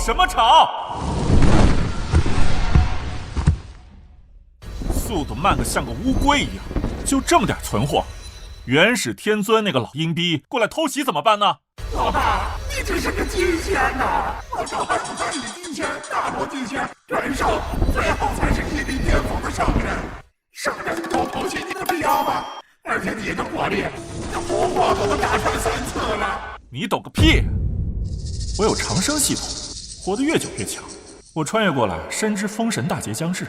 什么吵？速度慢得像个乌龟一样，就这么点存货，元始天尊那个老阴逼过来偷袭怎么办呢？老大，你只是个金仙呐！我朝拜5三里金仙、大罗金仙、元圣，最后才是一力巅峰的圣人。圣人都偷袭你的必要吗？而且你的火力，这复活都能打穿3次了。你懂个屁！我有长生系统，活得越久越强。我穿越过来，深知封神大劫将至，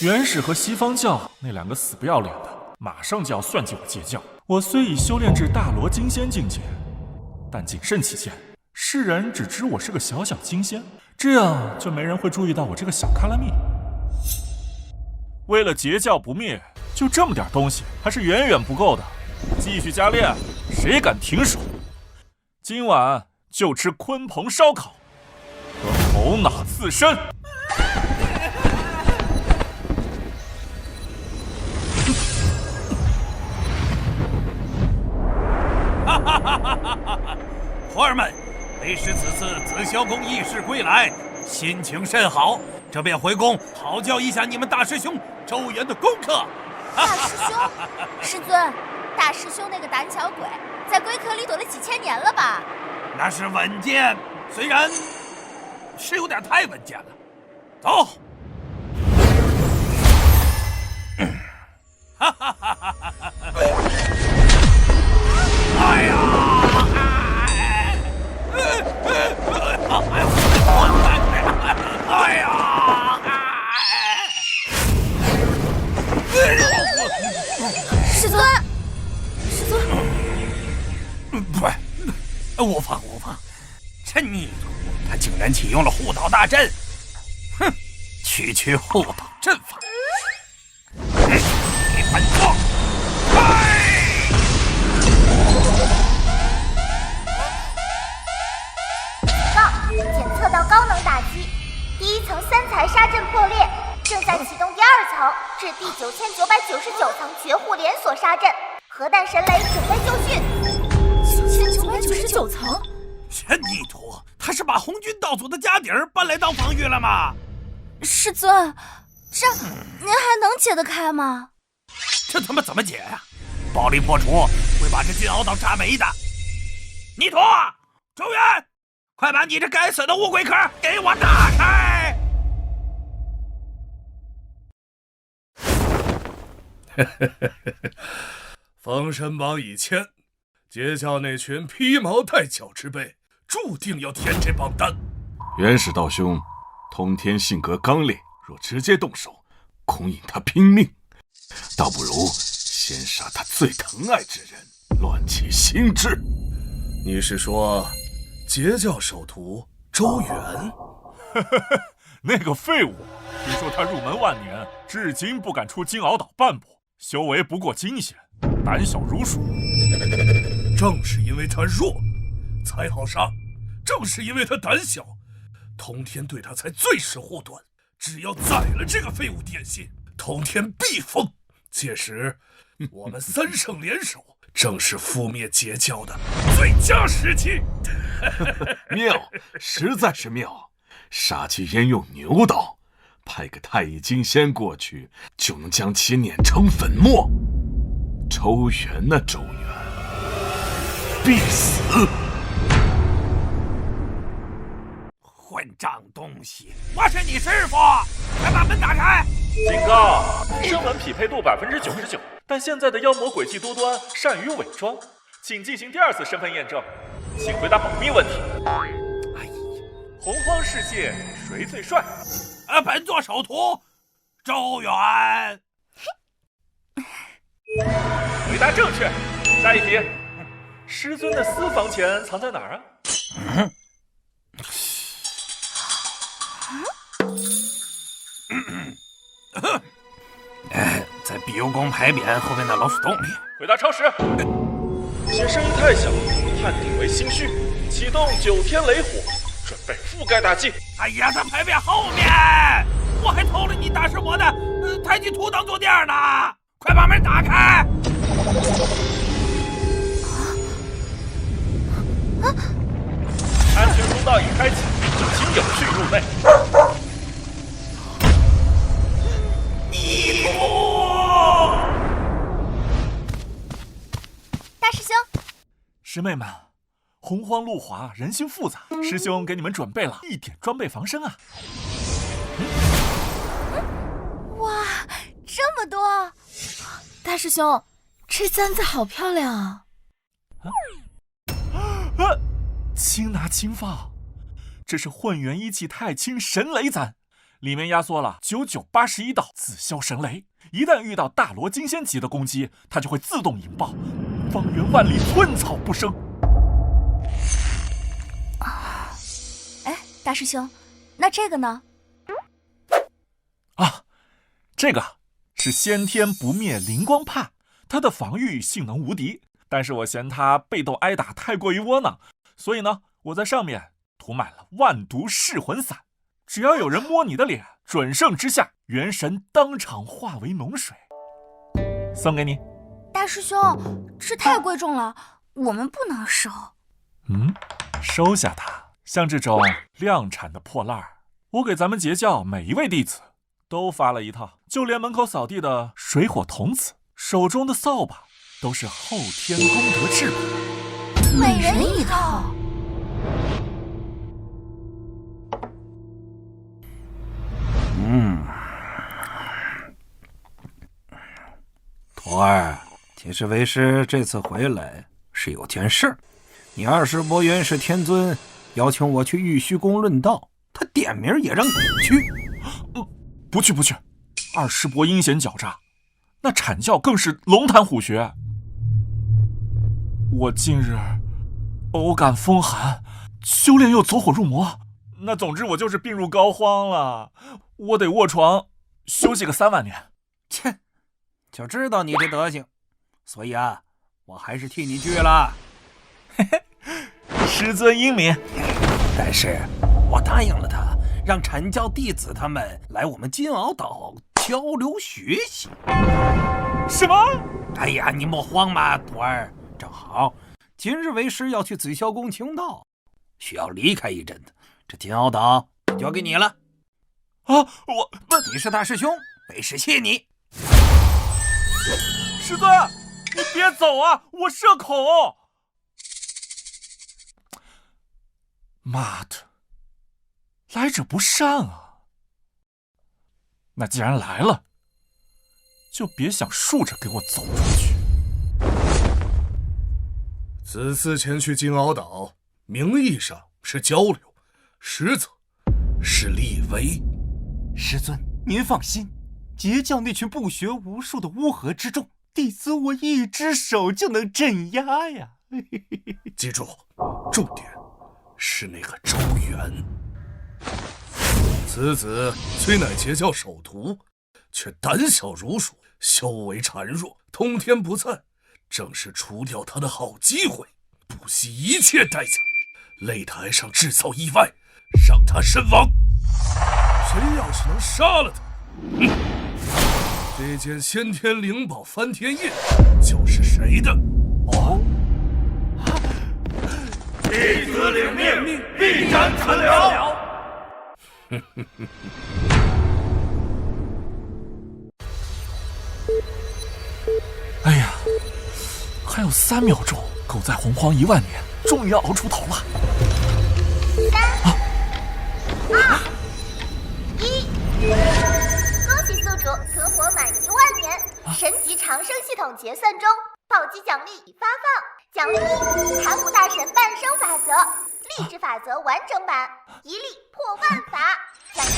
元始和西方教那2个死不要脸的，马上就要算计我截教。我虽已修炼至大罗金仙境界，但谨慎起见，世人只知我是个小小金仙，这样就没人会注意到我这个小卡拉蜜。为了截教不灭，就这么点东西还是远远不够的。继续加练，谁敢停手？今晚就吃鲲鹏烧烤和猴脑刺身。徒儿们，为师此次紫霄宫议事归来，心情甚好，这便回宫讨教一下你们大师兄周元的功课。大师兄，师尊，大师兄那个胆小鬼，在龟壳里躲了几千年了吧？那是稳健，虽然是有点太稳健了。走。哎呀！哎呀！师尊，师尊，不，无妨无妨。这逆徒他竟然启用了护岛大阵，哼，区护岛阵法。你本座，检测到高能打击，第1层3彩杀阵破裂，正在启动第2层至第9999层绝户连锁杀阵，核弹神雷准备就绪。9999层，这逆徒他是把红军道祖的家底儿搬来当防御了吗？师尊，这您还能解得开吗？这他妈怎么解呀？暴力破除会把这金鳌岛炸没的。逆徒，周元，快把你这该死的乌龟壳给我打开！封神榜已签，截教那群披毛戴角之辈，注定要填这榜单。元始道兄，通天性格刚烈，若直接动手，恐引他拼命。倒不如先杀他最疼爱之人，乱其心智。你是说截教首徒周元？那个废物，听说他入门万年，至今不敢出金鳌岛半步，修为不过金仙，胆小如鼠。正是因为他弱，才好杀；正是因为他胆小，通天对他才最是护短。只要宰了这个废物点心，通天必疯。届时，我们3圣联手，正是覆灭截教的最佳时机。妙，实在是妙！杀鸡焉用牛刀，派个太乙金仙过去，就能将其碾成粉末。周元啊，周元，必死！混账东西！我是你师傅，快把门打开！警告，声纹匹配度99%，但现在的妖魔诡计多端，善于伪装，请进行第2次身份验证，请回答保密问题。哎呀，洪荒世界谁最帅？本座首徒周元。回答正确。下一题，师尊的私房钱藏在哪儿啊？在碧游宫牌匾后面的老鼠洞里。回答超时。且声音太小，判定为心虚。启动9天雷火，准备覆盖大计。哎呀，在牌匾后面！我还偷了你大师伯的太极图当坐垫呢！快把门打开！安全通道已开启，请有序入内。泥土！大师兄，师妹们，洪荒路滑，人心复杂，师兄给你们准备了一点装备防身啊！哇，这么多！大师兄，这簪子好漂亮啊！轻拿轻放，这是混元一气太清神雷簪，里面压缩了9981道紫霄神雷，一旦遇到大罗金仙级的攻击，它就会自动引爆，方圆万里寸草不生。哎，大师兄，那这个呢？啊，这个是先天不灭灵光帕，它的防御性能无敌，但是我嫌它被动挨打太过于窝囊，所以呢，我在上面涂满了万毒噬魂散，只要有人摸你的脸，准胜之下，元神当场化为脓水。送给你。大师兄，这太贵重了，我们不能收。收下它。像这种量产的破烂儿，我给咱们截教每一位弟子都发了一套，就连门口扫地的水火童子手中的扫把都是后天功德制品，每人一套。徒儿，其实为师这次回来是有件事。你20波元始天尊邀请我去玉虚宫论道，他点名也让你去。不去不去，20波阴险狡诈，那阐教更是龙潭虎穴。我近日偶感风寒，修炼又走火入魔，那总之我就是病入膏肓了，我得卧床休息个3万年。切，就知道你这德行，所以啊，我还是替你去了。嘿嘿，师尊英明。但是我答应了他，让阐教弟子他们来我们金鳌岛交流学习。什么？哎呀，你莫慌嘛，徒儿，正好今日为师要去紫霄宫请道，需要离开一阵子，这金鳌岛交给你了。啊，你是大师兄，为师谢你。师尊，你别走啊，我社恐。妈的，来者不善啊！那既然来了，就别想竖着给我走出去。此次前去金鳌岛，名义上是交流，实则是立威。师尊，您放心，截教那群不学无术的乌合之众，弟子我一只手就能镇压呀！记住，重点是那个周元。此子虽乃截教首徒，却胆小如鼠，修为孱弱，通天不散，正是除掉他的好机会，不惜一切代价，擂台上制造意外，让他身亡。谁要是能杀了他，这件先天灵宝翻天印就是谁的。哦，弟子领命，必斩残辽。哎呀，还有3秒钟，狗在洪荒1万年，终于要熬出头了。3、2、1，恭喜宿主存活满1万年，神级长生系统结算中，暴击奖励已发放。奖励1：盘古大神半生法则，励志法则完整版，一力破万法。奖励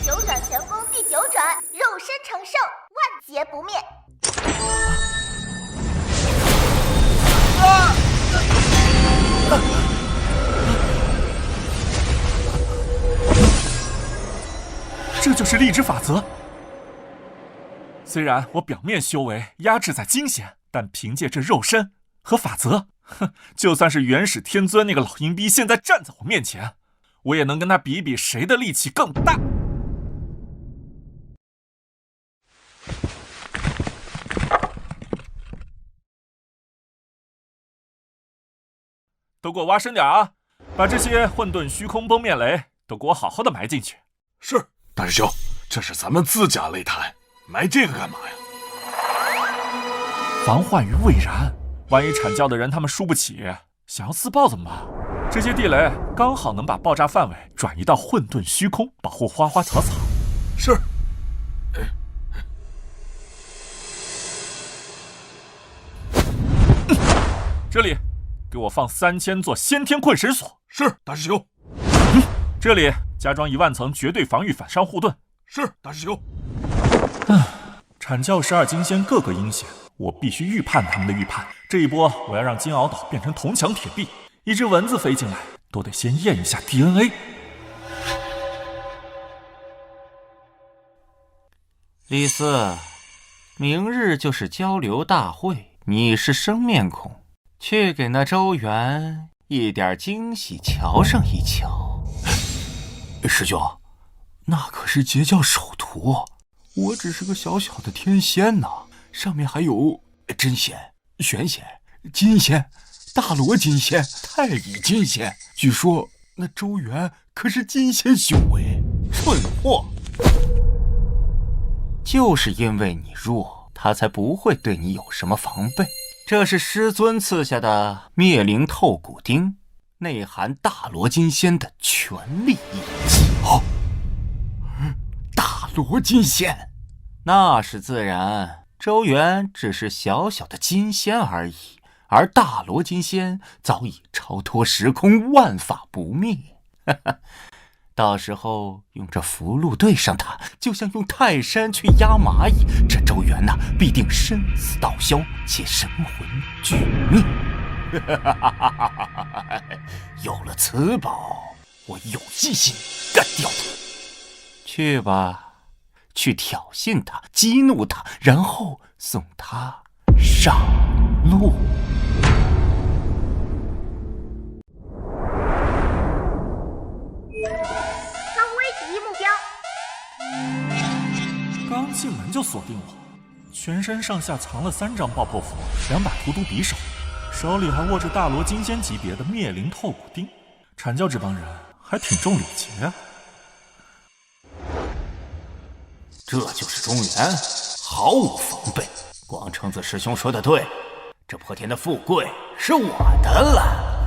2：九转玄功第9转，肉身成圣，万劫不灭。这就是励志法则。虽然我表面修为压制在金仙，但凭借这肉身和法则，就算是元始天尊那个老阴逼现在站在我面前，我也能跟他比一比谁的力气更大。都给我挖深点啊！把这些混沌虚空崩面雷都给我好好的埋进去。是，大师兄，这是咱们自家擂台，埋这个干嘛呀？防患于未然，万一阐教的人他们输不起，想要自爆怎么办？这些地雷刚好能把爆炸范围转移到混沌虚空，保护花花草草。是。这里，给我放3000座先天困神锁。是，大师兄。这里加装1万层绝对防御反伤护盾。是，大师兄。阐教12金仙个个阴险，我必须预判他们的预判。这一波我要让金鳌岛变成铜墙铁壁，一只蚊子飞进来都得先验一下 DNA。李斯，明日就是交流大会，你是生面孔，去给那周元一点惊喜瞧上一瞧。师兄，那可是截教首徒，我只是个小小的天仙呐，上面还有真仙、玄仙、金仙、大罗金仙、太乙金仙，据说那周元可是金仙修为。蠢货！就是因为你弱，他才不会对你有什么防备。这是师尊赐下的灭灵透骨钉，内含大罗金仙的全力一击。哦，大罗金仙，那是自然。周元只是小小的金仙而已，而大罗金仙早已超脱时空，万法不灭。到时候用这符箓对上他，就像用泰山去压蚂蚁，这周元呐，必定身死道消，且神魂俱灭。有了此宝，我有信心干掉他。去吧，去挑衅他，激怒他，然后送他上路。刚进门就锁定我，全身上下藏了3张爆破符，2把荼毒匕首，手里还握着大罗金仙级别的灭灵透骨钉。阐教这帮人还挺重礼节啊。这就是中原，毫无防备。广成子师兄说的对，这破天的富贵是我的了。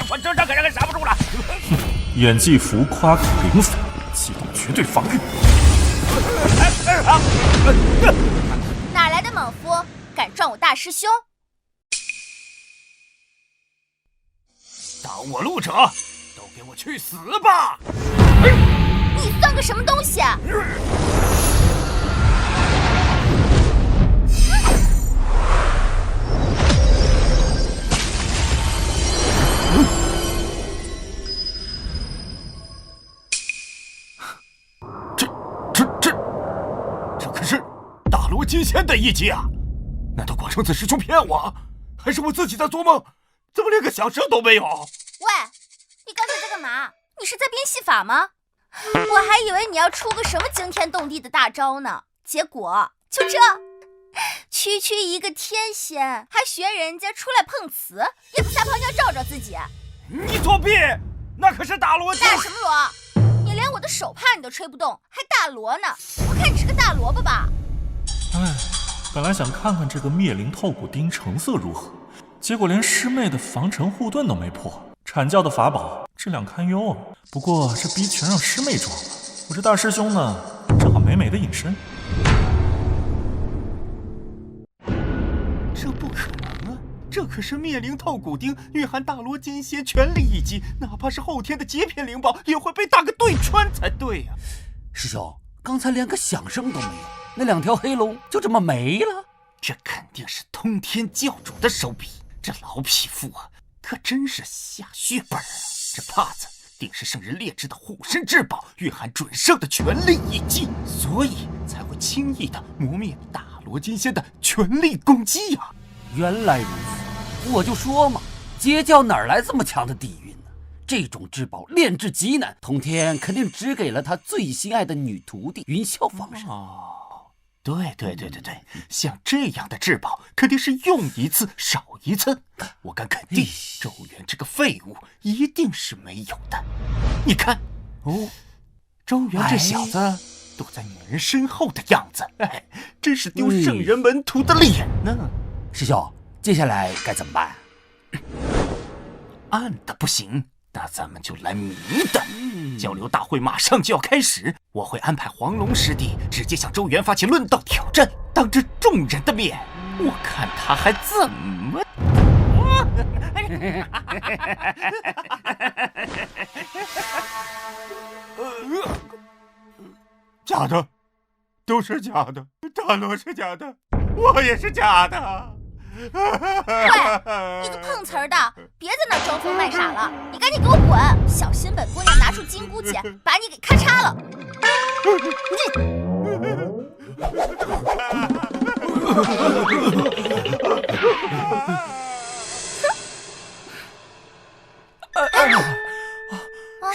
我这可让人刹不住了。演技浮夸口灵粉，启动绝对防御。哪来的莽夫，敢撞我大师兄？挡我路者，都给我去死吧！你算个什么东西啊？这可是大罗金仙的一击啊！难道广成子师兄骗我？还是我自己在做梦？怎么连个响声都没有？喂，你刚才在干嘛？你是在编戏法吗？我还以为你要出个什么惊天动地的大招呢，结果就这，区区一个天仙，还学人家出来碰瓷，也不撒泡尿照照自己。你作弊！那可是大罗金。大什么罗？你连我的手帕你都吹不动，还大罗呢？我看你是个大萝卜吧。哎，本来想看看这个灭灵透骨钉成色如何，结果连师妹的防尘护盾都没破。阐教的法宝质量堪忧啊，不过这逼全让师妹装了，我这大师兄呢，正好美美的隐身。这不可能啊！这可是灭灵透骨钉，蕴含大罗金仙全力一击，哪怕是后天的极品灵宝，也会被大个对穿才对呀！师兄，刚才连个响声都没有，那2条黑龙就这么没了？这肯定是通天教主的手笔，这老匹夫啊，可真是下血本啊！这帕子定是圣人劣质的护身至宝，蕴含准圣的全力一击，所以才会轻易的磨灭大罗金仙的全力攻击呀！原来如此，我就说嘛，截教哪来这么强的底蕴呢？这种至宝炼制极难，通天肯定只给了他最心爱的女徒弟云霄放生。对，像这样的至宝肯定是用一次少一次。我敢肯定，周元这个废物一定是没有的。你看，周元这小子躲在女人身后的样子，真是丢圣人门徒的脸呢。师兄，接下来该怎么办？暗的不行，那咱们就来明的。交流大会马上就要开始，我会安排黄龙师弟直接向周元发起论道挑战，当着众人的面，我看他还怎么。假的，都是假的，大罗是假的，我也是假的。喂，你个碰瓷儿的，别在那装疯卖傻了，你赶紧给我滚！小心本姑娘拿出金箍剪，把你给咔嚓了！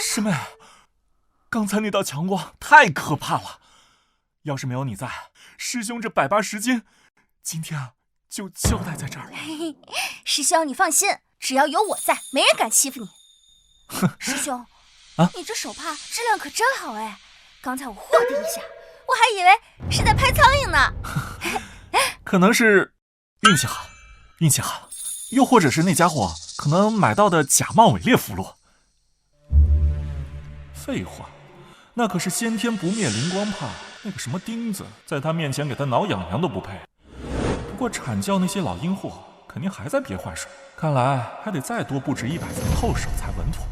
师妹，刚才那道强光太可怕了，要是没有你在，师兄这180斤，今天啊就交代在这儿了。师兄，你放心，只要有我在，没人敢欺负你。师兄，你这手帕质量可真好哎！刚才我霍的一下，我还以为是在拍苍蝇呢。可能是运气好，又或者是那家伙可能买到的假冒伪劣符箓。废话，那可是先天不灭灵光帕，那个什么钉子，在他面前给他挠痒痒都不配。不过阐教那些老阴货肯定还在憋坏水，看来还得再多布置100层后手才稳妥。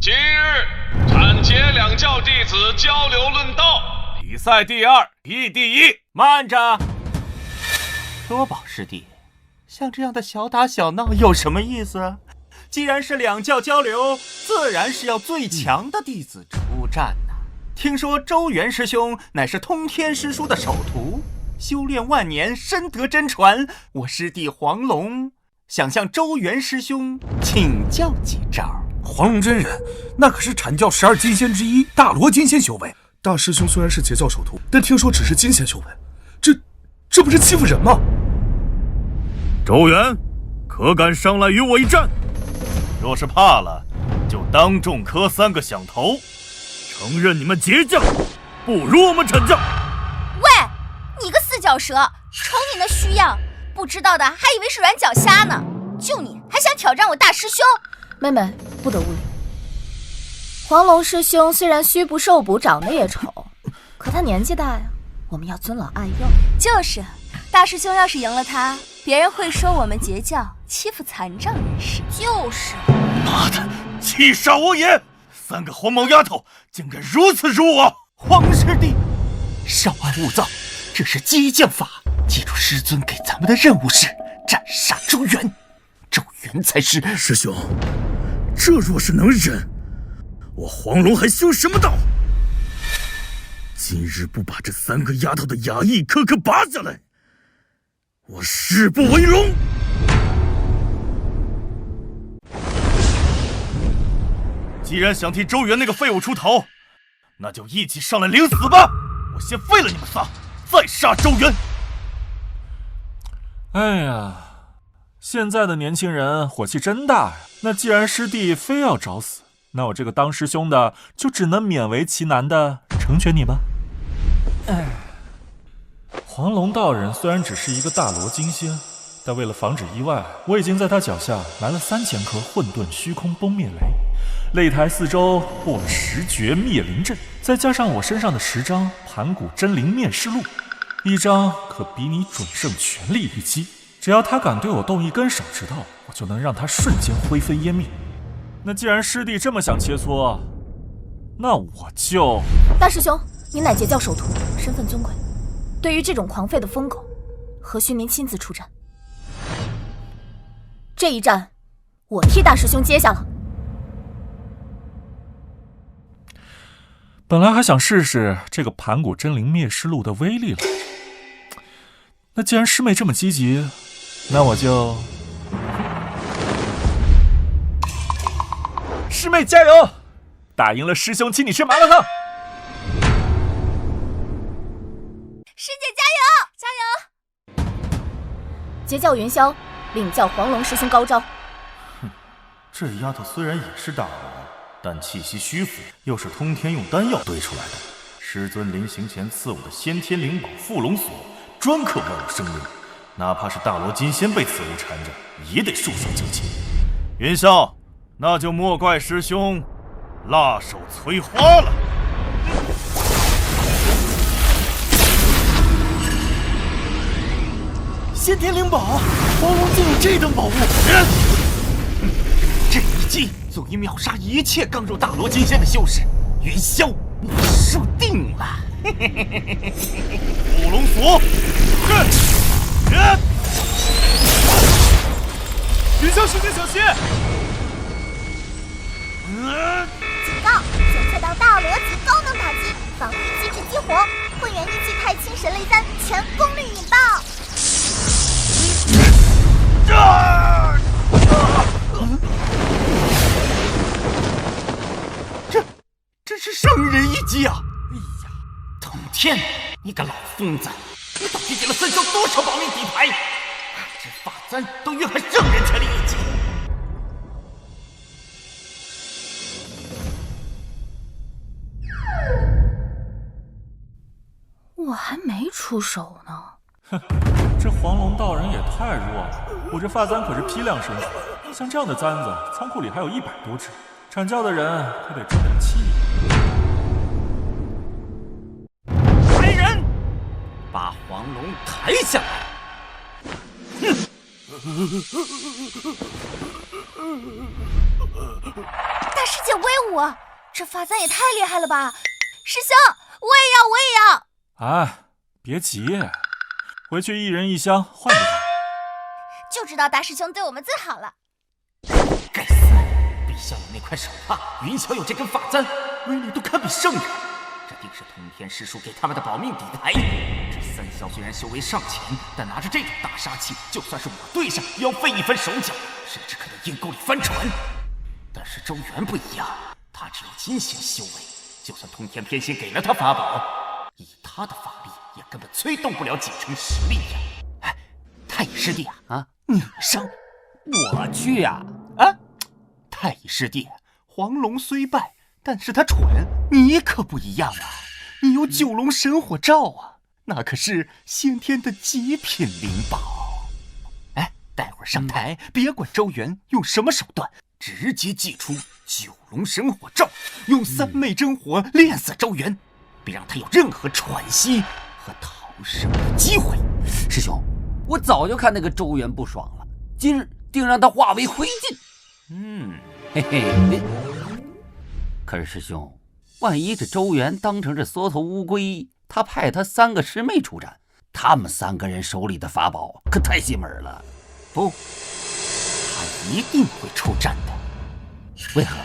今日阐解两教弟子交流论道，比赛第2，议第1。慢着，多宝师弟，像这样的小打小闹有什么意思？既然是两教交流，自然是要最强的弟子出战呐。听说周元师兄乃是通天师叔的首徒，修炼万年，深得真传。我师弟黄龙想向周元师兄请教几招。黄龙真人那可是阐教12金仙之一，大罗金仙修为。大师兄虽然是截教首徒，但听说只是金仙修为，这不是欺负人吗？周元，可敢上来与我一战？若是怕了，就当众磕3个响头，承认你们截教不如我们阐教。喂，你个四脚蛇，瞅你那虚样，不知道的还以为是软脚虾呢。就你还想挑战我大师兄？妹妹不得无礼。黄龙师兄虽然虚不受补，长得也丑，可他年纪大呀，我们要尊老爱幼。就是，大师兄要是赢了他，别人会说我们截教欺负残障人士。就是，妈的，气煞我也！3个黄毛丫头竟敢如此辱我！黄师弟，稍安勿躁，这是激将法。记住师尊给咱们的任务是斩杀周元，周元才是。师兄，这若是能忍，我黄龙还修什么道？今日不把这3个丫头的雅意颗颗拔下来，我誓不为龙！既然想替周元那个废物出头，那就一起上来领死吧！我先废了你们仨，再杀周元。哎呀，现在的年轻人火气真大呀！那既然师弟非要找死，那我这个当师兄的就只能勉为其难的成全你吧。黄龙道人虽然只是一个大罗金仙，但为了防止意外，我已经在他脚下埋了3000颗混沌虚空崩灭雷，擂台四周布了10绝灭灵阵，再加上我身上的10张盘古真灵面试录，一张可比你准圣全力一击，只要他敢对我动一根手指头，我就能让他瞬间灰飞烟灭。那既然师弟这么想切磋，那我就……大师兄，您乃截教首徒，身份尊贵，对于这种狂吠的疯狗，何须您亲自出战？这一战，我替大师兄接下了。本来还想试试这个盘古真灵灭尸录的威力来着，那既然师妹这么积极，那我就……师妹加油！打赢了师兄，请你吃麻辣烫。师姐加油！加油！截教云霄，领教黄龙师兄高招。哼，这丫头虽然也是大罗，但气息虚浮，又是通天用丹药堆出来的。师尊临行前赐我的先天灵宝缚龙锁，专克万物生灵，哪怕是大罗金仙被此物缠着，也得束手就擒。云霄，那就莫怪师兄辣手摧花了。先天灵宝，黄龙竟有这等宝物！这一击足以秒杀一切刚入大罗金仙的修士。云霄，你输定了！缚龙锁，云霄师姐小心！警告！检测到大罗级高能打击，防御机制激活，混元一气太清神雷丹全功率引爆！这是圣人一击啊！哎呀，通天，你个老疯子，你到底给了三霄多少保命底牌？这法簪都蕴含圣人全力一击。我还没出手呢。哼，这黄龙道人也太弱了！我这发簪可是批量生产，像这样的簪子，仓库里还有100多只，阐教的人可得争点气。来人，把黄龙抬下来！大师姐威武，这发簪也太厉害了吧！师兄，我也要！哎，别急，回去一人一箱换给他。就知道大师兄对我们最好了。该死！陛下有那块手帕，云霄有这根法簪，威力都堪比圣人。这定是通天师叔给他们的保命底牌。这三霄虽然修为尚浅，但拿着这种大杀器，就算是我对上，也要费一番手脚，甚至可能阴沟里翻船。但是周元不一样，他只有金仙修为，就算通天偏心给了他法宝，以他的法力也根本催动不了几成实力呀！哎，太乙师弟啊，你上，我去呀！太乙师弟，黄龙虽败，但是他蠢，你可不一样啊！你有九龙神火罩啊，那可是先天的极品灵宝。哎，待会儿上台，别管周元用什么手段，直接祭出九龙神火罩，用三昧真火炼死周元，别让他有任何喘息和逃生的机会。师兄，我早就看那个周元不爽了，今日定让他化为灰烬。嘿嘿。可是师兄，万一这周元当成这缩头乌龟，他派他3个师妹出战，他们3个人手里的法宝可太邪门了。不，他一定会出战的。为何？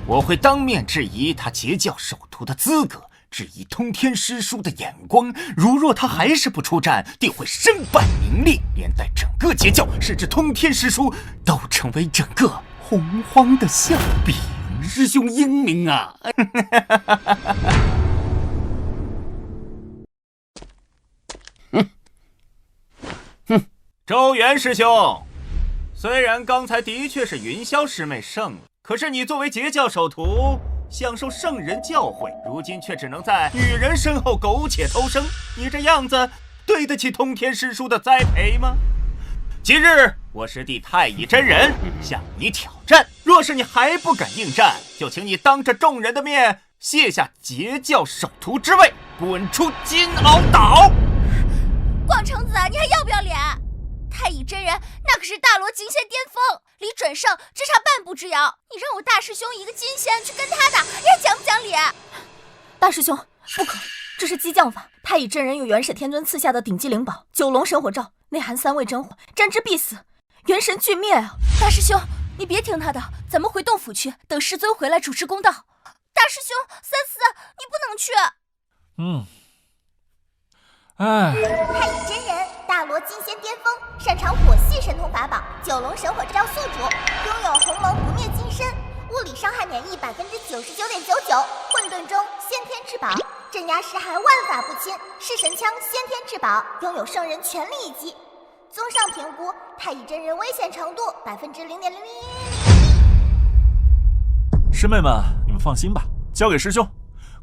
我会当面质疑他截教首徒的资格，质疑通天师叔的眼光。如若他还是不出战，定会身败名裂，连带整个截教，甚至通天师叔都成为整个洪荒的笑柄。师兄英明啊！周元师兄，虽然刚才的确是云霄师妹胜了，可是你作为截教首徒，享受圣人教诲，如今却只能在女人身后苟且偷生，你这样子对得起通天师叔的栽培吗？今日我师弟太乙真人向你挑战，若是你还不敢应战，就请你当着众人的面卸下截教首徒之位，滚出金鳌岛！广成子，你还要不要脸？太乙真人那可是大罗金仙巅峰，离准圣只差半步之遥。你让我大师兄一个金仙去跟他打，你还讲不讲理？大师兄，不可，这是激将法。太乙真人有元始天尊赐下的顶级灵宝九龙神火罩，内含3味真火，沾之必死，元神俱灭啊！大师兄，你别听他的，咱们回洞府去，等师尊回来主持公道。大师兄，三思，你不能去。太乙真人，大罗金仙巅峰，擅长火系神通法宝九龙神火罩宿主，拥有鸿蒙不灭金身，物理伤害免疫99.99%，混沌中先天至宝，镇压尸骸万法不侵，是神枪先天至宝，拥有圣人全力一击。综上评估，太乙真人危险程度0.0001%。师妹们，你们放心吧，交给师兄。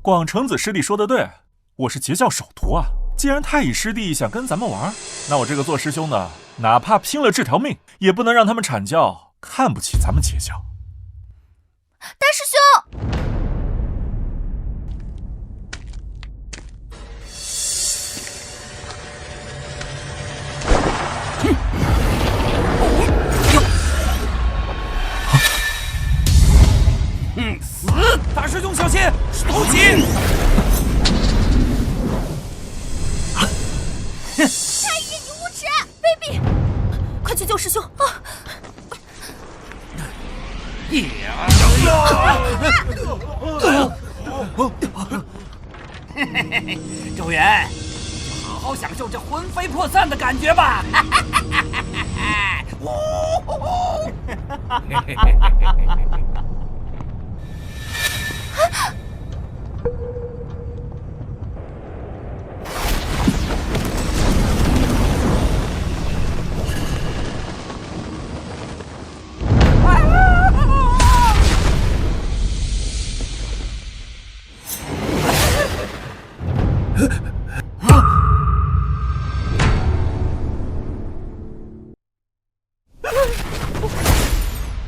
广成子师弟说的对，我是截教首徒啊。既然太乙师弟想跟咱们玩，那我这个做师兄的，哪怕拼了这条命，也不能让他们阐教看不起咱们截教。大师兄，死！大师兄小心，是偷袭！太乙，你无耻，卑鄙！快去救师兄啊！周元，就好好享受这魂飞魄散的感觉吧！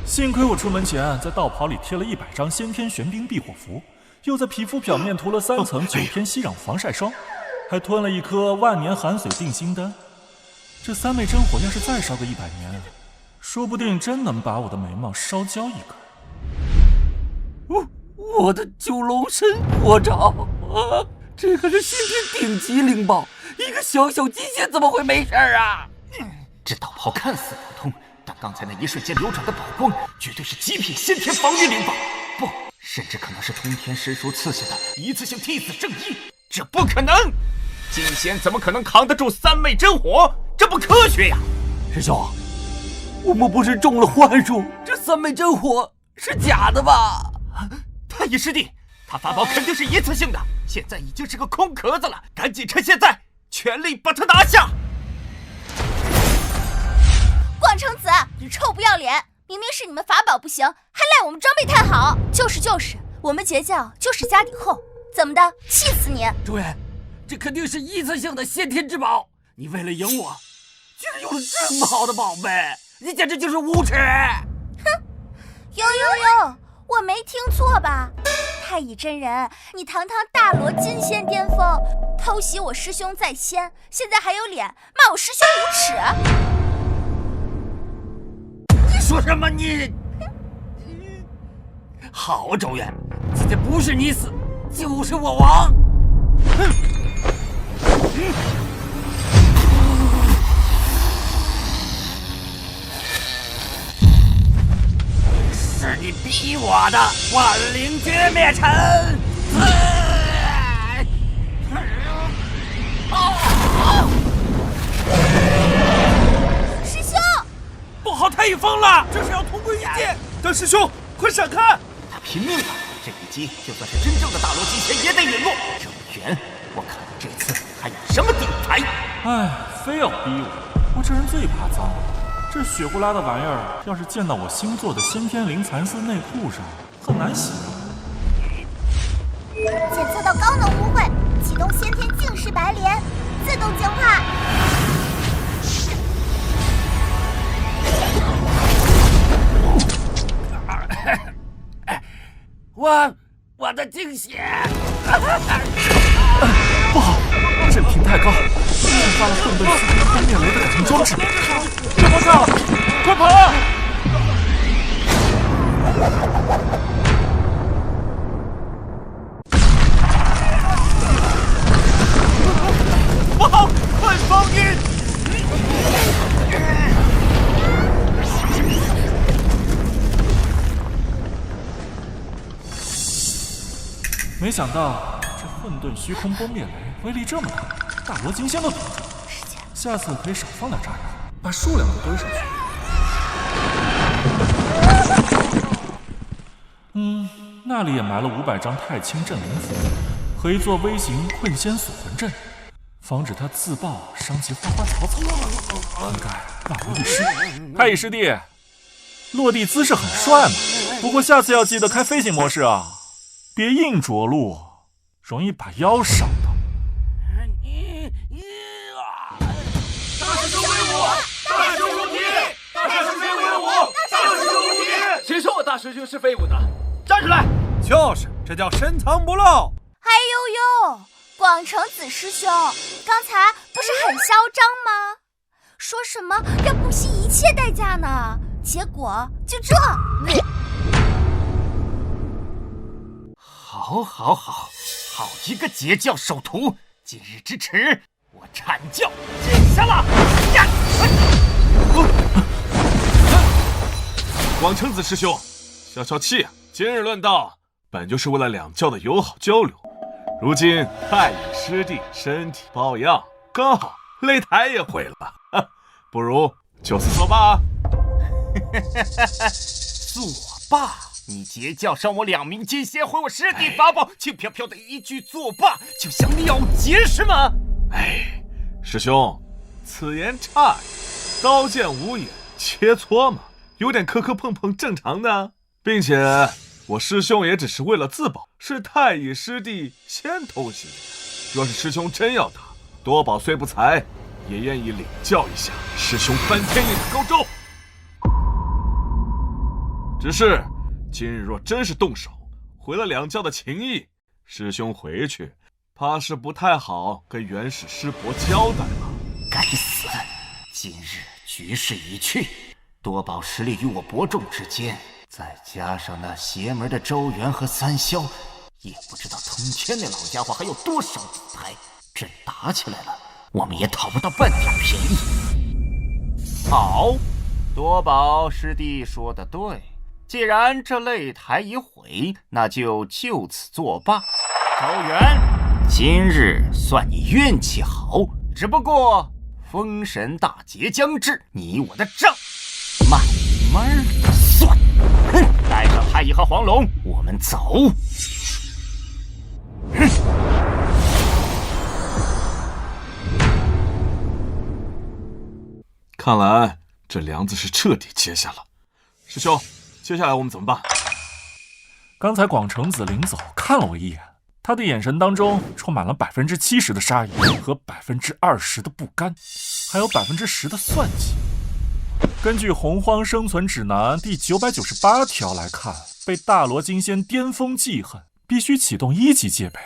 幸亏我出门前在道袍里贴了100张先天玄冰避火符，又在皮肤表面涂了3层9天息壤防晒霜，还吞了1颗万年寒水定心丹。这3昧真火要是再烧个100年，说不定真能把我的眉毛烧焦一个。我的九龙神火罩啊！这可是先天顶级灵宝，一个小小极限怎么会没事啊？这道袍看似普通，但刚才那一瞬间流转的宝光，绝对是极品先天防御灵宝，不，甚至可能是通天师叔赐下的一次性替死圣衣。这不可能！金仙怎么可能扛得住3昧真火？这不科学呀！师兄，我们不是中了幻术？这3昧真火是假的吧？太乙师弟，他法宝肯定是一次性的，现在已经是个空壳子了，赶紧趁现在全力把他拿下！广成子，你臭不要脸！明明是你们法宝不行，还赖我们装备太好。就是，我们截教就是家底厚，怎么的？气死你！周元，这肯定是一次性的先天之宝，你为了赢我，居然用了这么好的宝贝，你简直就是无耻！哼，有，我没听错吧？太乙真人，你堂堂大罗金仙巅峰，偷袭我师兄在先，现在还有脸骂我师兄无耻？说什么你？好，周元，今天不是你死，就是我亡。是你逼我的，万灵绝灭尘！师兄，不好，太乙疯了，这是要同归于尽！大师兄，快闪开！他拼命了，这一击就算是真正的大罗金仙也得陨落。周元，我看你这次还有什么底牌？哎，非要逼我这人最怕脏了。这血呼啦的玩意儿，要是溅到我新做的先天灵蚕丝内裤上，很难洗啊。检测到高能污秽，启动先天净视白莲，自动净化。我的精血！不好，阵频太高，触发了混沌虚空轰灭雷的感应装置。别爆炸了，快跑啊！不好，快放音！没想到这混沌虚空崩灭雷威力这么大，大罗金仙都顶不住。下次可以少放点炸药，把数量都堆上去。那里也埋了500张太清镇灵符和一座微型困仙锁魂阵，防止他自爆伤及花花草草，应该万无一失。太乙师弟，落地姿势很帅嘛，不过下次要记得开飞行模式啊，别硬着陆，容易把腰伤到。大师兄威武！大师兄无敌！大师兄威武！大师兄无敌！谁说我大师兄是飞舞的？站出来！就是，这叫深藏不露。哎呦呦，广成子师兄，刚才不是很嚣张吗？说什么要不惜一切代价呢？结果就这。好一个截教首徒！今日之耻，我阐教见下了！广成子师兄，消气，今日论道本就是为了两教的友好交流，如今太乙师弟身体抱恙，刚好擂台也毁了，不如就此作罢。作罢？你截教伤我2名金仙，毁我师弟法宝，轻飘飘的一句作罢就想了结是吗？师兄，此言差矣，刀剑无眼，切磋嘛，有点磕磕碰碰正常的，并且我师兄也只是为了自保，是太乙师弟先偷袭。若是师兄真要打，多宝虽不才，也愿意领教一下师兄翻天印的高招。只是今日若真是动手，毁了两教的情谊，师兄回去怕是不太好跟元始师伯交代了。该死！今日局势已去，多宝实力与我伯仲之间，再加上那邪门的周元和三霄，也不知道通天那老家伙还有多少子牌。真打起来了，我们也讨不到半点便宜。好，多宝师弟说的对，既然这擂台已毁，那就就此作罢。周元，今日算你运气好，只不过封神大劫将至，你我的账慢慢的算。带上太乙和黄龙，我们走。看来这梁子是彻底结下了。师兄，接下来我们怎么办？刚才广成子临走看了我一眼，他的眼神当中充满了70%的杀意和20%的不甘，还有10%的算计。根据《洪荒生存指南》第998条来看，被大罗金仙巅峰记恨，必须启动1级戒备。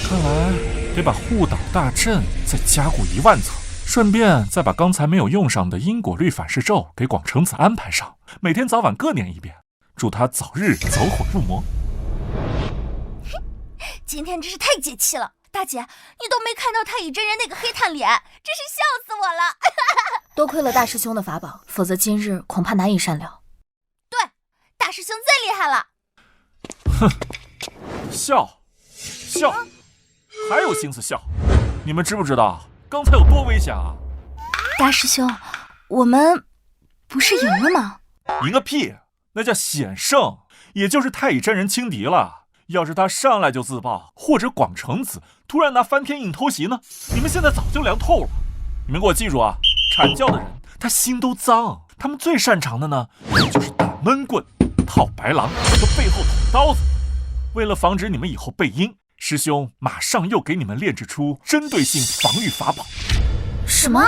看来得把护岛大阵再加固1万层，顺便再把刚才没有用上的因果律反噬咒给广成子安排上，每天早晚各念1遍，祝他早日走火入魔。今天真是太解气了，大姐，你都没看到太乙真人那个黑炭脸，真是笑死我了。多亏了大师兄的法宝，否则今日恐怕难以善了。对，大师兄最厉害了。哼，笑，还有心思笑？你们知不知道刚才有多危险啊？大师兄，我们不是赢了吗？赢个屁，那叫险胜，也就是太乙真人轻敌了。要是他上来就自爆，或者广成子突然拿翻天印偷袭呢？你们现在早就凉透了。你们给我记住啊，阐教的人他心都脏，他们最擅长的呢，就是打闷棍、套白狼和背后捅刀子。为了防止你们以后背阴，师兄马上又给你们炼制出针对性防御法宝。什么？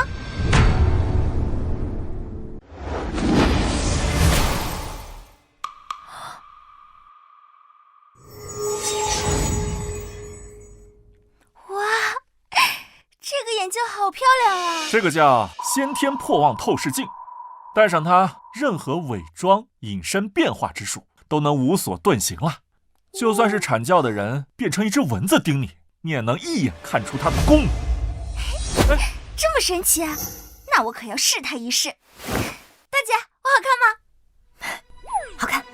这个眼镜好漂亮啊！这个叫先天破妄透视镜，戴上它，任何伪装、隐身、变化之术都能无所遁形了。就算是阐教的人变成一只蚊子叮你，你也能一眼看出它的功能。这么神奇啊！那我可要试它一试。大姐，我好看吗？好看。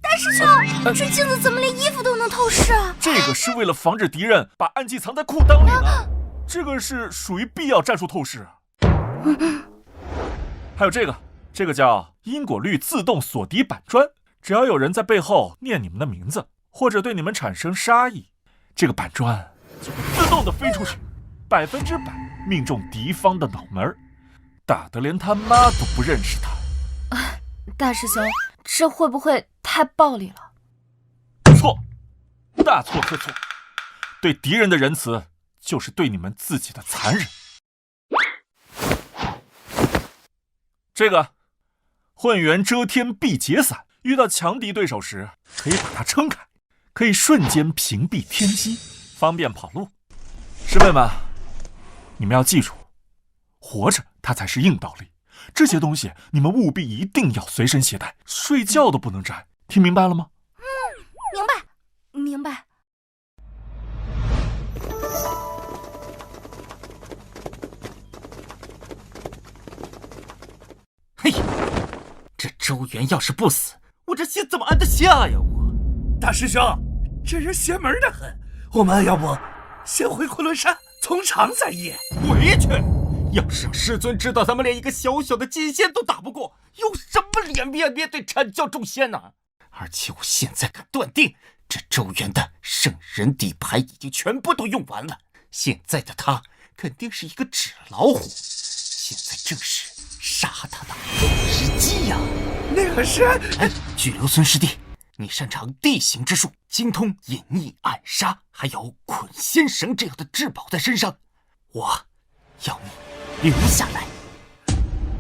大师兄，这镜子怎么连衣服都能透视啊？这个是为了防止敌人把暗器藏在裤裆里呢。这个是属于必要战术透视。还有这个叫因果律自动锁敌板砖，只要有人在背后念你们的名字，或者对你们产生杀意，这个板砖就会自动的飞出去，100%命中敌方的脑门，打得连他妈都不认识他。大师兄，这会不会太暴力了？错，大错特错。对敌人的仁慈，就是对你们自己的残忍。这个混元遮天避劫伞，遇到强敌对手时，可以把它撑开，可以瞬间屏蔽天机，方便跑路。师妹们，你们要记住，活着它才是硬道理。这些东西你们务必一定要随身携带，睡觉都不能摘，听明白了吗？明白。嘿，这周元要是不死，我这心怎么安得下呀？大师兄，这人邪门的很，我们要不先回昆仑山，从长再议。回去！要是让师尊知道咱们连一个小小的金仙都打不过，有什么脸面对阐教众仙呢？而且我现在敢断定，这周元的圣人底牌已经全部都用完了，现在的他肯定是一个纸老虎，现在正是杀他的好时机呀！那可是……巨流孙师弟，你擅长地形之术，精通隐匿暗杀，还有捆仙绳这样的至宝在身上，我要你留下来。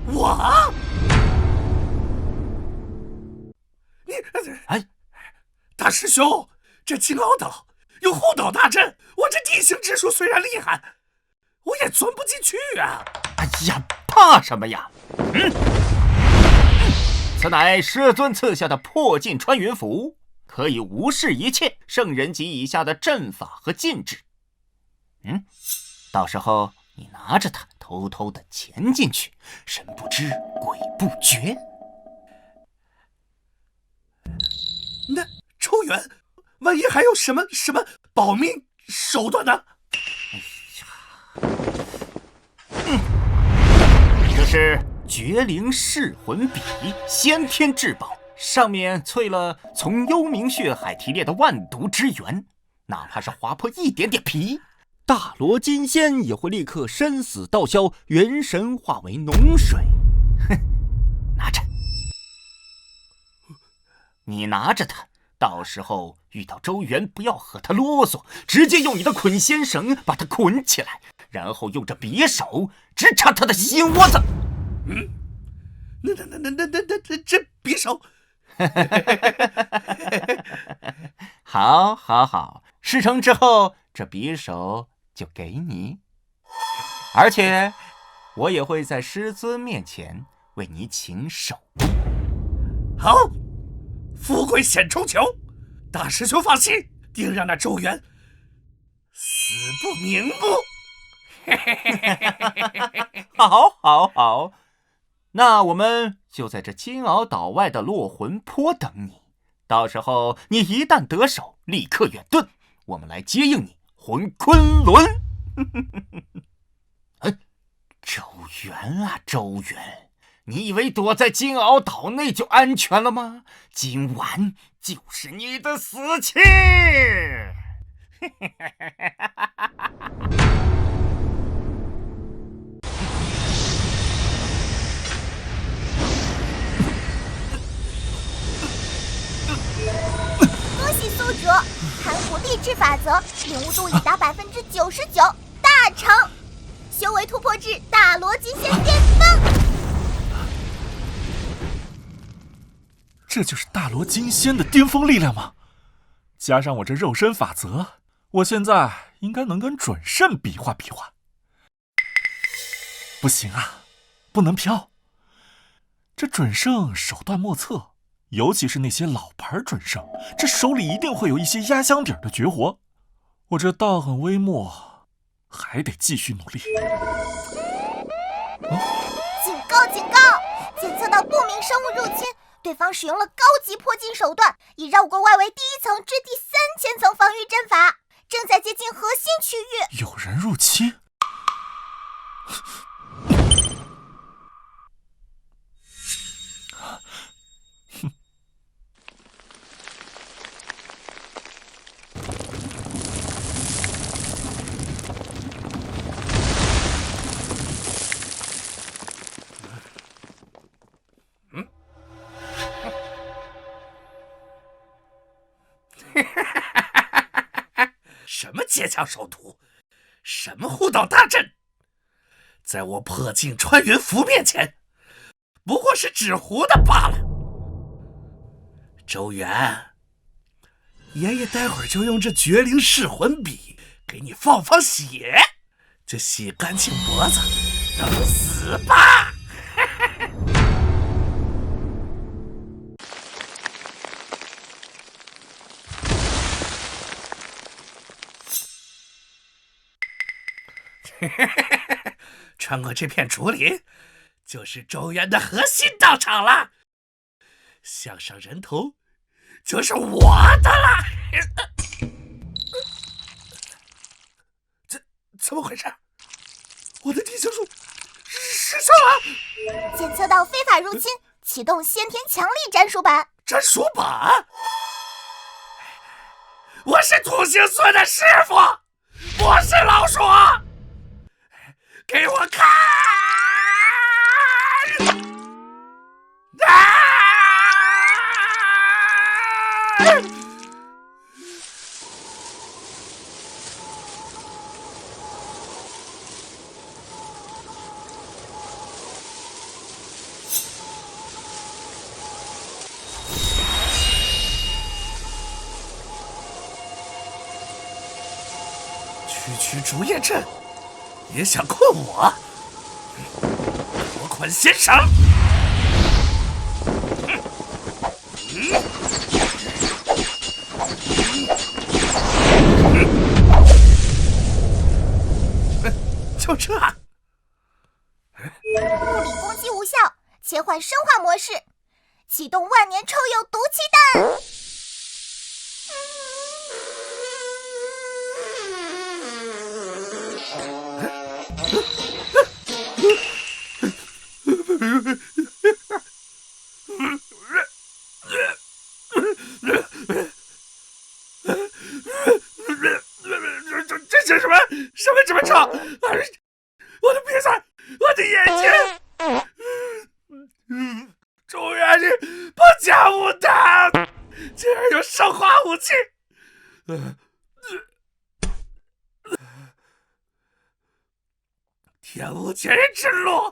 我？你大师兄，这金鳌岛有护岛大阵，我这地形之术虽然厉害，我也钻不进去啊！哎呀，怕什么呀？此乃师尊赐下的破镜穿云符，可以无视一切圣人级以下的阵法和禁制。到时候你拿着它偷偷的潜进去，神不知鬼不觉。那周元，万一还有什么保命手段呢？这是绝灵噬魂笔，先天至宝，上面淬了从幽冥血海提炼的万毒之源，哪怕是划破一点点皮，大罗金仙也会立刻生死道消，元神化为脓水。拿着，你拿着它，到时候遇到周元，不要和他啰嗦，直接用你的捆仙绳把他捆起来，然后用着匕首直插他的心窝子。那这匕首？好，事成之后，这匕首就给你，而且我也会在师尊面前为你请手。好，富贵险中求，大师兄放心，定让那周元死不瞑目。好，那我们就在这金鳌岛外的落魂坡等你，到时候你一旦得手，立刻远遁，我们来接应你回昆仑。周元啊，周元，你以为躲在金鳌岛内就安全了吗？今晚就是你的死期！恭喜宿主，盘古励志法则领悟度已达99%，大成，修为突破至大罗金仙巅峰。这就是大罗金仙的巅峰力量吗？加上我这肉身法则，我现在应该能跟准圣比划比划。不行啊，不能飘。这准圣手段莫测，尤其是那些老牌准圣，这手里一定会有一些压箱底的绝活。我这道行微末，还得继续努力。警告！检测到不明生物入侵，对方使用了高级破镜手段，已绕过外围第1层至第3000层防御阵法，正在接近核心区域。有人入侵？什么接枪手图，什么护岛大阵，在我破镜穿云符面前，不过是纸糊的罢了。周元，爷爷待会儿就用这绝灵噬魂笔给你放放血，就洗干净脖子，等死吧！穿过这片竹林，就是周元的核心道场了。向上人头就是我的了。怎么回事？我的地形术失效了！检测到非法入侵，启动先天强力战术版。战术版？我是土行孙的师傅，不是老鼠！给我看！区竹叶阵也想困我？夺款先生！就这？物理攻击无效，切换生化模式，启动万年臭鼬毒气弹。这什么这么吵？我的鼻子，我的眼睛！周元，你不讲武德，竟然有生化武器！天无绝人之路！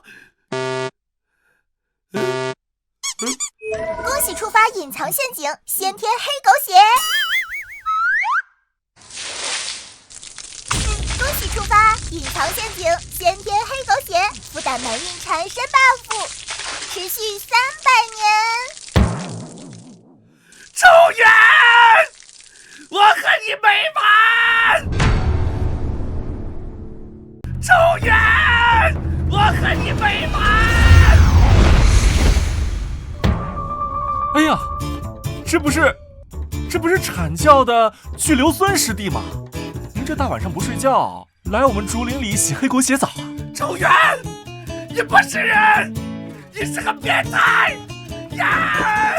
恭喜触发隐藏陷阱先天黑狗血！恭喜触发隐藏陷阱先天黑狗血，附带门运缠身 buff， 持续300年。周元，我和你没完！周元，我和你没完！哎呀，这不是阐教的巨流孙师弟吗？您这大晚上不睡觉，来我们竹林里洗黑狗血澡啊？周元，你不是人，你是个变态！呀！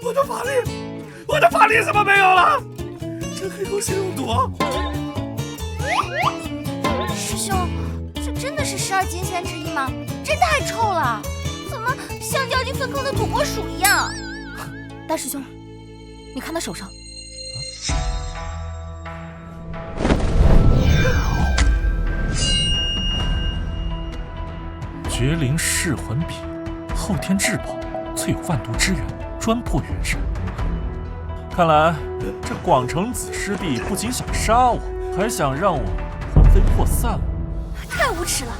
我的法力怎么没有了？这黑狗血有毒！师兄，这真的是12金仙之一吗？这太臭了，怎么像掉进粪坑的土拨鼠一样？大师兄，你看他手上。绝灵噬魂笔，后天至宝，淬有万毒之源，专破元神。看来这广成子师弟不仅想杀我，还想让我魂飞魄散了。太无耻了！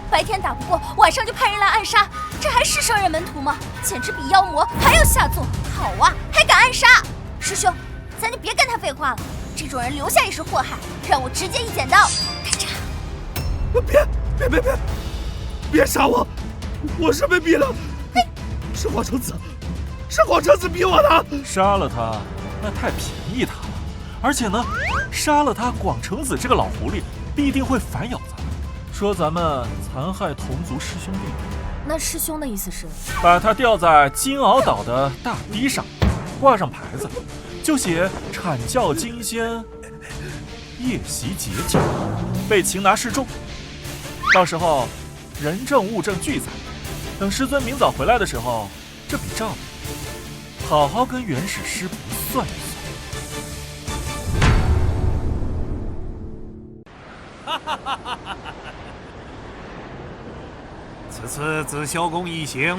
白天打不过，晚上就派人来暗杀，这还是圣人门徒吗？简直比妖魔还要下作！好啊，还敢暗杀！师兄，咱就别跟他废话了，这种人留下也是祸害，让我直接一剪刀！咔嚓！别杀我！我是被逼的，是广成子逼我的。杀了他，那太便宜他了。而且呢，杀了他，广成子这个老狐狸必定会反咬咱们，说咱们残害同族师兄弟。那师兄的意思是，把他吊在金鳌岛的大堤上，挂上牌子，就写阐教金仙夜袭劫教，被擒拿示众。到时候人证物证俱在，等师尊明早回来的时候，这笔账好好跟元始师伯算一算。此次紫霄宫一行，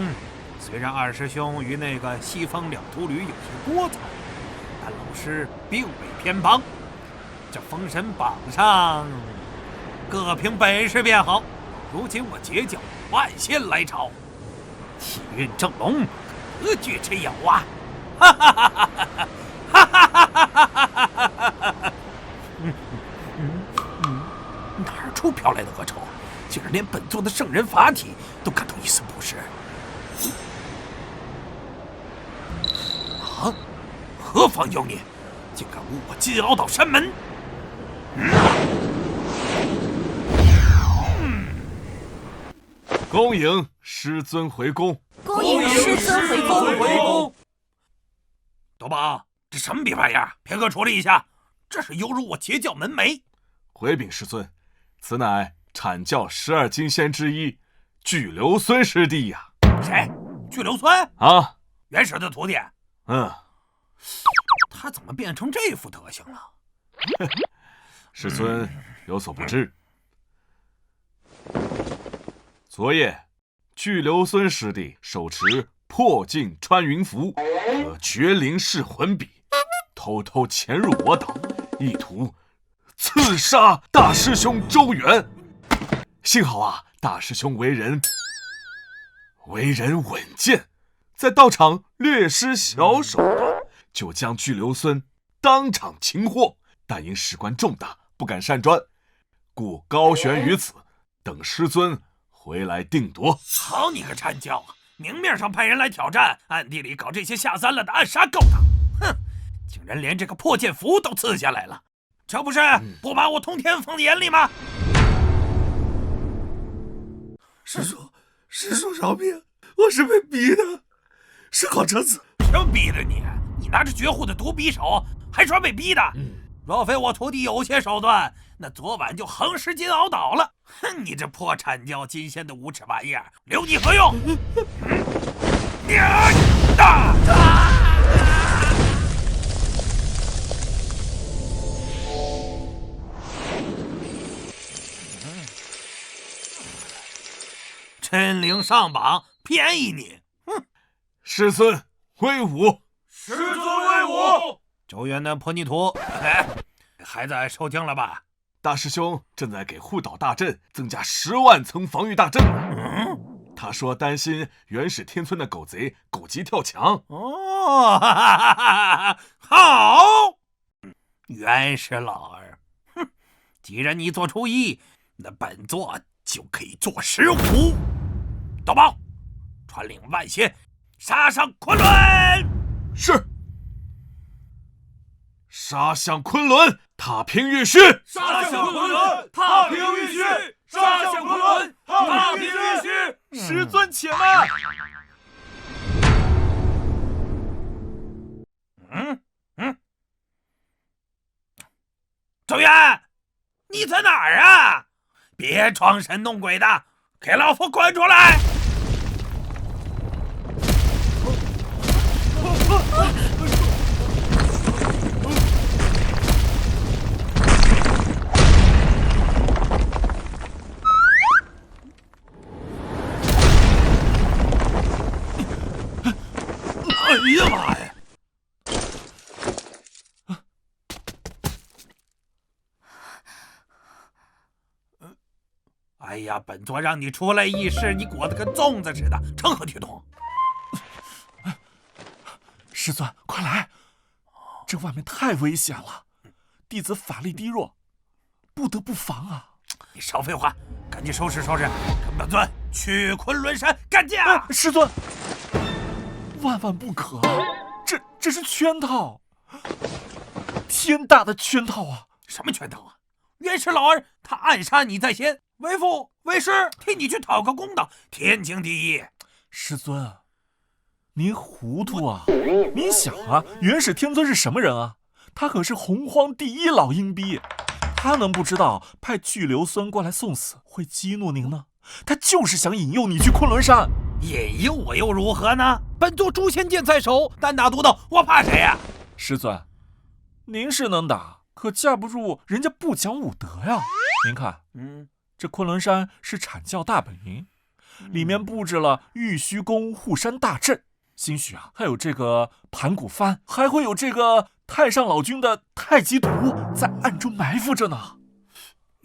虽然二师兄与那个西方两秃驴有些聒噪，但老师并未偏帮。这封神榜上各凭本事便好。如今我截教万仙来朝，气运正浓，何惧之有啊！哈哈哈哈哈哈哈哈！哪儿处飘来的恶臭？竟然连本座的圣人法体都感到一丝不适。啊！何方妖孽，竟敢误我金鳌岛山门！恭迎师尊回宫！恭迎师尊回宫！多宝，这什么逼玩意儿？偏哥处理一下，这是有辱我截教门楣。回禀师尊，此乃阐教12金仙之一巨留孙师弟呀。谁？巨留孙？啊，元始的徒弟。嗯，他怎么变成这副德行了？师尊有所不知，昨夜巨留孙师弟手持破镜穿云符和绝灵噬魂笔，偷偷潜入我岛，意图刺杀大师兄周元。幸好啊，大师兄为人稳健，在道场略施小手段，就将巨留孙当场擒获。但因事关重大，不敢擅专，故高悬于此，等师尊回来定夺。好你个阐教啊！明面上派人来挑战，暗地里搞这些下三滥的暗杀勾当。哼，竟然连这个破剑符都刺下来了，这不是不把我通天放眼里吗？师叔饶命！我是被逼的，是考车子。谁逼的你？你拿着绝户的毒匕首，还说被逼的？若非我徒弟有些手段，那昨晚就横尸金鳌岛了。哼，你这破阐教金仙的无耻玩意儿，留你何用？真灵上榜，便宜你！哼，师尊威武！师尊威武！周元的破泥土，孩子受惊了吧？大师兄正在给护岛大阵增加10万层防御大阵。他说担心元始天村的狗贼狗急跳墙。哦，哈哈哈哈，好，元始老儿，哼，既然你做出1，那本座就可以做15。刀宝，传令万仙，杀上昆仑！是。杀向昆仑，踏平玉虚！杀向昆仑，踏平玉虚！杀向昆仑，踏平玉虚！师尊且慢！周元，你在哪儿啊？别装神弄鬼的，给老夫滚出来！哎呀妈呀！哎呀，本座让你出来议事，你裹得跟粽子似的，成何体统？师尊，快来！这外面太危险了，弟子法力低弱，不得不防啊！你少废话，赶紧收拾收拾，跟本尊去昆仑山干架！师尊，万万不可！这是圈套，天大的圈套啊！什么圈套啊？元始老儿他暗杀你在先，为父为师替你去讨个公道，天经地义。师尊，您糊涂啊！您想啊，元始天尊是什么人啊？他可是洪荒第一老阴逼，他能不知道派巨留孙过来送死会激怒您呢？他就是想引诱你去昆仑山。引诱我又如何呢？本座诛仙剑在手，单打独斗，我怕谁呀？师尊，您是能打，可架不住人家不讲武德呀。您看，这昆仑山是阐教大本营，里面布置了玉虚宫护山大阵，兴许啊还有这个盘古幡，还会有这个太上老君的太极图在暗中埋伏着呢。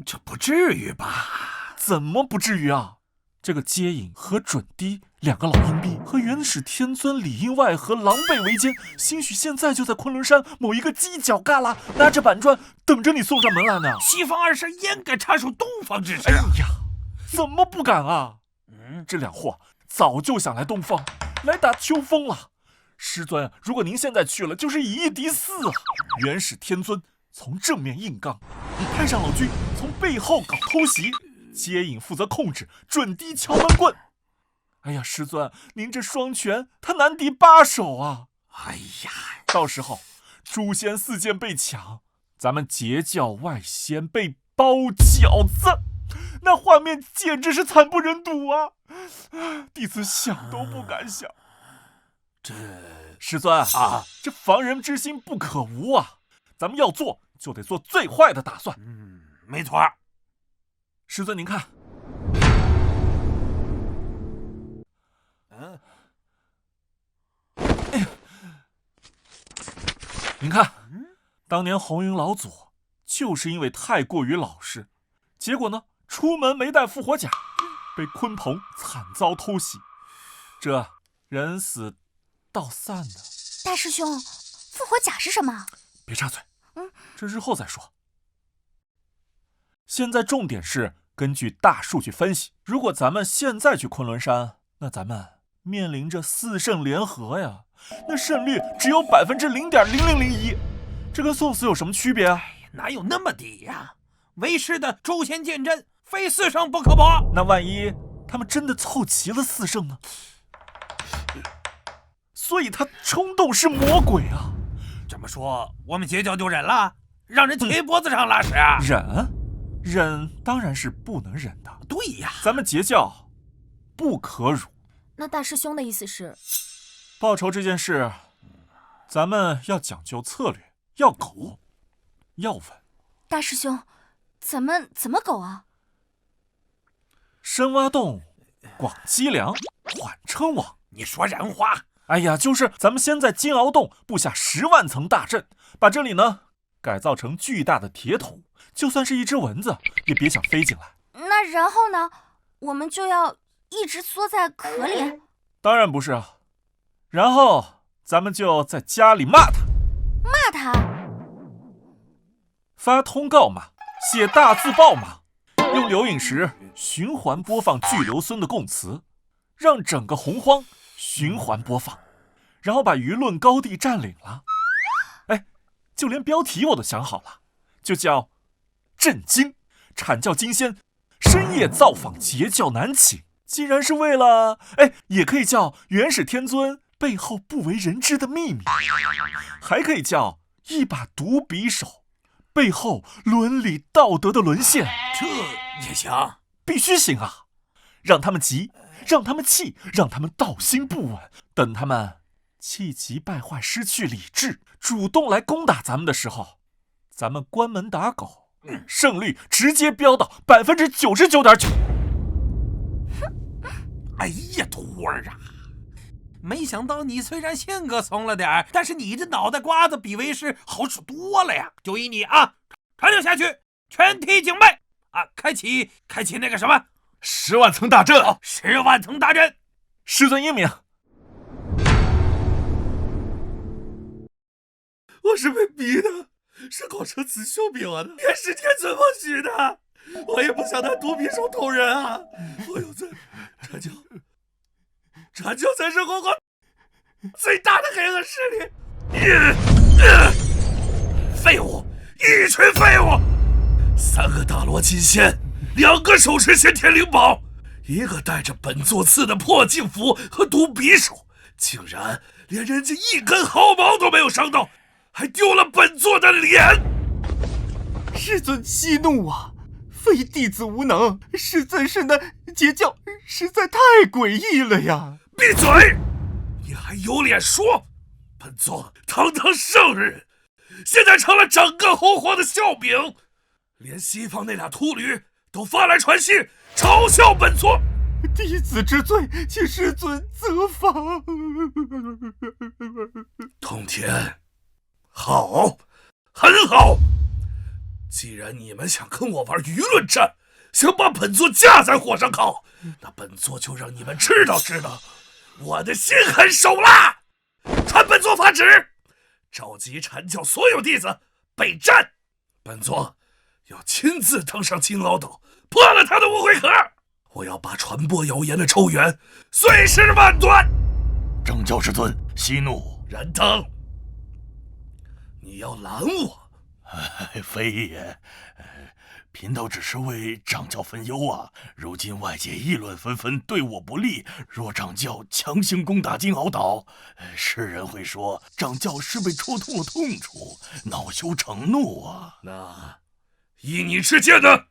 这不至于吧？怎么不至于啊？这个接引和准提两个老阴逼和元始天尊里应外合，狼狈为奸，兴许现在就在昆仑山某一个犄角旮旯，拿着板砖等着你送上门来呢。西方二圣焉敢插手东方之事？哎呀，怎么不敢啊？这两货早就想来东方，来打秋风了。师尊，如果您现在去了，就是以一敌四啊！元始天尊从正面硬刚，太上老君从背后搞偷袭，接引负责控制，准提敲门棍。哎呀，师尊，您这双拳他难敌8手啊！哎呀，到时候诛仙4剑被抢，咱们截教外仙被包饺子，那画面简直是惨不忍睹啊！弟子想都不敢想。这师尊啊，这防人之心不可无啊！咱们要做就得做最坏的打算。没错。师尊您看，哎呀，您看，当年红云老祖就是因为太过于老实，结果呢，出门没带复活甲，被鲲鹏惨遭偷袭，这人死道散呢。大师兄，复活甲是什么？别插嘴，这日后再说。现在重点是根据大数据分析，如果咱们现在去昆仑山，那咱们面临着4圣联合呀，那胜率只有0.0001%，这跟送死有什么区别啊？哪有那么低呀？为师的诛仙剑阵非4圣不可搏。那万一他们真的凑齐了4圣呢？所以他冲动是魔鬼啊！这么说，我们截教就忍了，让人贴脖子上拉屎啊？忍当然是不能忍的。对呀，咱们截教不可辱。那大师兄的意思是，报仇这件事，咱们要讲究策略，要苟，要稳。大师兄，怎么苟啊？深挖洞，广积粮，缓称王。你说人话。哎呀，就是咱们先在金鳌洞布下10万层大阵，把这里呢改造成巨大的铁桶，就算是一只蚊子也别想飞进来。那然后呢？我们就要一直缩在壳里？当然不是啊，然后咱们就在家里骂他。骂他？发通告骂，写大字报骂，用刘颖石循环播放巨留孙的供词，让整个洪荒循环播放，然后把舆论高地占领了。哎，就连标题我都想好了，就叫震惊阐教金仙深夜造访截教南寝，既然是为了也可以叫元始天尊背后不为人知的秘密，还可以叫一把毒匕首背后伦理道德的沦陷。这也行？必须行啊！让他们急，让他们气，让他们道心不稳，等他们气急败坏失去理智，主动来攻打咱们的时候，咱们关门打狗，胜率直接飙到99.9%。哎呀，徒儿啊，没想到你虽然性格怂了点，但是你这脑袋瓜子比为师好使多了呀！就依你啊，传令下去，全体警备啊，开启那个什么10万层大阵。10万层大阵。师尊英明。我是被逼的，是口舌辞修给我的，元始天尊默许的。我也不想拿毒匕首捅人啊！我有罪，阐教才是洪荒最大的黑恶势力。废物，一群废物！3个大罗金仙，2个手持先天灵宝，1个带着本座赐的破镜符和毒匕首，竟然连人家一根毫毛都没有伤到，还丢了本座的脸！师尊息怒啊！非弟子无能，师尊是那截教实在太诡异了呀！闭嘴！你还有脸说？本座堂堂圣人，现在成了整个洪荒的笑柄，连西方那俩秃驴都发来传信嘲笑本座。弟子知罪，请师尊责罚。通天，好，很好。既然你们想跟我玩舆论战，想把本座架在火上烤，那本座就让你们知道我的心狠手辣。传本座法旨，召集阐教所有弟子备战。本座要亲自登上金鳌岛，破了他的无悔壳。我要把传播谣言的抽源碎尸万段。正教师尊息怒。燃灯，你要拦我？非也，贫道只是为掌教分忧啊。如今外界议论纷纷，对我不利。若掌教强行攻打金鳌岛，世人会说掌教是被戳痛了痛处，恼羞成怒啊。那依你之见呢？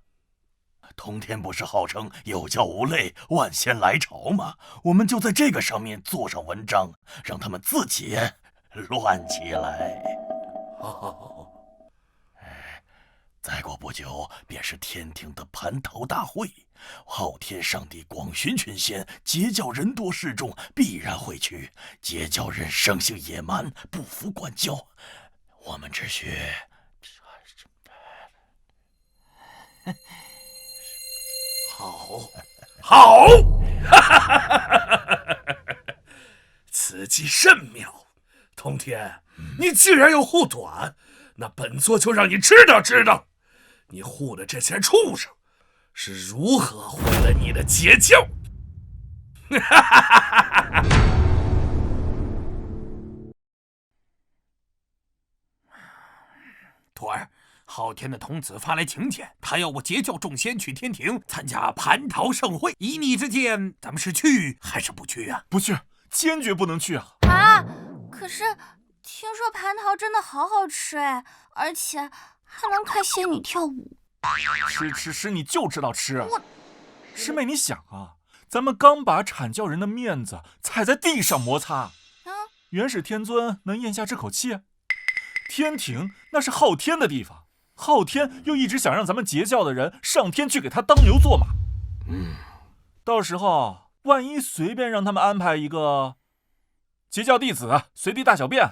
通天不是号称有教无类，万仙来朝吗？我们就在这个上面做上文章，让他们自己乱起来。再过不久便是天庭的蟠桃大会，昊天上帝广巡群仙，截教人多势众，必然会去。截教人生性野蛮，不服管教，我们只需好，此计甚妙。通天，你既然要护短，那本座就让你知道，你护的这些畜生是如何毁了你的截教。徒儿，昊天的童子发来请柬，他要我截教众仙去天庭参加蟠桃盛会。依你之见，咱们是去还是不去啊？不去，坚决不能去啊！可是听说蟠桃真的好好吃哎，而且还能看仙女跳舞。吃，你就知道吃。师妹，你想啊，咱们刚把阐教人的面子踩在地上摩擦，元始天尊能咽下这口气？天庭那是昊天的地方，昊天又一直想让咱们截教的人上天去给他当牛做马。到时候万一随便让他们安排一个截教弟子随地大小便，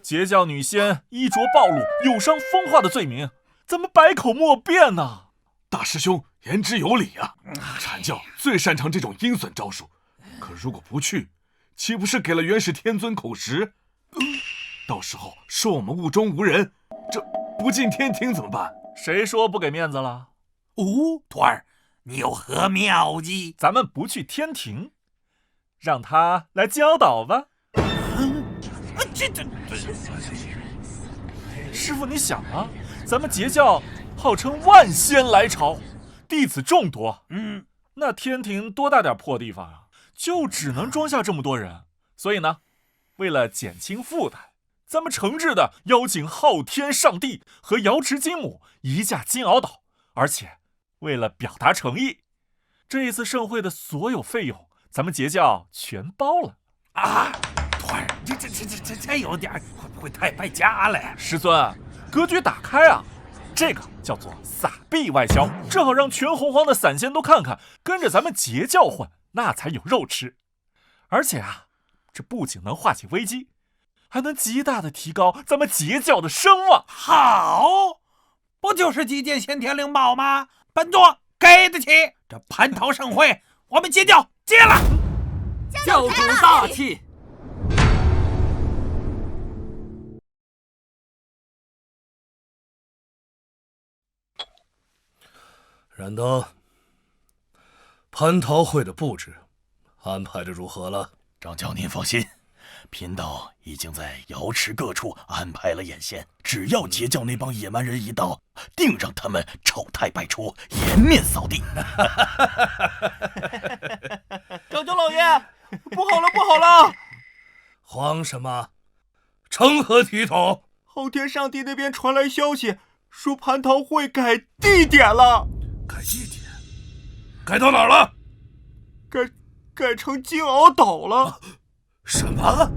截教女仙衣着暴露、有伤风化的罪名，咱们百口莫辩呐！大师兄言之有理啊，阐教最擅长这种阴损招数，可如果不去，岂不是给了元始天尊口实？到时候说我们目中无人，这不进天庭怎么办？谁说不给面子了？徒儿，你有何妙计？咱们不去天庭，让他来教导吧。师父，你想啊，咱们截教号称万仙来朝，弟子众多，那天庭多大点破地方啊，就只能装下这么多人。所以呢，为了减轻负担，咱们诚挚的邀请昊天上帝和瑶池金母移驾金鳌岛，而且为了表达诚意，这一次盛会的所有费用，咱们截教全包了啊！徒儿，这有点会不会太败家了呀？师尊，格局打开啊！这个叫做撒币外销，正好让全洪荒的散仙都看看，跟着咱们截教混，那才有肉吃。而且啊，这不仅能化解危机，还能极大的提高咱们截教的声望。好，不就是几件先天灵宝吗？本座给得起。这蟠桃盛会，我们截教接了。教主大气。燃灯，蟠桃会的布置安排的如何了？掌教您放心，贫道已经在瑶池各处安排了眼线，只要截教那帮野蛮人一到，定让他们丑态百出，颜面扫地。掌教老爷，不好了！慌什么？成何体统？昊天上帝那边传来消息，说蟠桃会改地点了。改地点？改到哪儿了？改成金鳌岛了。什么？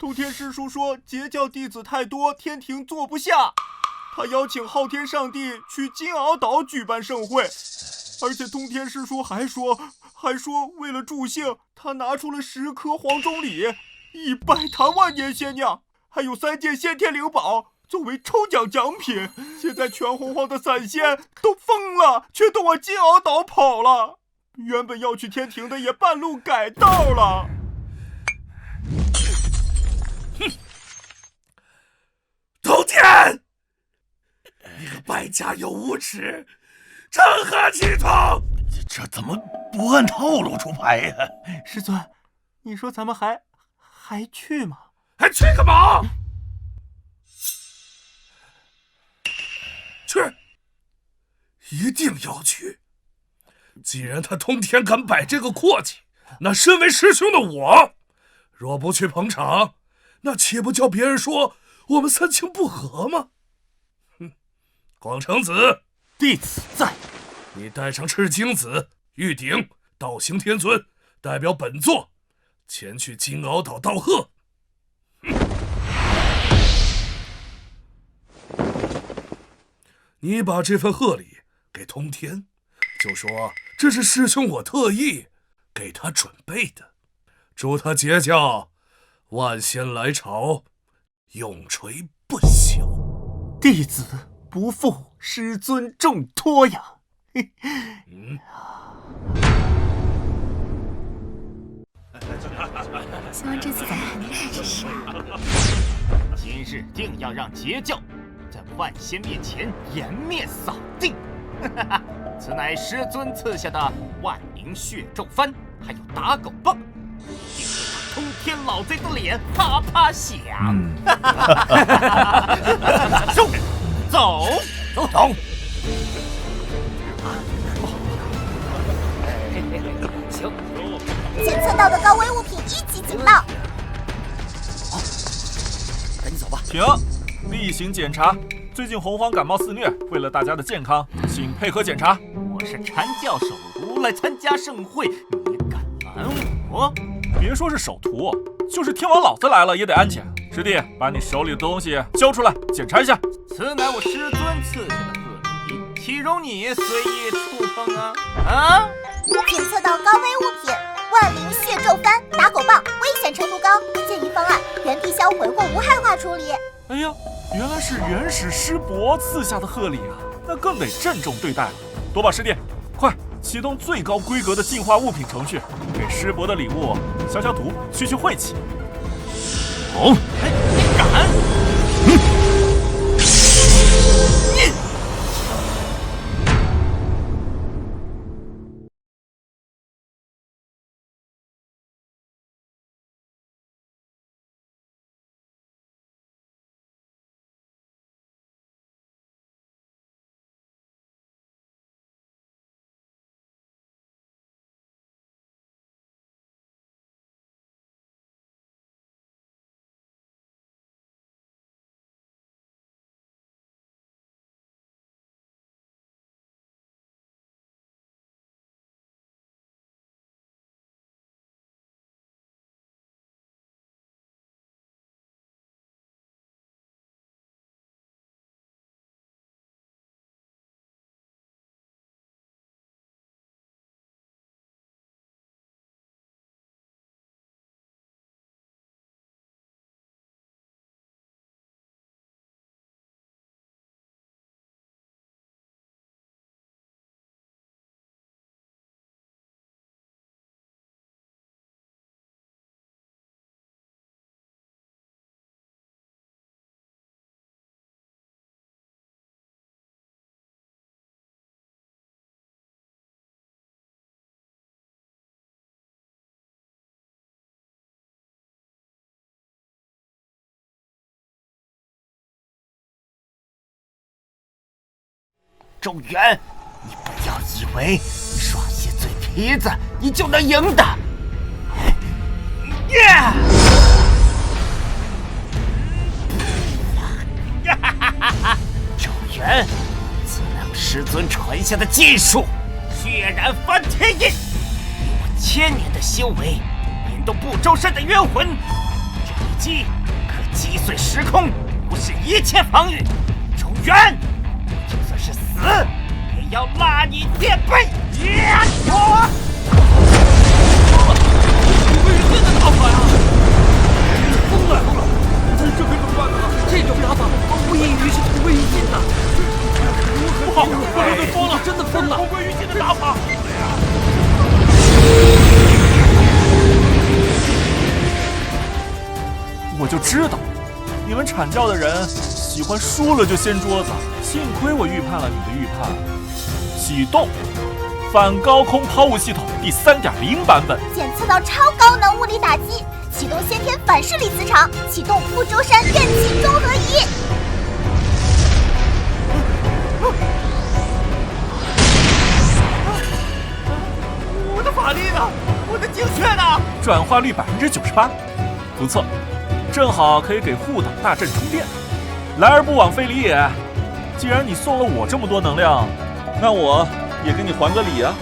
通天师叔说截教弟子太多，天庭坐不下，他邀请昊天上帝去金鳌岛举办盛会，而且通天师叔还说为了助兴，他拿出了10颗黄钟礼，100坛万年仙酿，还有3件先天灵宝作为抽奖奖品。现在全洪荒的散仙都疯了，却都往金鳌岛跑了。原本要去天庭的也半路改道了。哼！通天，你个败家又无耻，成何体统？这怎么不按套路出牌呀？师尊，你说咱们还去吗？还去干嘛？去，一定要去！既然他通天敢摆这个阔气，那身为师兄的我，若不去捧场，那岂不叫别人说我们3清不和吗？哼！广成子，弟子在。你带上赤精子、玉鼎、道行天尊，代表本座前去金鳌岛道贺。你把这份贺礼给通天，就说这是师兄我特意给他准备的，祝他截教万仙来朝，永垂不朽。弟子不负师尊重托呀。希望这次咱们还能再试试。今日定要让截教在万仙面前颜面扫地。此乃师尊赐下的万灵血咒幡，还有打狗棒，定会把通天老贼的脸啪啪响。走。行。检测到的高危物品1级警报。赶紧走吧。停，例行检查。最近洪荒感冒肆虐，为了大家的健康，请配合检查。我是禅教首徒来参加盛会，你敢拦我？别说是首徒，就是天王老子来了也得安检。师弟，把你手里的东西交出来，检查一下。此乃我师尊赐下的贺礼，岂容你随意触碰啊！检测到高危物品。万灵血咒幡、打狗棒，危险程度高，建议方案原地销毁或无害化处理。哎呀，原来是元始师伯赐下的贺礼啊，那更得郑重对待了。多宝师弟，快启动最高规格的净化物品程序，给师伯的礼物消消毒，去晦气。好，敢！周元，你不要以为耍些嘴皮子你就能赢的。周元，此乃我师尊传下的技术，血染翻天印，以我1000年的修为，引动不周身的冤魂，这一击，可击碎时空，无视一切防御。周元，就算是死，也要拉你垫背！真的打法呀！疯了！这可怎么办呢？这种打法无异于是同归于尽呐！不好，我们疯了，真的疯了！同归于尽的打法！我就知道，你们阐教的人喜欢输了就掀桌子。幸亏我预判了你的预判。启动反高空抛物系统第3.0版本，检测到超高能物理打击，启动先天反视力磁场，启动不周山电气综合仪。我的法力呢？我的精血呢？转化率98%，不错，正好可以给护挡大阵充电。来而不往非礼也。既然你送了我这么多能量，那我也给你还个礼啊！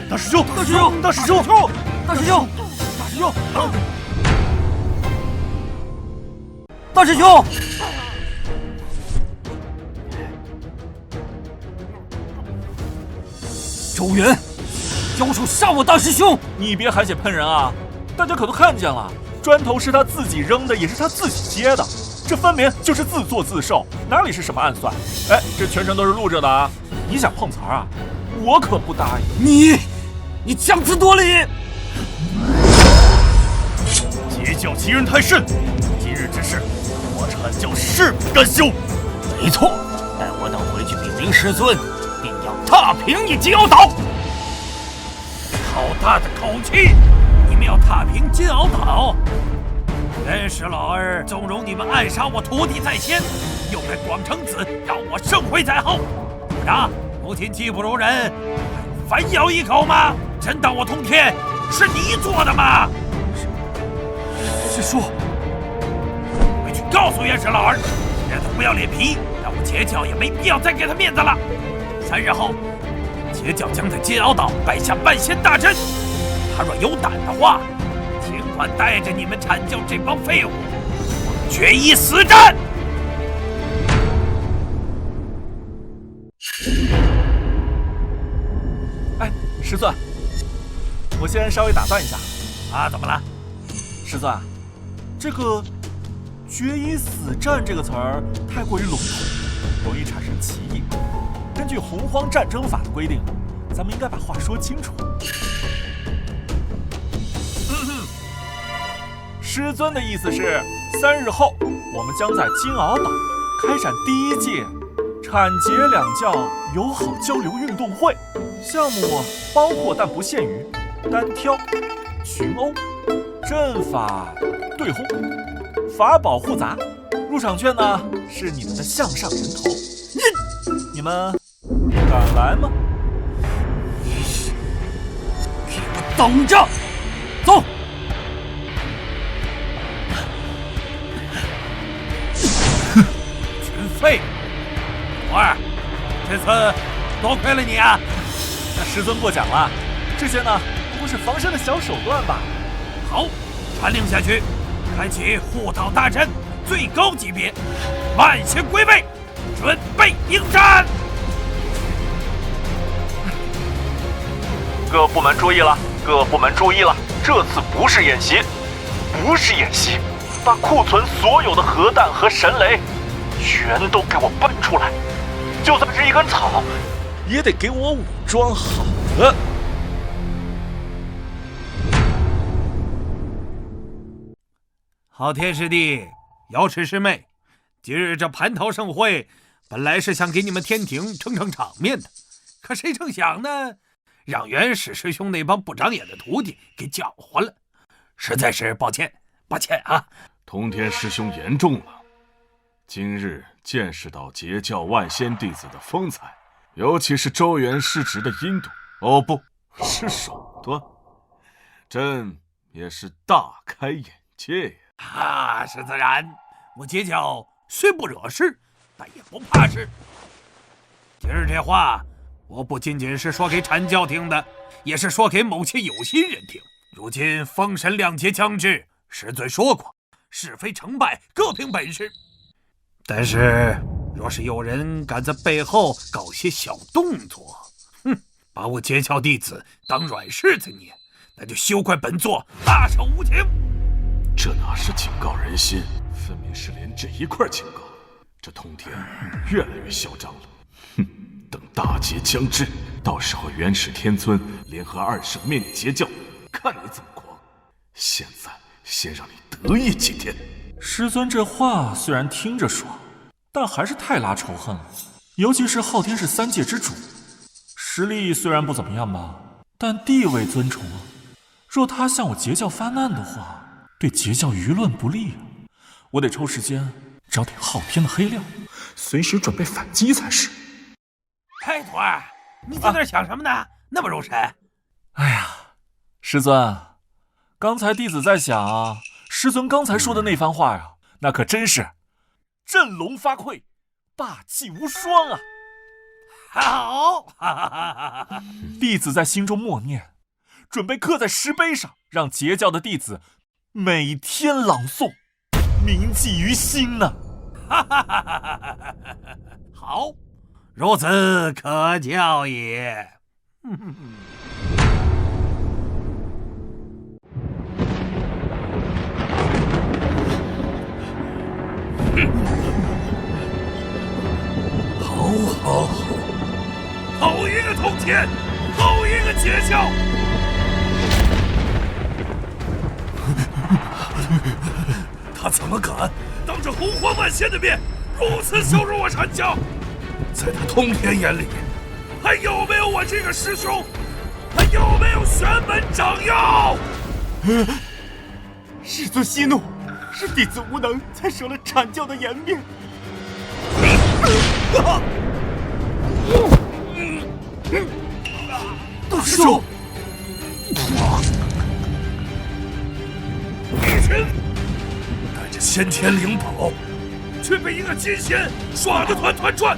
大师兄，大师兄，大师兄，大师兄，大师兄，大师兄！周元，交手杀我大师兄！你别含血喷人啊！大家可都看见了，砖头是他自己扔的，也是他自己接的，这分明就是自作自受，哪里是什么暗算？哎，这全程都是录着的啊！你想碰瓷儿啊？我可不答应！你强词夺理！截教欺人太甚，今日之事，我阐教誓不甘休。没错，待我等回去禀明师尊，定要踏平你金鳌岛。好大的口气！你们要踏平金鳌岛？元始老儿纵容你们暗杀我徒弟在先，又在广成子让我盛会在后，怎么着？母亲技不如人，还有反咬一口吗？真当我通天是你做的吗？师叔，回去告诉元始老儿，让他不要脸皮，让我截教也没必要再给他面子了。3日后，截教将在金鳌岛摆下半仙大阵，他若有胆的话，尽管带着你们阐教这帮废物决一死战。哎，师尊，我先稍微打断一下。啊，怎么了？师尊，这个“决一死战”这个词儿太过于笼统，容易产生歧义。根据洪荒战争法的规定，咱们应该把话说清楚。师尊的意思是，3日后我们将在金鳌岛开展第1届阐截两教友好交流运动会，项目包括但不限于单挑、群殴、阵法、对轰、法宝复杂。入场券呢是你们的项上人头。你们敢来吗？给我等着！走！群废！徒儿，这次多亏了你啊！那师尊过奖了，这些呢不过是防身的小手段吧。好，传令下去，开启护岛大阵最高级别，万仙归位，准备迎战！各部门注意了，各部门注意了，这次不是演习，不是演习，把库存所有的核弹和神雷全都给我搬出来，就算是一根草，也得给我武装好了。昊天师弟，瑶池师妹，今日这蟠桃盛会，本来是想给你们天庭撑撑场面的，可谁成想呢，让元始师兄那帮不长眼的徒弟给搅和了，实在是抱歉，抱歉啊！通天师兄言重了，今日见识到截教万仙弟子的风采，尤其是周元师侄的阴毒，哦，不是手段，朕也是大开眼界呀！啊，是自然，我截教虽不惹事，但也不怕事。今儿这话，我不仅仅是说给阐教听的，也是说给某些有心人听。如今封神两节将至，师尊说过，是非成败各凭本事。但是，若是有人敢在背后搞些小动作，把我截教弟子当软柿子捏，那就休怪本座大手无情。这哪是警告人心，分明是连这一块警告。这通天越来越嚣张了。等大劫将至，到时候元始天尊联合二圣灭你截教，看你怎么狂。现在先让你得意几天。师尊这话虽然听着爽，但还是太拉仇恨了。尤其是昊天是三界之主，实力虽然不怎么样吧，但地位尊崇啊。若他向我截教发难的话，对截教舆论不利啊。我得抽时间找点昊天的黑料，随时准备反击才是。嘿，徒儿，你在那想什么呢？那么入神。哎呀，师尊，刚才弟子在想啊，师尊刚才说的那番话呀，那可真是振聋发聩，霸气无双啊！好，弟子在心中默念，准备刻在石碑上，让截教的弟子每天朗诵，铭记于心呢。好，如此可教也。好一个通天，好一个截教！他怎么敢当着洪荒万仙的面如此羞辱我阐教？在他通天眼里，还有没有我这个师兄？还有没有玄门掌药？师尊息怒，是弟子无能，才折了阐教的颜面。大师兄，一群带着先天灵宝，却被一个金仙耍得团团转，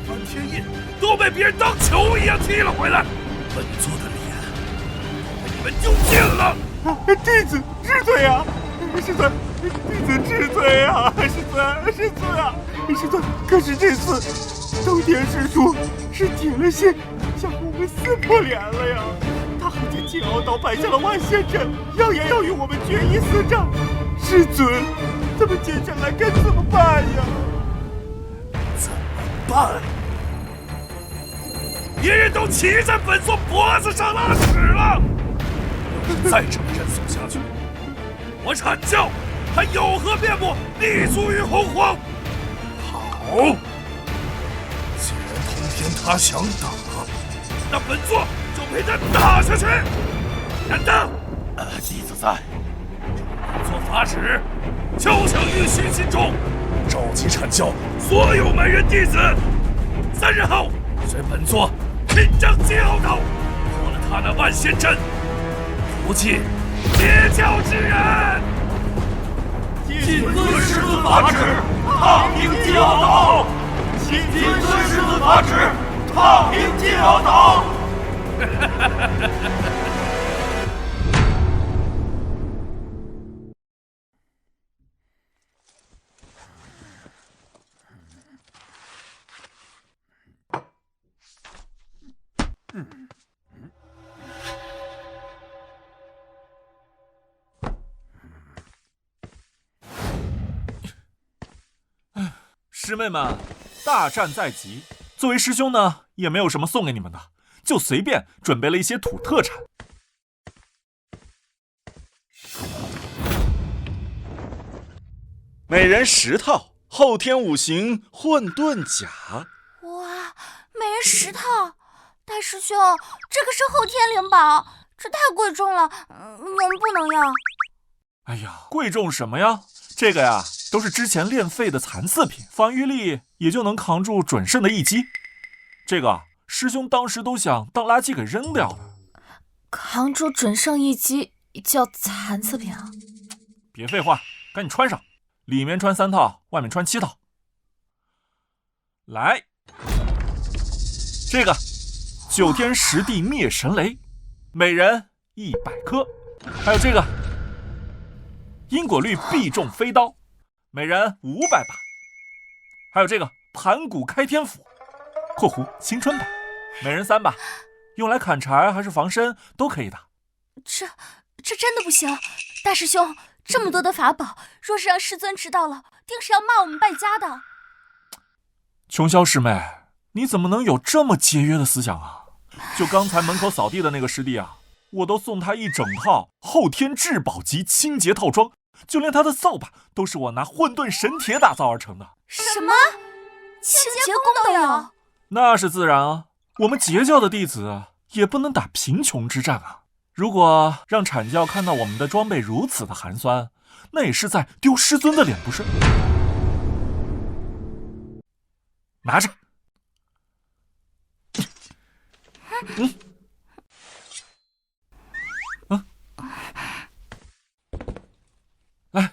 翻天印都被别人当球一样踢了回来，本座的脸被你们丢尽了。弟子知罪啊！师尊，弟子知罪啊！师尊啊！师尊，可是这次通天师叔是铁了心向我们撕破脸了呀！他还在金鳌岛摆下了万仙阵，扬言要与我们决一死战。师尊，咱们接下来该怎么办呀？怎么办？别人都骑在本座脖子上拉屎了，再这么认怂下去，我阐教还有何面目立足于洪荒？好，既然通天他想打，那本座就陪他打下去。难道？弟子在。本座发旨，敲响玉虚心中，召集阐教所有门人弟子，3日后随本座亲征金鳌岛，破了他那万仙阵，不计截教之人。谨遵师尊法旨，踏平金鳌岛。谨遵师尊法旨，踏平金鳌岛。师妹们，大战在即，作为师兄呢，也没有什么送给你们的，就随便准备了一些土特产。每人10套后天5行混沌甲。哇，每人10套！大师兄，这可是后天灵宝，这太贵重了，我们不能要。哎呀，贵重什么呀？这个呀，都是之前练废的残次品，防御力也就能扛住准圣的一击。这个师兄当时都想当垃圾给扔掉了。扛住准圣一击叫残次品啊？别废话，赶紧穿上，里面穿3套，外面穿7套。来，这个9天10地灭神雷，每人100颗。还有这个因果律必中飞刀，每人500把。还有这个盘古开天斧（括弧青春版），每人3把，用来砍柴还是防身都可以的。这真的不行，大师兄，这么多的法宝，若是让师尊知道了，定是要骂我们败家的。琼霄师妹，你怎么能有这么节约的思想啊？就刚才门口扫地的那个师弟啊，我都送他一整套后天至宝级清洁套装，就连他的扫把都是我拿混沌神铁打造而成的。什么？清洁工都有？那是自然啊，我们截教的弟子也不能打贫穷之战啊。如果让阐教看到我们的装备如此的寒酸，那也是在丢师尊的脸，不是？拿着。来，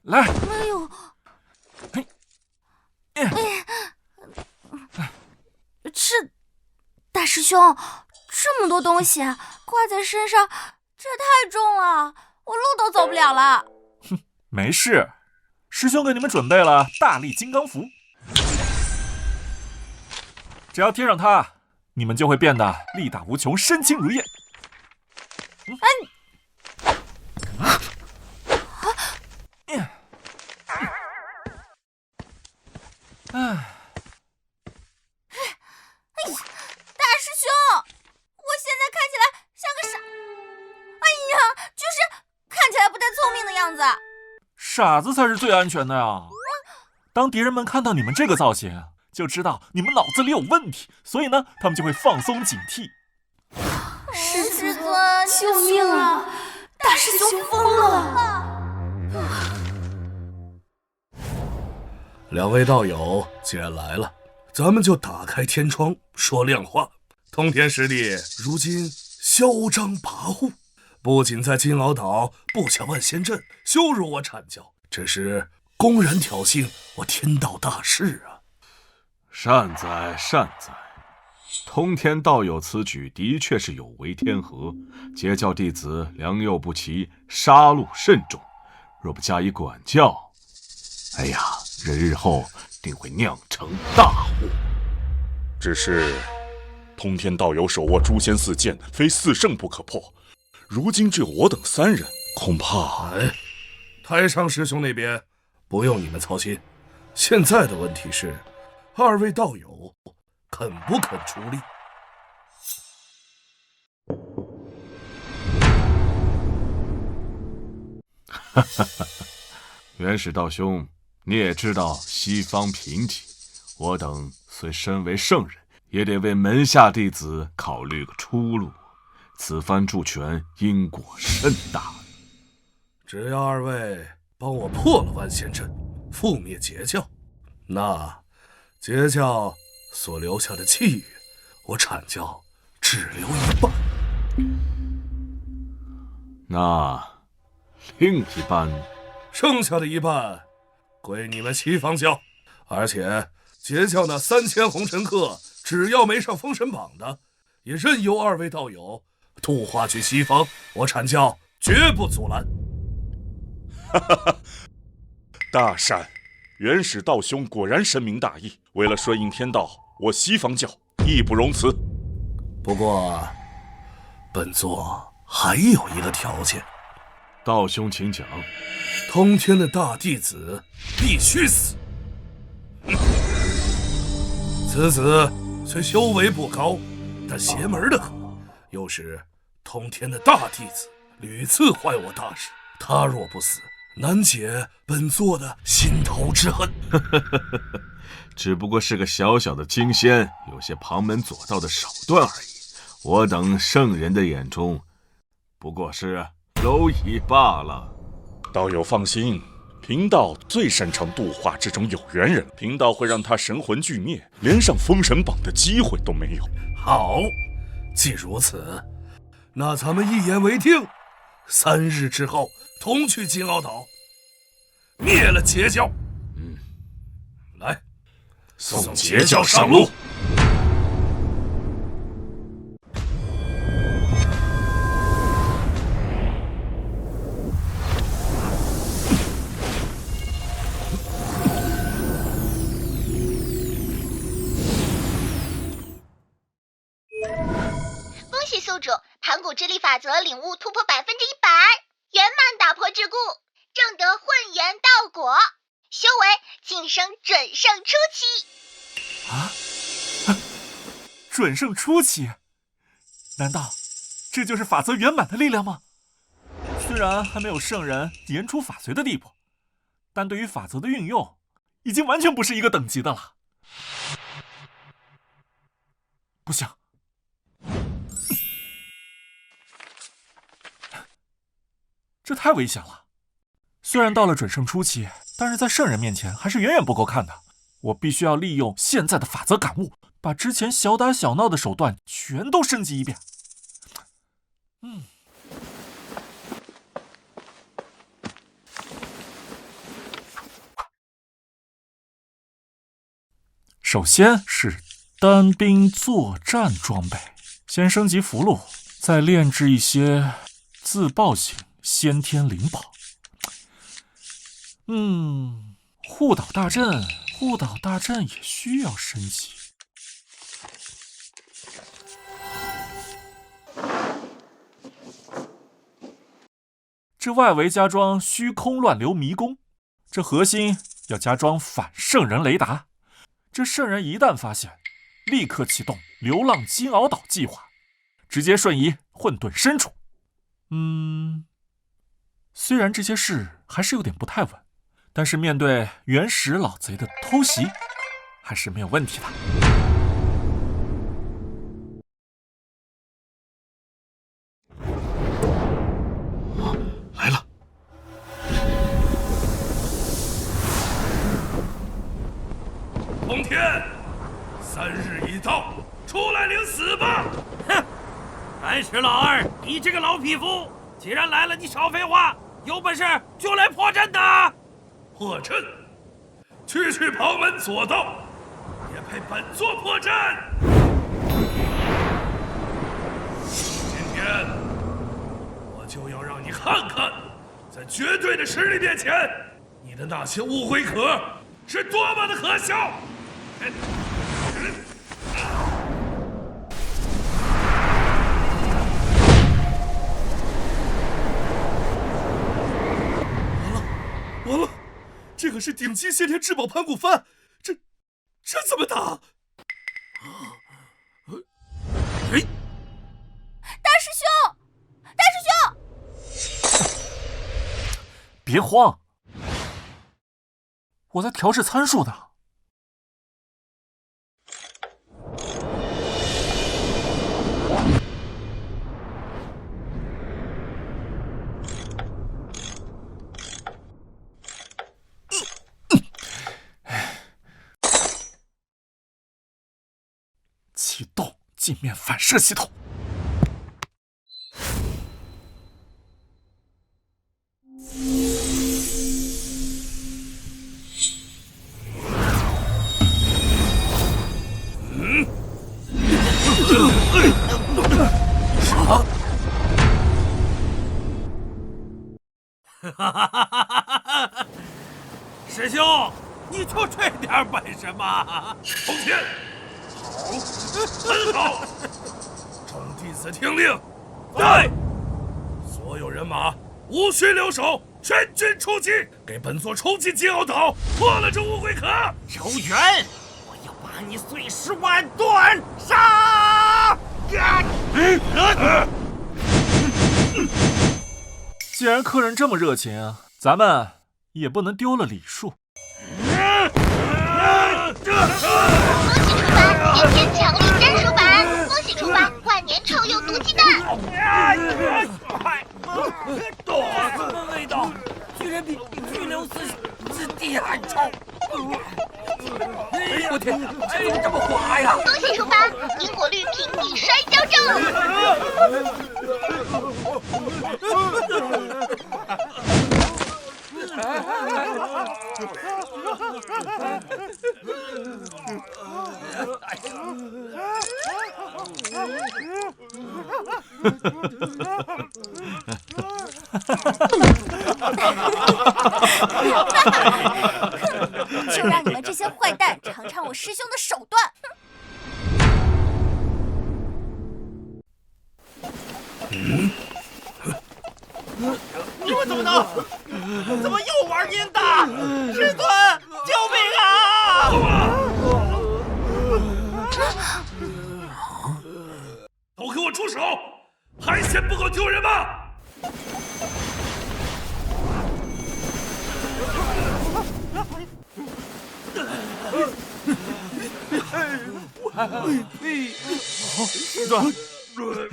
来，哎呦，这大师兄，这么多东西挂在身上，这太重了，我路都走不了了。哼，没事，师兄给你们准备了大力金刚符，只要贴上它，你们就会变得力大无穷，身轻如燕。大师兄，我现在看起来像个傻，哎呀，就是看起来不太聪明的样子。傻子才是最安全的呀！当敌人们看到你们这个造型，就知道你们脑子里有问题，所以呢，他们就会放松警惕。师尊，救命啊！大师兄疯了！两位道友既然来了，咱们就打开天窗说亮话。通天师弟如今嚣张跋扈，不仅在金鳌岛布下万仙阵羞辱我阐教，这是公然挑衅我天道大事啊！善哉善哉，通天道友此举的确是有违天和，截教弟子良莠不齐，杀戮甚重，若不加以管教，哎呀，这日后定会酿成大祸。只是通天道友手握诛仙4剑，非4圣不可破，如今只有我等3人，恐怕……太上师兄那边不用你们操心，现在的问题是2位道友肯不肯出力？哈哈哈！元始道兄，你也知道西方贫瘠，我等虽身为圣人，也得为门下弟子考虑个出路。此番助拳，因果甚大。只要2位帮我破了万仙阵，覆灭截教，那截教所留下的气运，我阐教只留一半。那另一半，剩下的一半归你们西方教。而且截教那3000红尘客，只要没上封神榜的，也任由2位道友渡化去西方，我阐教绝不阻拦。哈哈哈！大善，元始道兄果然深明大义，为了顺应天道，我西方教义不容辞。不过，本座还有一个条件。道兄请讲。通天的大弟子必须死。此子虽修为不高，但邪门的很，又是通天的大弟子，屡次坏我大事。他若不死，难解本座的心头之恨。只不过是个小小的惊仙，有些旁门左道的手段而已。我等圣人的眼中，不过是蝼蚁罢了。道友放心，贫道最擅长度化这种有缘人，贫道会让他神魂俱灭，连上封神榜的机会都没有。好，既如此，那咱们一言为定，3日之后同去金鳌岛，灭了截教。来，送截教上路。恭喜宿主盘古之力法则领悟突破100%，圆满打破桎梏，正得混元道果，修为晋升准圣初期。准圣初期？难道这就是法则圆满的力量吗？虽然还没有圣人言出法随的地步，但对于法则的运用，已经完全不是一个等级的了。不行，这太危险了。虽然到了准圣初期，但是在圣人面前还是远远不够看的。我必须要利用现在的法则感悟，把之前小打小闹的手段全都升级一遍。首先是单兵作战装备，先升级符箓，再炼制一些自爆型先天灵宝。护岛大阵也需要升级。这外围加装虚空乱流迷宫，这核心要加装反圣人雷达。这圣人一旦发现，立刻启动流浪金鳌岛计划，直接瞬移混沌深处。虽然这些事还是有点不太稳，但是面对原始老贼的偷袭，还是没有问题的。来了！通天，3日已到，出来领死吧！哼，还是老二，你这个老匹夫，既然来了，你少废话，有本事就来破阵的！破阵，区旁门左道，也配本座破阵？今天我就要让你看看，在绝对的实力面前，你的那些误会壳是多么的可笑！完了，这可是顶级先天至宝盘古幡，这怎么打？大师兄，别慌，我在调试参数呢。启动镜面反射系统。师兄，你就这点本事吗？通天，好，很好。众弟子听令，对，所有人马无需留守，全军出击，给本座冲进金鳌岛，破了这误会壳。周元，我要把你碎尸万段！杀！既然客人这么热情，咱们也不能丢了礼数。恭喜出发，天天强力战术版！恭喜出发，万年臭鼬毒鸡蛋！什么味道？居然比拘留司之地还臭！我天，怎么这么滑呀？恭喜出发，因果律平地摔跤症！就让你们这些坏蛋尝尝我师兄的手段！你们怎么能？怎么又玩阴的？师尊，救命啊！都给我住手！还嫌不够丢人吗？师尊，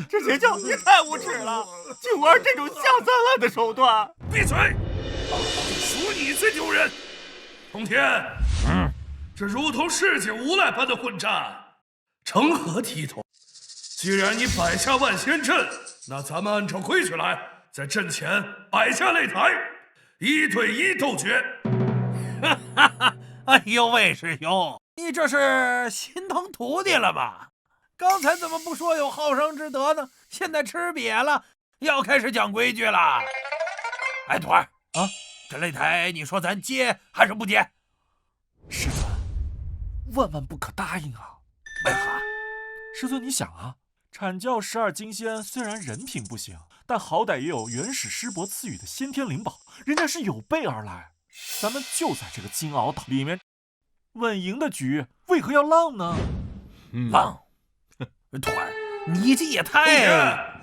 这邪教也太无耻了，竟玩这种下三滥的手段！闭嘴！属你最丢人。通天，这如同世界无赖般的混战，成何体统？既然你摆下万仙阵，那咱们按照规矩来，在阵前摆下擂台，1对1斗决。哎呦喂，师兄，你这是心疼徒弟了吧？刚才怎么不说有好生之德呢？现在吃瘪了，要开始讲规矩了。哎，徒儿啊，这擂台你说咱接还是不接？师尊，万万不可答应啊！为何？师尊，你想啊，阐教12金仙虽然人品不行，但好歹也有元始师伯赐予的先天灵宝，人家是有备而来。咱们就在这个金鳌岛里面，稳赢的局为何要浪呢？浪？徒儿，你这也太……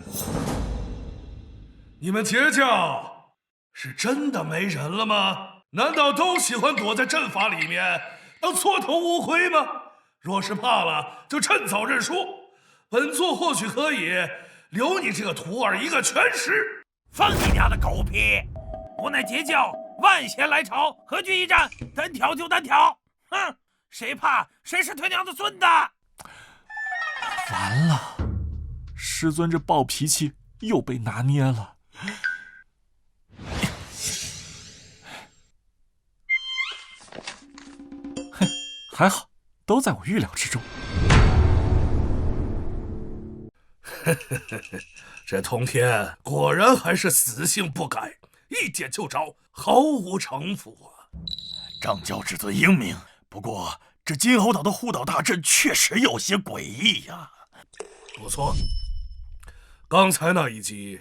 你们截教是真的没人了吗？难道都喜欢躲在阵法里面当缩头乌龟吗？若是怕了，就趁早认输。本座或许可以留你这个徒儿一个全尸。放你娘的狗屁！无奈截教万仙来朝，何惧一战？单挑就单挑！哼，谁怕谁是他娘的孙子！完了，师尊这暴脾气又被拿捏了。嘿，还好，都在我预料之中。这通天果然还是死性不改，一点就着，毫无城府啊！掌教之尊英明，不过这金鳌岛的护岛大阵确实有些诡异呀。不错，刚才那一击，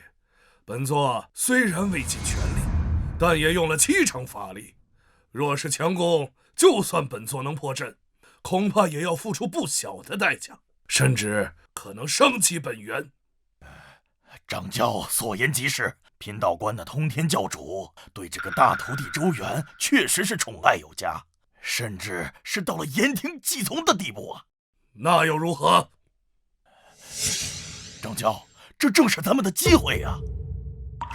本座虽然未尽全力，但也用了7成法力。若是强攻，就算本座能破阵，恐怕也要付出不小的代价，甚至可能伤及本源。掌教所言极是，贫道观的通天教主对这个大徒弟周元确实是宠爱有加，甚至是到了言听计从的地步啊。那又如何？掌教，这正是咱们的机会呀！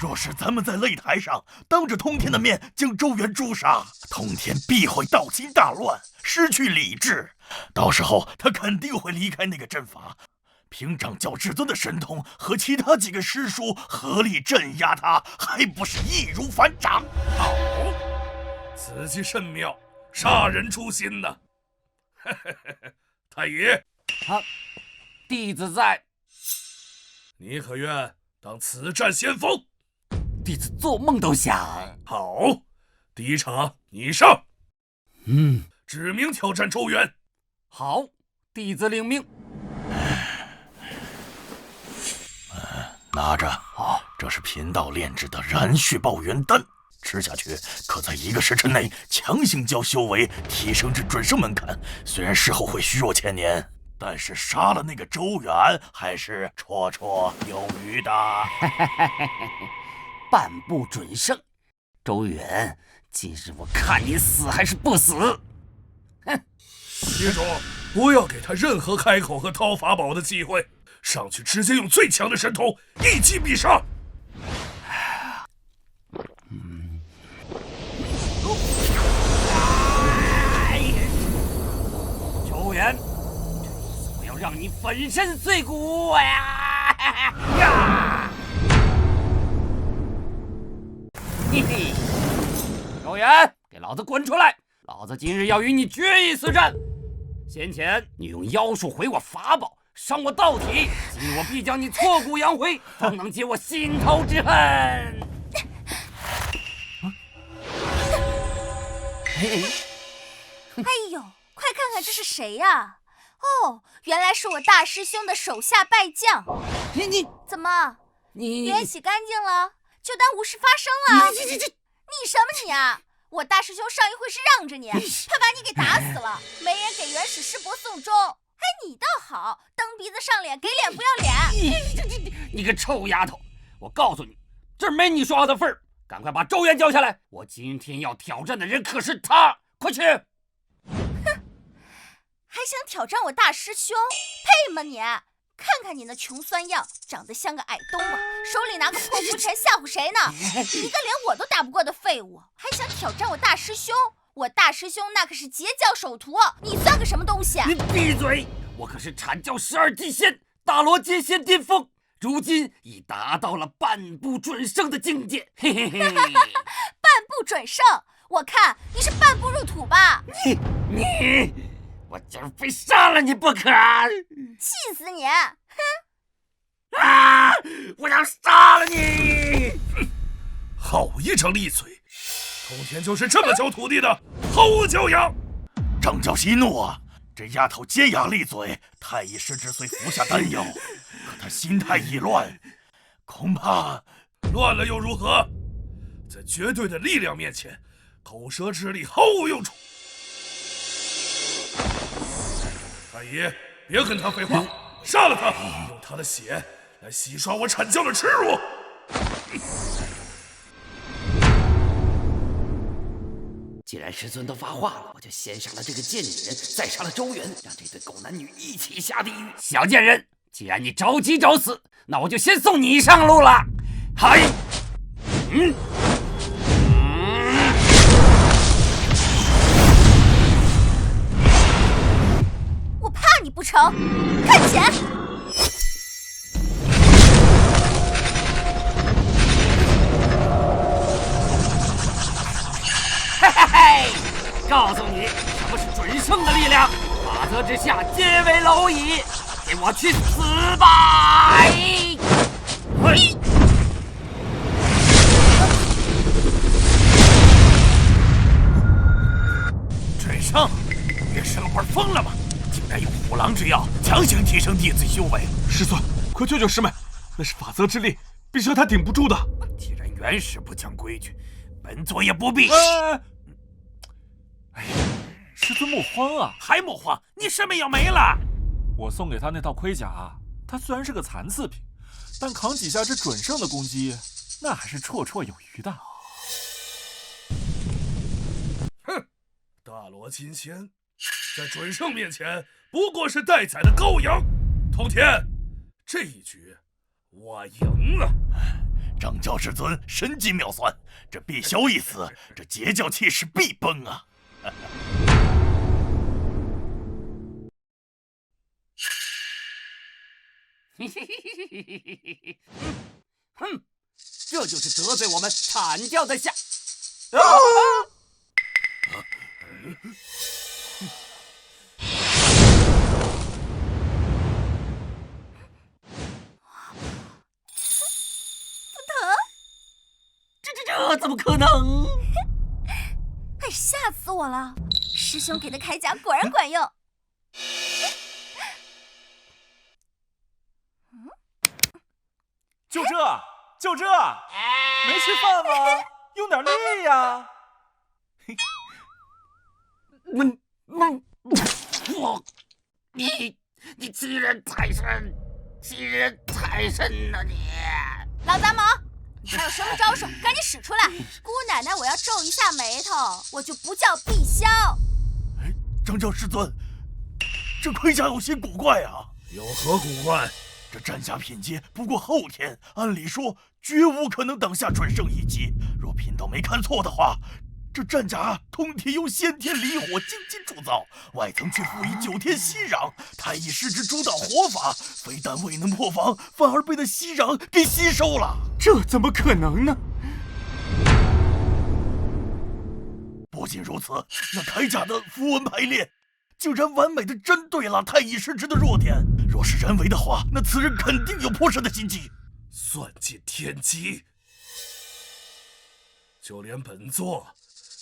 若是咱们在擂台上当着通天的面将周元诛杀，通天必会道心大乱，失去理智，到时候他肯定会离开那个阵法。凭掌教至尊的神通和其他几个师叔合力镇压他，还不是易如反掌？好，此计甚妙，杀人诛心呐！太乙，弟子在。你可愿当此战先锋？弟子做梦都想。好，第一场你上。指名挑战周元。好，弟子领命。拿着，这是贫道炼制的燃血爆元丹，吃下去可在1个时辰内强行将修为提升至准圣门槛。虽然事后会虚弱千年，但是杀了那个周元还是绰绰有余的。半步准圣，周元，今日我看你死还是不死！哼！记住，不要给他任何开口和掏法宝的机会。上去直接用最强的神通一击必杀！周元，我要让你粉身碎骨呀！嘿嘿，周元，给老子滚出来！老子今日要与你决一死战！先前你用妖术毁我法宝，伤我道体，今我必将你挫骨扬灰，方能解我心头之恨。哎呦，快看看这是谁呀？哦，原来是我大师兄的手下败将。你怎么？你脸洗干净了，就当无事发生了。你什么你啊？我大师兄上一回是让着你，他把你给打死了，没人给元始师伯送终。哎，你倒好，蹬鼻子上脸，给脸不要脸。你个臭丫头！我告诉你，这儿没你说话的份儿。赶快把周元叫下来，我今天要挑战的人可是他，快去！哼，还想挑战我大师兄？配吗你？看看你那穷酸样，长得像个矮冬瓜，手里拿个破拂尘吓唬谁呢？一个连我都打不过的废物，还想挑战我大师兄？我大师兄那可是截教首徒，你算个什么东西？你闭嘴！我可是阐教12级仙，大罗金仙巅峰，如今已达到了半步准圣的境界。嘿嘿嘿，半步准圣，我看你是半步入土吧？你，我今儿非杀了你不可！气死你！哼！啊！我要杀了你！好一张利嘴！通天就是这么教徒弟的，毫无教养。张教息怒啊！这丫头尖牙利嘴，太乙师之虽服下丹药，可她心态已乱，恐怕乱了又如何？在绝对的力量面前，口舌之力毫无用处。太乙，别跟他废话，杀了他，用他的血来洗刷我阐教的耻辱。既然师尊都发话了，我就先杀了这个贱女人，再杀了周元，让这对狗男女一起下地狱。小贱人，既然你着急找死，那我就先送你上路了。嗨，我怕你不成？看钱！告诉你什么是准圣的力量，法则之下皆为蝼蚁，给我去死吧！嘿，准圣，这圣花疯了吗？竟然用虎狼之药强行提升弟子修为！师尊，快救救师妹，那是法则之力，必是他顶不住的。既然元始不讲规矩，本座也不必。哎呀，师尊莫慌啊！还莫慌？你师妹要没了！我送给他那套盔甲，他虽然是个残次品，但扛几下这准圣的攻击，那还是绰绰有余的。哼，大罗金仙在准圣面前不过是待宰的羔羊。通天，这一局我赢了。张教师尊神机妙算，这碧霄一死，这截教气势必崩啊！哼，这就是得罪我们阐教的下。这怎么可能？哎，吓死我了！师兄给的铠甲果然管用。就这，没吃饭吗？用点力呀！你欺人太甚，欺人太甚了你！老杂毛，你还有什么招数？赶紧使出来！姑奶奶，我要皱一下眉头，我就不叫碧霄。哎，张教师尊，这盔甲有些古怪啊！有何古怪？这战甲品阶不过后天，按理说绝无可能挡下准圣一击。若贫道没看错的话，这战甲通体用先天离火精金铸造，外层却附以9天息壤。太乙师之主导火法，非但未能破防，反而被那息壤给吸收了。这怎么可能呢？不仅如此，那铠甲的符文排列，竟然完美的针对了太乙失职的弱点。若是人为的话，那此人肯定有破事的心机。算尽天机，就连本座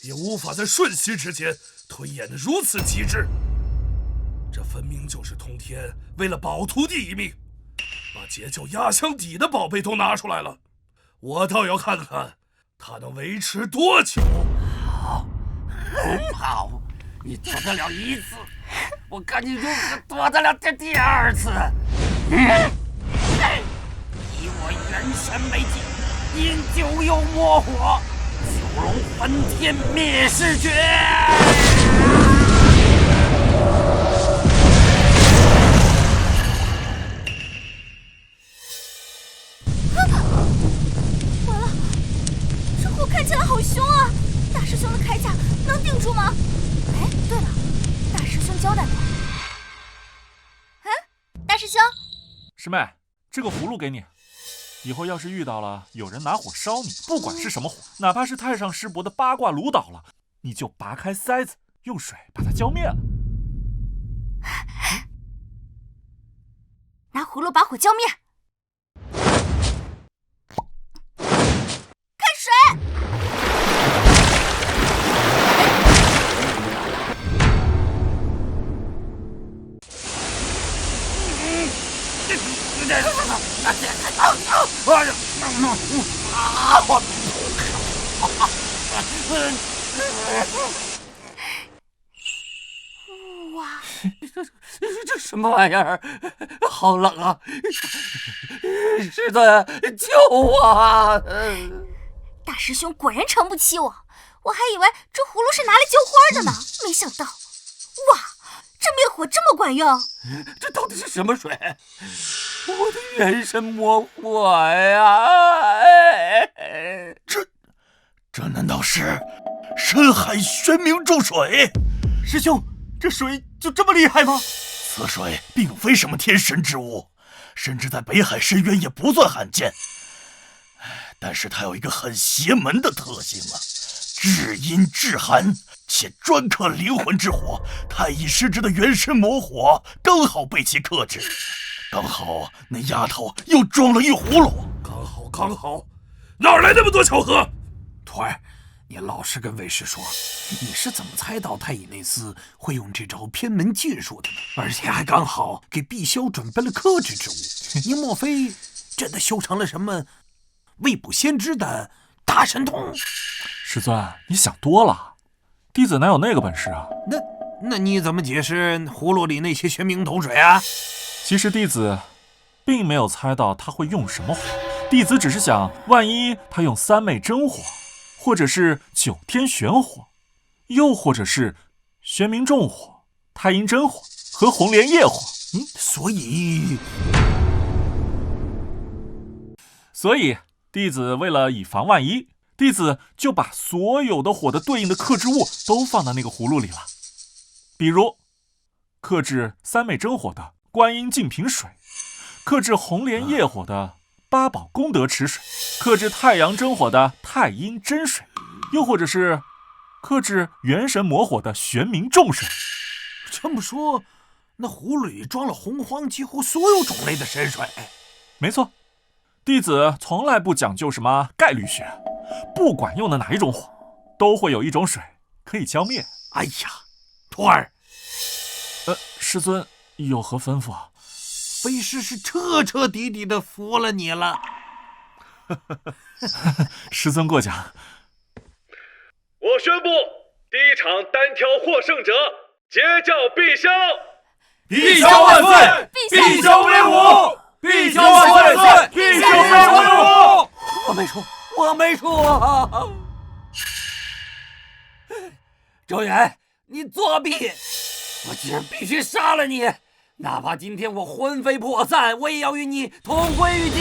也无法在瞬息之间推演得如此极致。这分明就是通天为了保徒弟一命，把解救压箱底的宝贝都拿出来了。我倒要看看他能维持多久。好，很好，你躲得了一次，我看你如何躲得了这第二次。以我元神为镜，因九幽魔火，九龙分天灭世诀。完了，这火看起来好凶啊！大师兄的铠甲能顶住吗？哎，对了，大师兄交代过。大师兄，师妹，这个葫芦给你。以后要是遇到了有人拿火烧你，不管是什么火，哪怕是太上师伯的八卦炉倒了，你就拔开塞子，用水把它浇灭了。拿葫芦把火浇灭。看水！哇，这什么玩意儿？好冷啊！师尊，救我啊！大师兄果然撑不起我，我还以为这葫芦是拿来浇花的呢，没想到，哇，这灭火这么管用！这到底是什么水？我的元神魔火呀！这难道是深海玄冥注水？师兄，这水就这么厉害吗？此水并非什么天神之物，甚至在北海深渊也不算罕见。但是它有一个很邪门的特性啊，至阴至寒，且专克灵魂之火。太乙失职的元神魔火刚好被其克制，刚好那丫头又装了一葫芦，刚好，哪来那么多巧合？徒儿，你老实跟为师说，你是怎么猜到太乙内司会用这招偏门禁术的呢？而且还刚好给碧霄准备了克制之物。你莫非真的修成了什么未卜先知的大神通？师尊，你想多了，弟子哪有那个本事啊？那你怎么解释葫芦里那些玄冥头水啊？其实弟子并没有猜到他会用什么火，弟子只是想，万一他用三昧真火，或者是九天玄火，又或者是玄冥重火、太阴真火和红莲业火。所以弟子为了以防万一，弟子就把所有的火的对应的克制物都放到那个葫芦里了。比如克制三昧真火的观音净瓶水，克制红莲业火的八宝功德池水，克制太阳真火的太阴真水，又或者是克制元神魔火的玄冥重水。这么说，那葫芦里装了洪荒几乎所有种类的神水。没错，弟子从来不讲究什么概率学，不管用的哪一种火，都会有一种水可以浇灭。哎呀，徒儿，师尊有何吩咐啊？为师是彻彻底底的服了你了。师尊过奖。我宣布，第一场单挑获胜者截教碧霄。碧霄万岁！碧霄威武！碧霄万岁！碧霄威武！我没说。周元，你作弊！我今儿必须杀了你，哪怕今天我魂飞魄散，我也要与你同归于尽！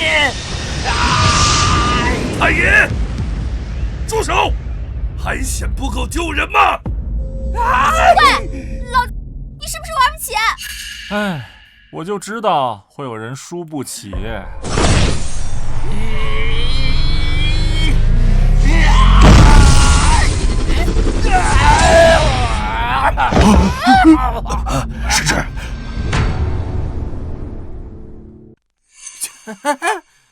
太爷，住手！还嫌不够丢人吗？对，老子，你是不是玩不起？哎，我就知道会有人输不起。师侄。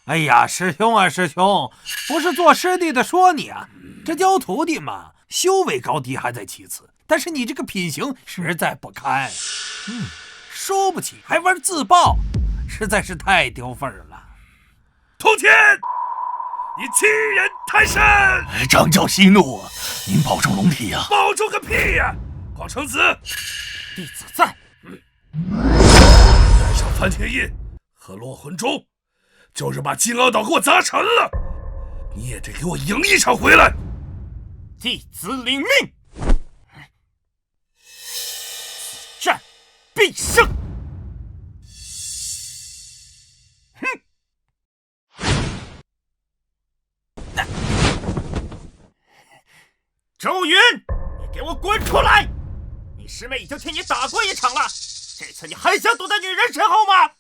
哎呀，师兄啊，师兄，不是做师弟的说你啊，这教徒弟嘛，修为高低还在其次，但是你这个品行实在不堪。输不起还玩自爆，实在是太丢份了。通天，你欺人太甚！掌教息怒，您保重龙体呀！保重个屁呀！广成子，弟子在。带上梵天印和落魂钟，就是把金鳌岛给我砸沉了，你也得给我赢一场回来。弟子领命。此战必胜。周云，你给我滚出来！你师妹已经替你打过一场了，这次你还想躲在女人身后吗？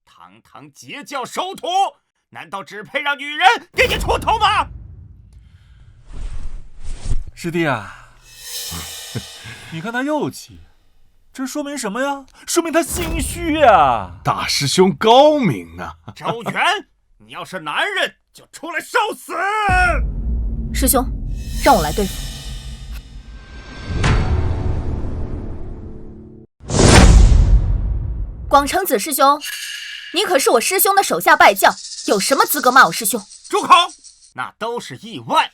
堂堂截教首徒，难道只配让女人给你出头吗？师弟啊，你看他又气，这说明什么呀？说明他心虚呀！大师兄高明啊！周元，你要是男人就出来受死！师兄，让我来对付。广成子师兄，你可是我师兄的手下败将，有什么资格骂我师兄？住口！那都是意外，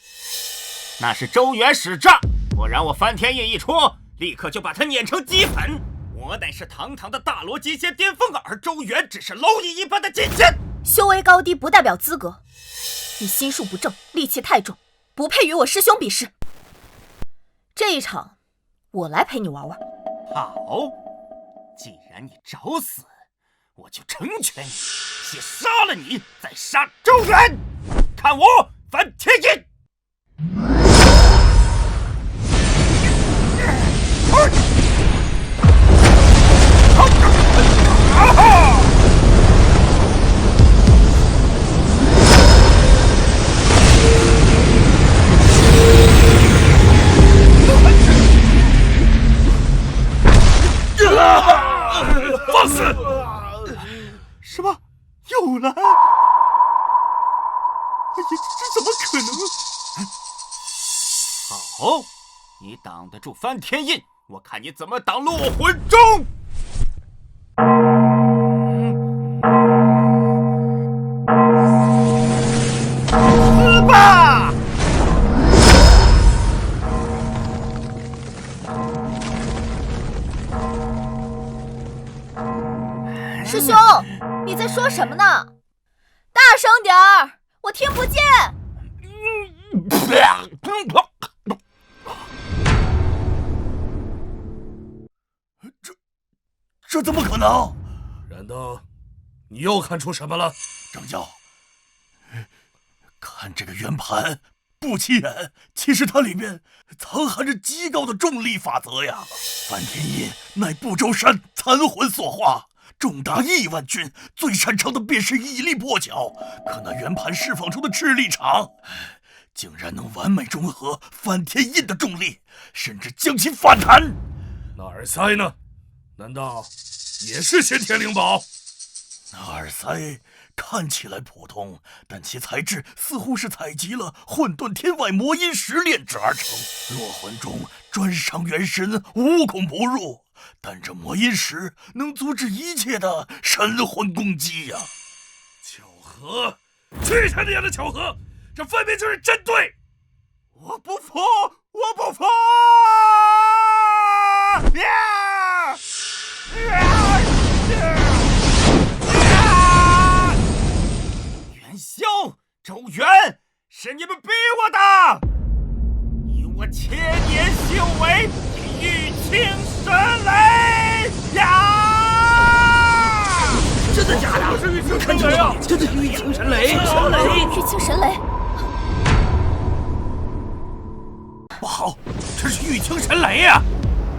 那是周元使诈，不然我梵天印一出，立刻就把他碾成齑粉。我乃是堂堂的大罗金仙巅峰，而周元只是蝼蚁一般的金仙。修为高低不代表资格，你心术不正，戾气太重，不配与我师兄比试。这一场，我来陪你玩玩。好，既然你找死，我就成全你，先杀了你，再杀周元。看我梵天印！放肆！什么？又来？哎呀，这怎么可能？好，你挡得住梵天印，我看你怎么挡落魂钟！死吧！师兄，你在说什么呢？大声点儿，我听不见。这怎么可能？难道你又看出什么了？掌教，看这个圆盘，不欺人，其实它里面藏含着极高的重力法则呀！梵天印乃不周山残魂所化，重达1万钧，最擅长的便是以力破巧。可那圆盘释放出的斥力场，竟然能完美中和梵天印的重力，甚至将其反弹。那耳塞呢？难道也是先天灵宝？那耳塞看起来普通，但其材质似乎是采集了混沌天外魔音石炼制而成。落魂钟专伤元神，无孔不入，但这魔音石能阻止一切的神魂攻击呀！巧合？去他娘的巧合！这分明就是针对！我不服！我不服！元宵，周元，是你们逼我的！以我千年修为，玉清神雷呀！真的假的？是玉清神雷啊！真的是玉清神雷！玉清神雷！不好，这是玉清神雷呀！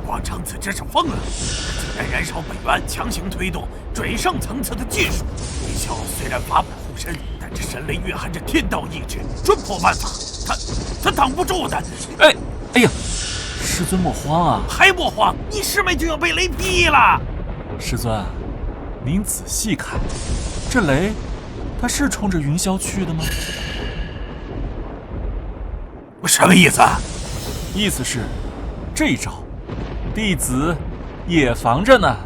广成子真是疯了，竟然燃烧本源，强行推动最上层次的技术。李啸虽然法宝护身，但这神雷蕴含着天道意志，准破万法，他挡不住的。哎呀，师尊莫慌啊！还莫慌？你师妹就要被雷劈了！师尊，您仔细看，这雷，它是冲着云霄去的吗？什么意思啊？意思是，这一招，弟子也防着呢。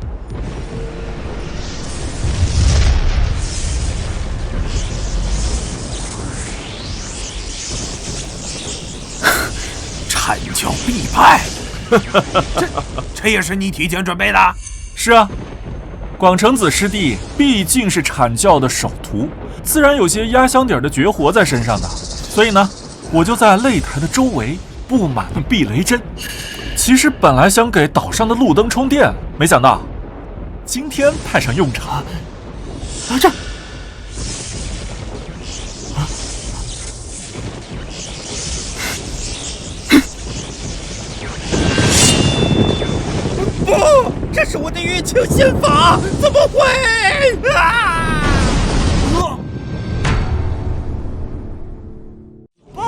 阐教必败，这也是你提前准备的？是啊，广成子师弟毕竟是阐教的首徒，自然有些压箱底的绝活在身上的，所以呢，我就在擂台的周围布满了避雷针。其实本来想给岛上的路灯充电，没想到今天派上用场。这。不，这是我的玉清仙法，怎么会啊？不，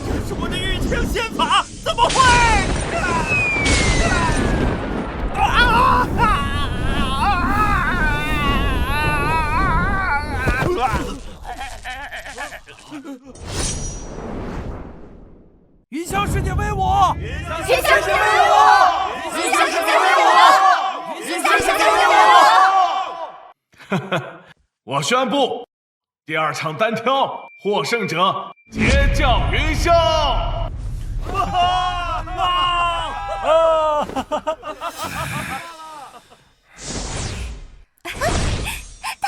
这是我的玉清仙法，怎么会？云霄世界为我！云霄世界为我！云霄世界为我！云霄世界为我！我宣布，第2场单挑获胜者截教云霄！太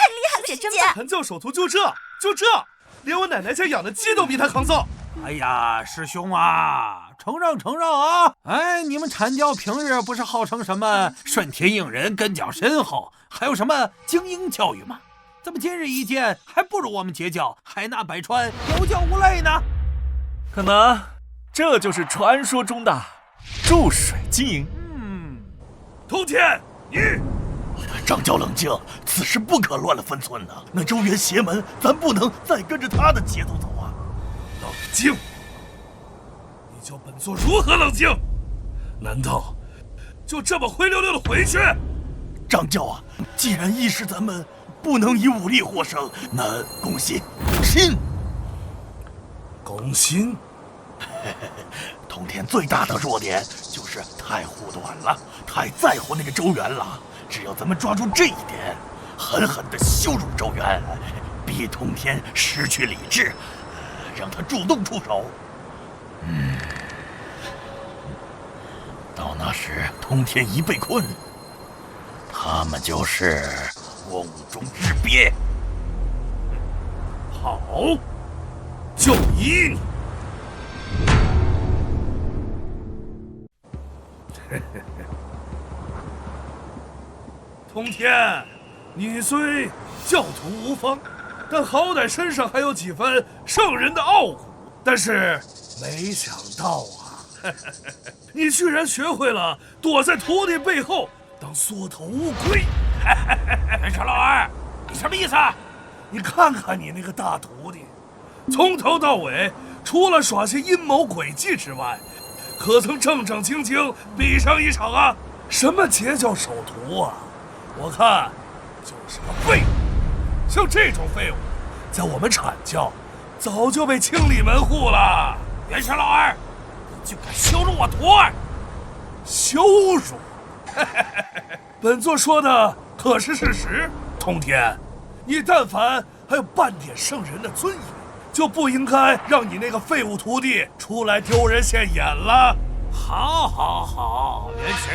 厉害了，姐真棒！阐教首徒就这，连我奶奶家养的鸡都比他抗造。哎呀，师兄啊，承让啊！哎，你们阐教平日不是号称什么顺天应人、根脚深厚，还有什么精英教育吗？怎么今日一见还不如我们截教海纳百川、有教无类呢？可能这就是传说中的注水经营。通天，你张教冷静，此事不可乱了分寸呐！那周元邪门，咱不能再跟着他的节奏走啊！冷静！你叫本座如何冷静？难道就这么灰溜溜的回去？张教啊，既然一时咱们不能以武力获胜，那攻心。攻心？通天最大的弱点就是太护短了，太在乎那个周元了。只要咱们抓住这一点，狠狠地羞辱周元，逼通天失去理智，让他主动出手。到那时，通天一被困，他们就是瓮中之鳖。好，就依你。通天，你虽教徒无方，但好歹身上还有几分圣人的傲骨。但是没想到啊，你居然学会了躲在徒弟背后当缩头乌龟。元朝老二，你什么意思？你看看你那个大徒弟，从头到尾除了耍些阴谋诡计之外，可曾正正经经比上一场啊？什么截教首徒啊？我看就是个废物。像这种废物，在我们阐教早就被清理门户了。元朝老二，你就敢羞辱我徒儿？羞辱？本座说的可是事实。通天，你但凡还有半点圣人的尊严，就不应该让你那个废物徒弟出来丢人现眼了。好，元池，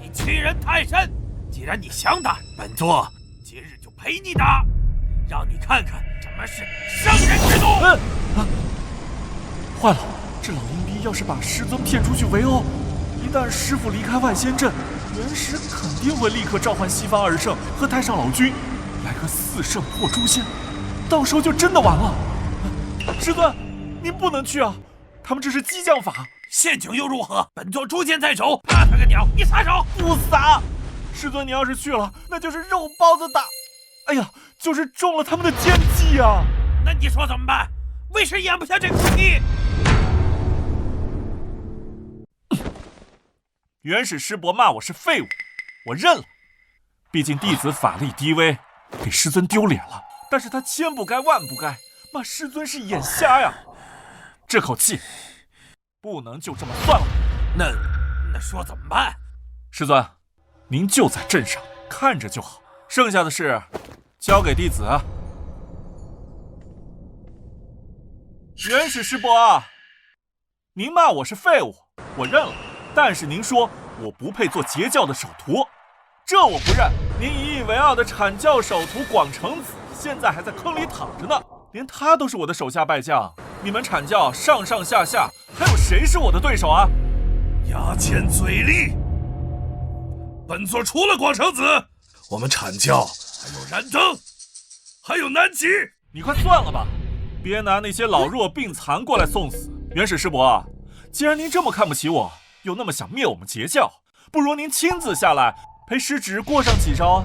你欺人太甚。既然你想打，本座今日就陪你打，让你看看什么是圣人之怒。坏了，这老阴逼要是把师尊骗出去围殴，一旦师父离开万仙阵，元石肯定会立刻召唤西方二圣和太上老君来个4圣破诛仙，到时候就真的完了。师尊，您不能去啊，他们这是激将法。陷阱又如何？本座诛仙在手，怕他个鸟！你撒手！不撒！师尊，你要是去了，那就是肉包子打，哎呀，就是中了他们的奸计啊！那你说怎么办？为师咽不下这口气。元始师伯骂我是废物，我认了。毕竟弟子法力低微，给师尊丢脸了。但是他千不该万不该，骂师尊是眼瞎呀。这口气不能就这么算了。那说怎么办？师尊，您就在镇上看着就好，剩下的事交给弟子啊。元始师伯，您骂我是废物，我认了。但是您说我不配做截教的首徒，这我不认。您引以为傲的阐教首徒广成子，现在还在坑里躺着呢，连他都是我的手下败将。你们阐教上上下下，还有谁是我的对手啊？牙尖嘴利，本座除了广成子，我们阐教还有燃灯，还有南极。你快算了吧，别拿那些老弱病残过来送死。元始师伯，既然您这么看不起我，又那么想灭我们截教，不如您亲自下来陪师侄过上几招啊。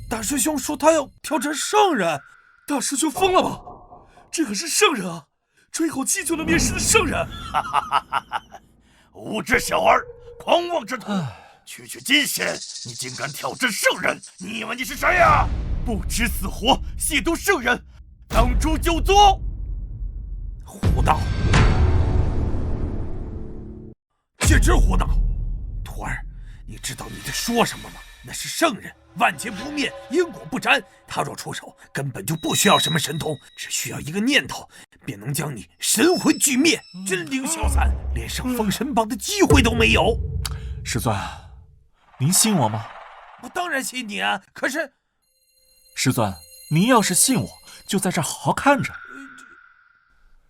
大师兄说他要调成圣人，大师兄疯了吗？这可是圣人啊，吹口气就能灭世的圣人！无知小儿，狂妄之徒！区区金仙，你竟敢挑战圣人？你以为你是谁呀？不知死活，亵渎圣人，当诛九族！胡闹！简直胡闹！徒儿，你知道你在说什么吗？那是圣人，万劫不灭，因果不沾。他若出手，根本就不需要什么神通，只需要一个念头，便能将你神魂俱灭，真灵消散，连上封神榜的机会都没有。师尊，您信我吗？我当然信你啊！可是，师尊，您要是信我，就在这儿好好看着。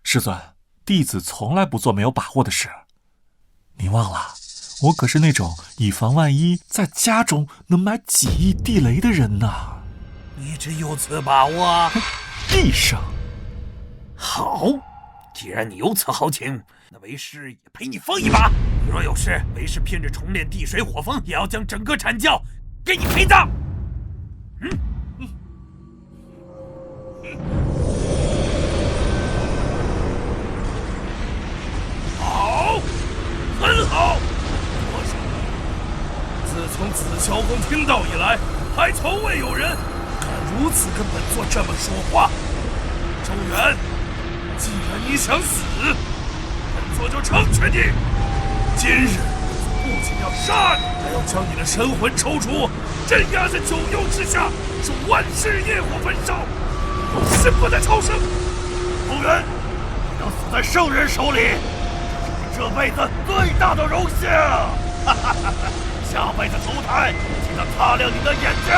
师尊，弟子从来不做没有把握的事。您忘了，我可是那种以防万一，在家中能买几亿地雷的人呐。你真有此把握？地上。好，既然你有此豪情，那为师也陪你疯一把。你若有事，为师拼着重炼地水火风，也要将整个阐教给你陪葬。好，很好。自从紫霄宫听到以来，还从未有人敢如此跟本座这么说话。周元，既然你想死，本座就成全你。今日不仅要杀你，还要将你的神魂抽出，镇压在九幽之下，是万世业火焚烧，永世不再超生。周元，你能死在圣人手里，这是你这辈子最大的荣幸。哈哈哈！下辈子投胎，记得擦亮你的眼睛。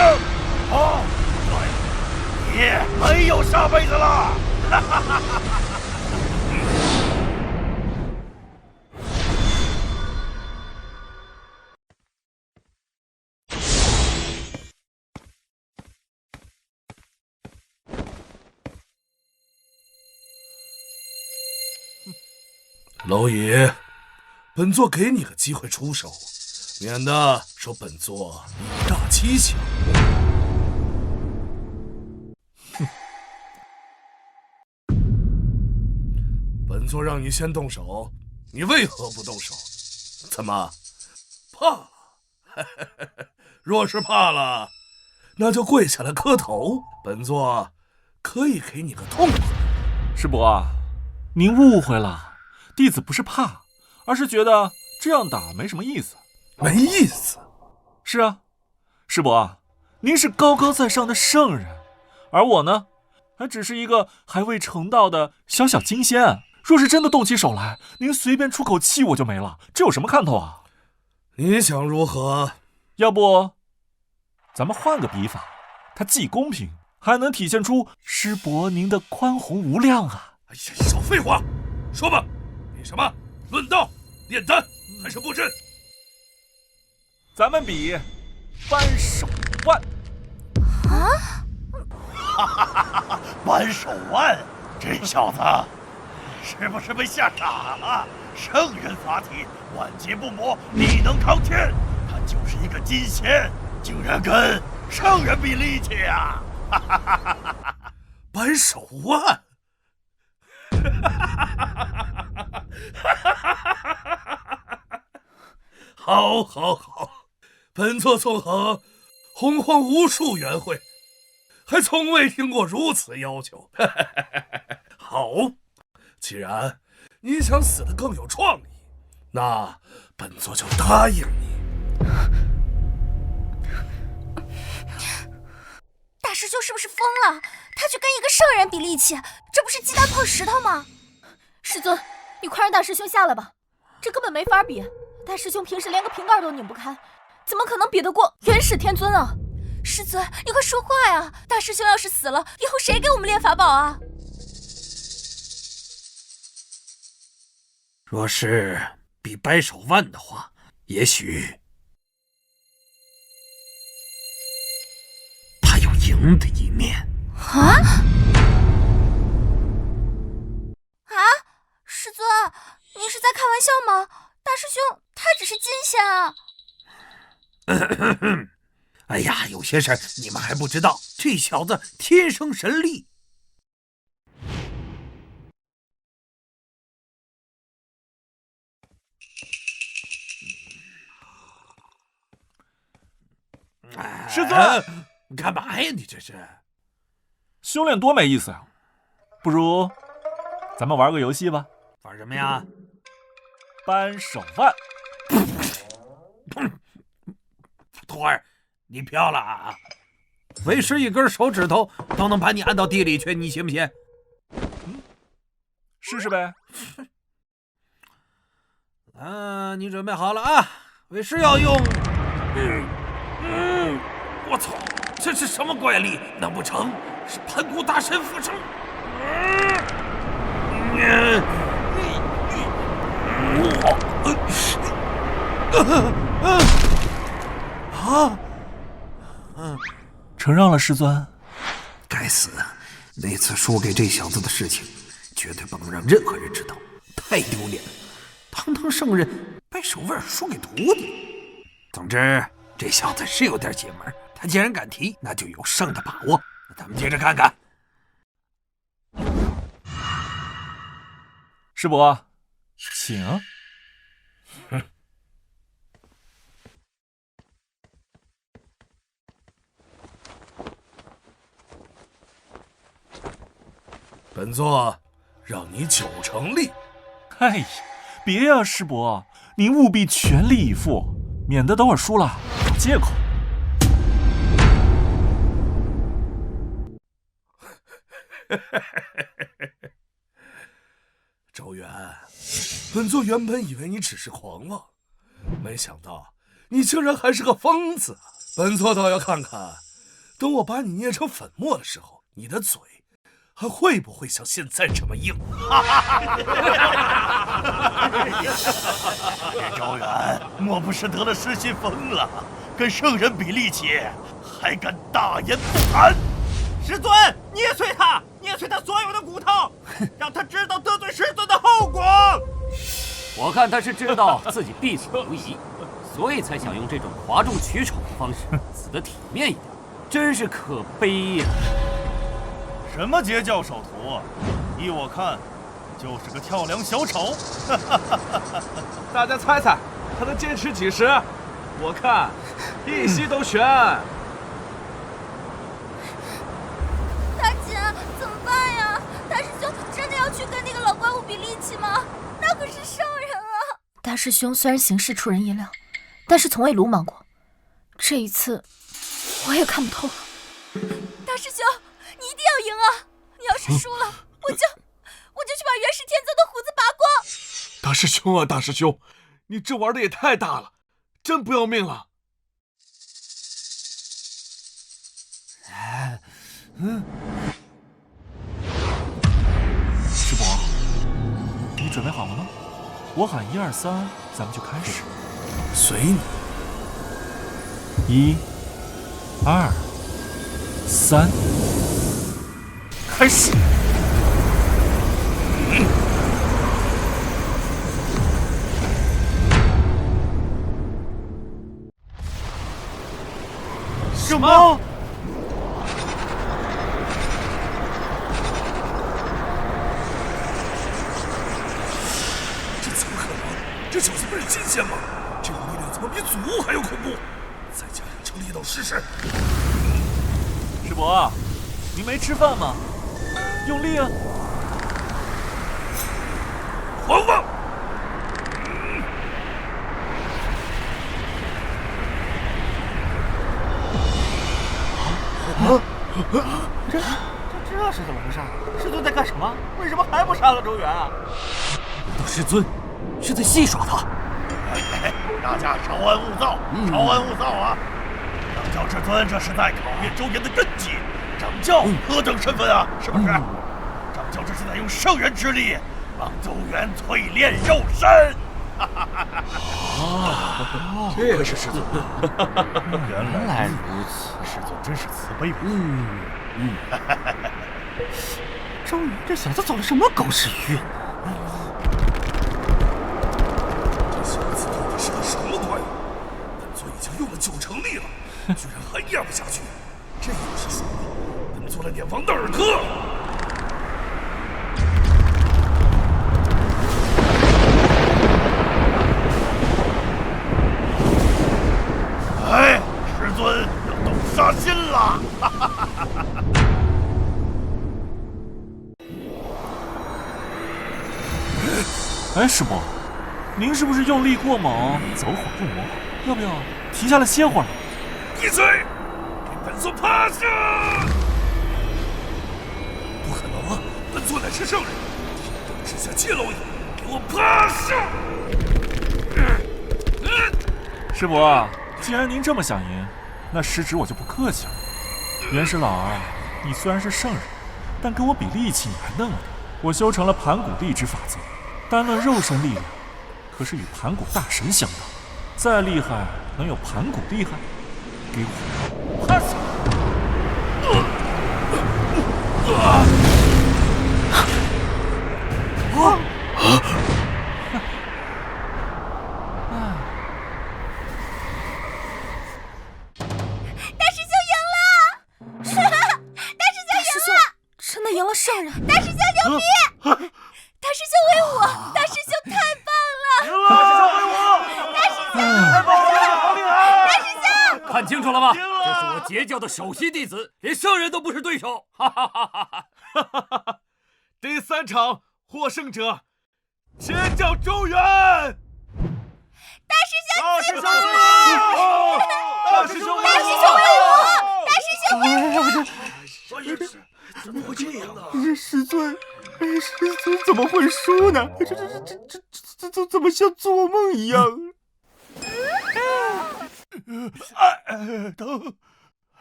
哦，对，你没有下辈子了。哈哈哈哈！蝼蚁，本座给你个机会出手，免得说本座以大欺小。本座让你先动手，你为何不动手？怎么怕了？若是怕了，那就跪下来磕头，本座可以给你个痛快。师伯，您误会了。弟子不是怕，而是觉得这样打没什么意思。没意思？是啊，师伯，您是高高在上的圣人，而我呢，还只是一个还未成道的小小金仙。若是真的动起手来，您随便出口气我就没了，这有什么看头啊？你想如何？要不，咱们换个比法，它既公平，还能体现出师伯您的宽宏无量啊！哎呀，少废话，说吧。比什么？论道、炼丹还是布阵？咱们比扳手腕。啊！哈哈哈哈！扳手腕，这小子是不是被吓傻了？圣人法体，万劫不磨，力能扛天。他就是一个金仙，竟然跟圣人比力气啊！哈哈哈哈哈！扳手腕。哈哈哈哈哈！好，好，好！本座纵横洪荒无数元会，还从未听过如此要求。好，既然你想死得更有创意，那本座就答应你。大师兄是不是疯了？他去跟一个圣人比力气，这不是鸡蛋碰石头吗？师尊，你快让大师兄下来吧，这根本没法比。大师兄平时连个瓶盖都拧不开，怎么可能比得过元始天尊啊？师尊，你快说话呀！大师兄要是死了，以后谁给我们炼法宝啊？若是比掰手腕的话，也许他有赢的一面。啊？师尊，您是在开玩笑吗？大师兄他只是金仙啊！哎呀，有些事儿你们还不知道，这小子天生神力。师尊，你干嘛呀？你这是修炼多没意思啊！不如咱们玩个游戏吧。玩什么呀？扳手腕。徒儿，你飘了啊！为师一根手指头都能把你按到地里去，你信不信？试试呗。你准备好了啊？为师要用。我操！这是什么怪力？难不成是盘古大神附身？承让了，师尊。该死！那次输给这小子的事情，绝对不能让任何人知道，太丢脸了。堂堂圣人掰手腕输给徒弟。总之，这小子是有点邪门，他既然敢提，那就有胜的把握。咱们接着看看。师伯，请。本座让你9成力。哎呀，别呀，师伯，您务必全力以赴，免得等会儿输了找借口。周元，本座原本以为你只是狂妄，没想到你竟然还是个疯子。本座倒要看看，等我把你捏成粉末的时候，你的嘴还会不会像现在这么硬？这周元莫不是得了失心疯了？跟圣人比力气，还敢大言不惭！师尊，捏碎他，捏碎他所有的骨头，让他知道得罪师尊的后果。我看他是知道自己必死无疑，所以才想用这种哗众取宠的方式死得体面一点，真是可悲呀！什么截教首徒？依我看，就是个跳梁小丑。大家猜猜，他能坚持几时？我看一息都悬。大姐，怎么办呀？大师兄真的要去跟那个老怪物比力气吗？那可是圣人啊！大师兄虽然行事出人意料，但是从未鲁莽过。这一次，我也看不透了。大师兄，你一定要赢啊！你要是输了，我就去把元始天尊的胡子拔光！大师兄啊，大师兄，你这玩的也太大了，真不要命了！师伯，你准备好了吗？我喊1、2、3，咱们就开始。随你。1、2、3，开始！什么？这小子不是金仙吗？这股力量怎么比祖屋还要恐怖？再加上成力道试试。师伯，您没吃饭吗？用力啊！黄放！这是怎么回事？师尊在干什么？为什么还不杀了周元啊？难道师尊是在戏耍他？大家稍安勿躁，稍安勿躁啊！掌教至尊这是在考验周元的根基。掌教何等身份啊？是不是？掌教这是在用圣人之力帮周元淬炼肉身。这个是师尊。原来如此，师尊真是慈悲为怀。周元这小子走了什么狗屎运呢？这小子到底是个什么鬼？本座已经用了9成力了，居然还压不下去。这要是输了，本座来点王的耳科。哎，师尊要动杀心了！哎，师伯，您是不是用力过猛，走火入魔？要不要停下来歇会儿？闭嘴！给本座趴下！不可能啊！本座乃是圣人，天等之下皆蝼蚁，给我趴下！师伯，既然您这么想赢，那师侄我就不客气了。元始老儿，你虽然是圣人，但跟我比力气你还嫩了点。我修成了盘古力之法则，单论肉身力量，可是与盘古大神相当。再厉害，能有盘古厉害？给我趴下！大师兄赢了！大师兄赢了！真的赢了圣人！大师兄牛逼！大师兄威武！大师兄太棒了！大师兄威武！大师兄太棒了，好厉害！大师兄，看清楚了吗？这是我截教的首席弟子，连圣人都不是对手！哈哈哈哈哈哈！第3场获胜者，截教周元。大师兄，大师兄威武！大师兄威武！大师兄威武！怎么会这样呢？师尊怎么会输呢？这怎么像做梦一样？疼！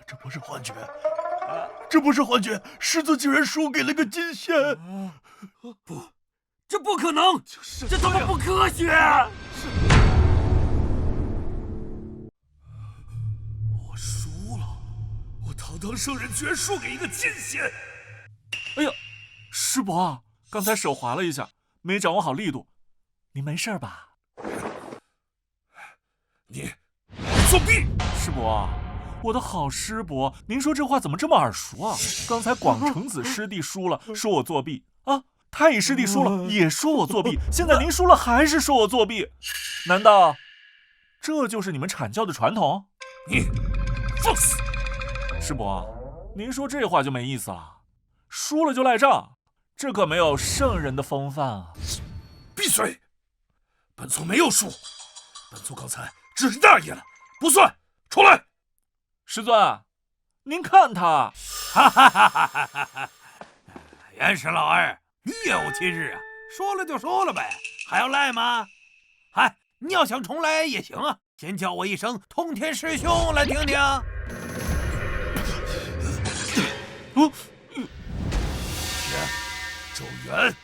这不是幻觉，这不是幻觉！师尊竟然输给了个金仙！不，这不可能！这怎么不科学？我输了，我堂堂圣人居然输给一个金仙！哎呀，师伯，刚才手滑了一下，没掌握好力度。您没事吧？你作弊！师伯，我的好师伯，您说这话怎么这么耳熟啊？刚才广成子师弟输了，说我作弊啊；太乙师弟输了，也说我作弊。现在您输了，还是说我作弊？难道这就是你们阐教的传统？你放肆！师伯，您说这话就没意思了。输了就赖账，这可没有圣人的风范啊！闭嘴！本座没有输，本座刚才只是大意了，不算。出来！师尊，您看他，哈哈哈哈哈哈！元始老儿，你也有今日啊！说了就说了呗，还要赖吗？嗨，你要想重来也行啊，先叫我一声通天师兄来听听。周元，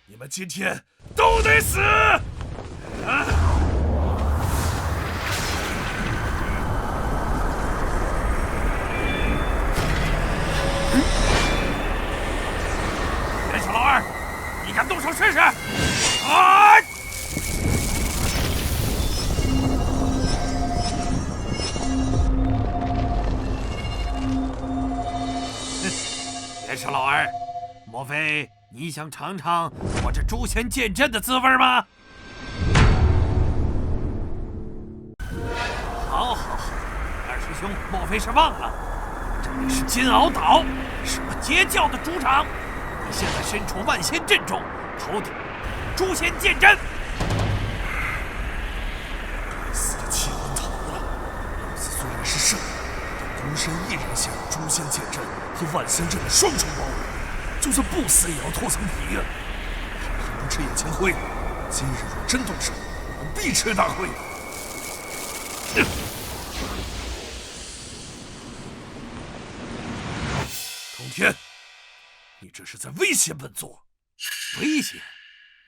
你们今天都得死！元始老二，你敢动手试试？啊！元始老二，莫非你想尝尝我这诛仙剑阵的滋味吗？兄莫非是忘了，这里是金鳌岛，是我截教的主场。你现在身处万仙阵中，头顶诛仙剑阵。该死的气魂逃了！老子虽然是圣人，但孤身一人陷入诛仙剑阵和万仙阵的双重包围，就算不死也要脱层皮呀！还不吃眼前灰？今日若真动手，我们必吃大亏！通天，你这是在威胁本座？威胁？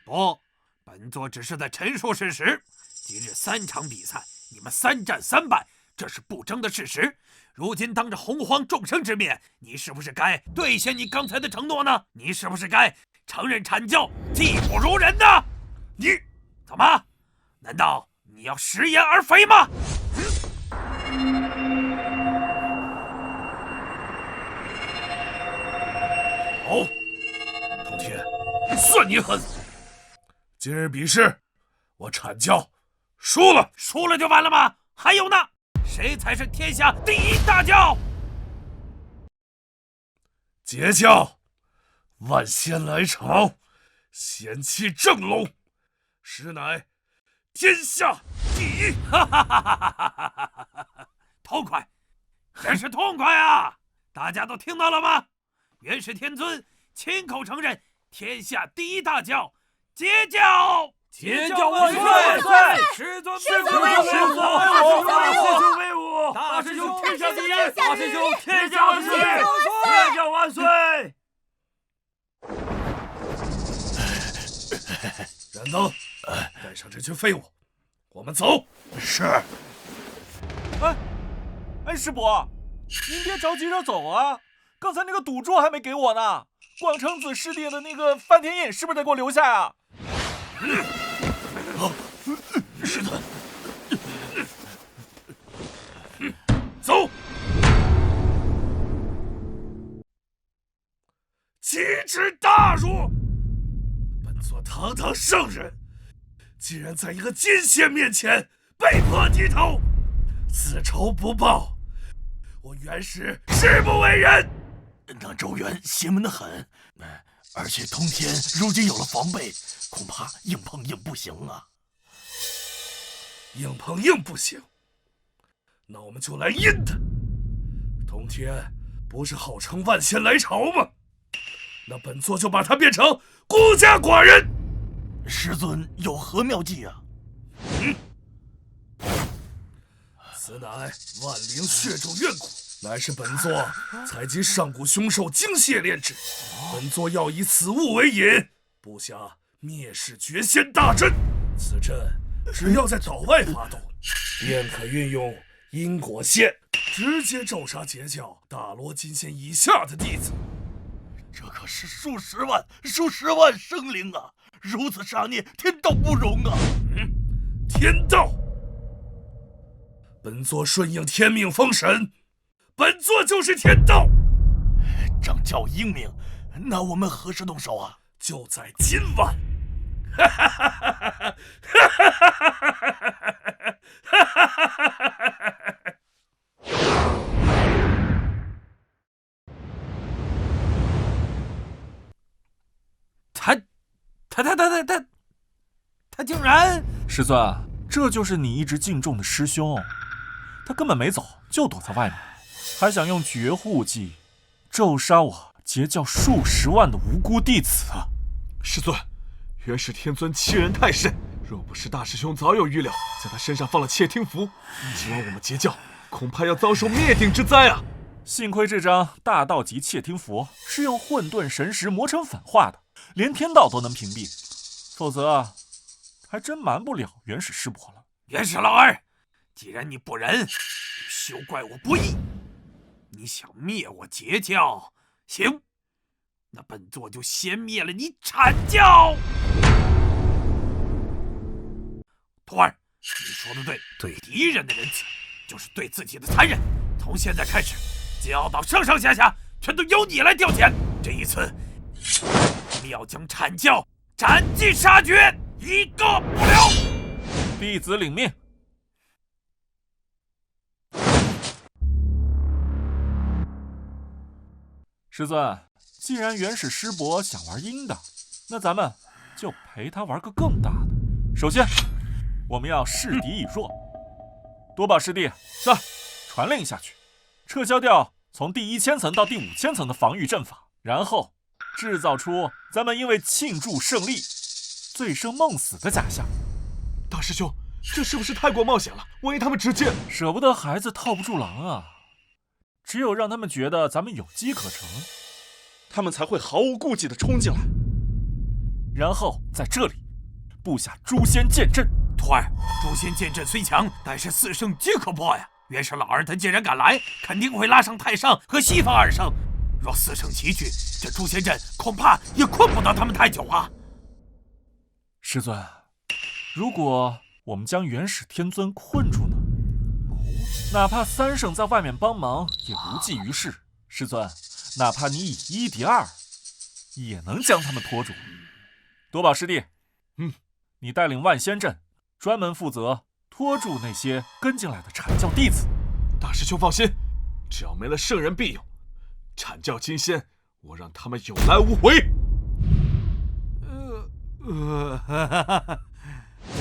不，本座只是在陈述事实。今日3场比赛，你们3战3败，这是不争的事实。如今当着洪荒众生之面，你是不是该兑现你刚才的承诺呢？你是不是该承认阐教技不如人呢？你怎么？难道你要食言而肥吗？好，通天，算你狠！今日比试，我阐教输了，输了就完了吗？还有呢？谁才是天下第一大教？截教，万仙来朝，仙气正浓，实乃天下第一！哈哈哈哈哈！痛快，真是痛快啊！大家都听到了吗？元始天尊亲口承认天下第一大教截教！截教万岁！师尊威武！师尊威武！大师兄天下第一！大师兄天下第一！截教万岁！燃灯，带上这群废物，我们走。是。哎，师伯，您别着急着走啊！刚才那个赌注还没给我呢。广成子师弟的那个翻天印是不是得给我留下呀？师尊，走。奇耻大辱！本座堂堂圣人，竟然在一个金仙面前被迫低头，此仇不报，我元始誓不为人。那周元邪门的很，而且通天如今有了防备，恐怕硬碰硬不行啊。硬碰硬不行，那我们就来阴他。通天不是号称万仙来朝吗？那本座就把他变成孤家寡人。师尊有何妙计啊？此乃万灵血咒怨蛊，乃是本座采集上古凶兽精血炼制。本座要以此物为引，布下灭世绝仙大阵。此阵只要在岛外发动，便可运用因果线，直接咒杀截教大罗金仙以下的弟子。这可是数十万生灵啊！如此杀孽，天道不容啊！天道！本座顺应天命封神，本座就是天道。掌教英明，那我们何时动手啊？就在今晚。他竟然……师尊，这就是你一直敬重的师兄，他根本没走，就躲在外面，还想用绝户计咒杀我截教数十万的无辜弟子。师尊，元始天尊欺人太甚，若不是大师兄早有预料，在他身上放了窃听符，今晚我们截教恐怕要遭受灭顶之灾啊！幸亏这张大道级窃听符是用混沌神石磨成粉化的，连天道都能屏蔽，否则还真瞒不了元始师伯了。元始老二，既然你不仁，休怪我不义。你想灭我截教，行，那本座就先灭了你阐教。徒儿，你说的对，对敌人的仁慈，就是对自己的残忍。从现在开始，金鳌岛上上下下全都由你来调遣。这一次，我们要将阐教斩尽杀绝，一个不留。弟子领命。师尊，既然元始师伯想玩阴的，那咱们就陪他玩个更大的。首先，我们要示敌以弱。多宝师弟，传令下去，撤销掉从第1000层到第5000层的防御阵法，然后制造出咱们因为庆祝胜利醉生梦死的假象。大师兄，这是不是太过冒险了？万一他们直接……舍不得孩子套不住狼啊！只有让他们觉得咱们有机可乘，他们才会毫无顾忌地冲进来。然后在这里布下诛仙剑阵。徒儿，诛仙剑阵虽强，但是4圣皆可破呀！元始老儿他既然敢来，肯定会拉上太上和西方2圣。若4圣齐聚，这诛仙阵恐怕也困不到他们太久啊！师尊，如果我们将元始天尊困住呢？哪怕3圣在外面帮忙，也无济于事。师尊，哪怕你以1敌2，也能将他们拖住。多宝师弟，你带领万仙阵，专门负责拖住那些跟进来的阐教弟子。大师兄放心，只要没了圣人庇佑，阐教金仙，我让他们有来无回。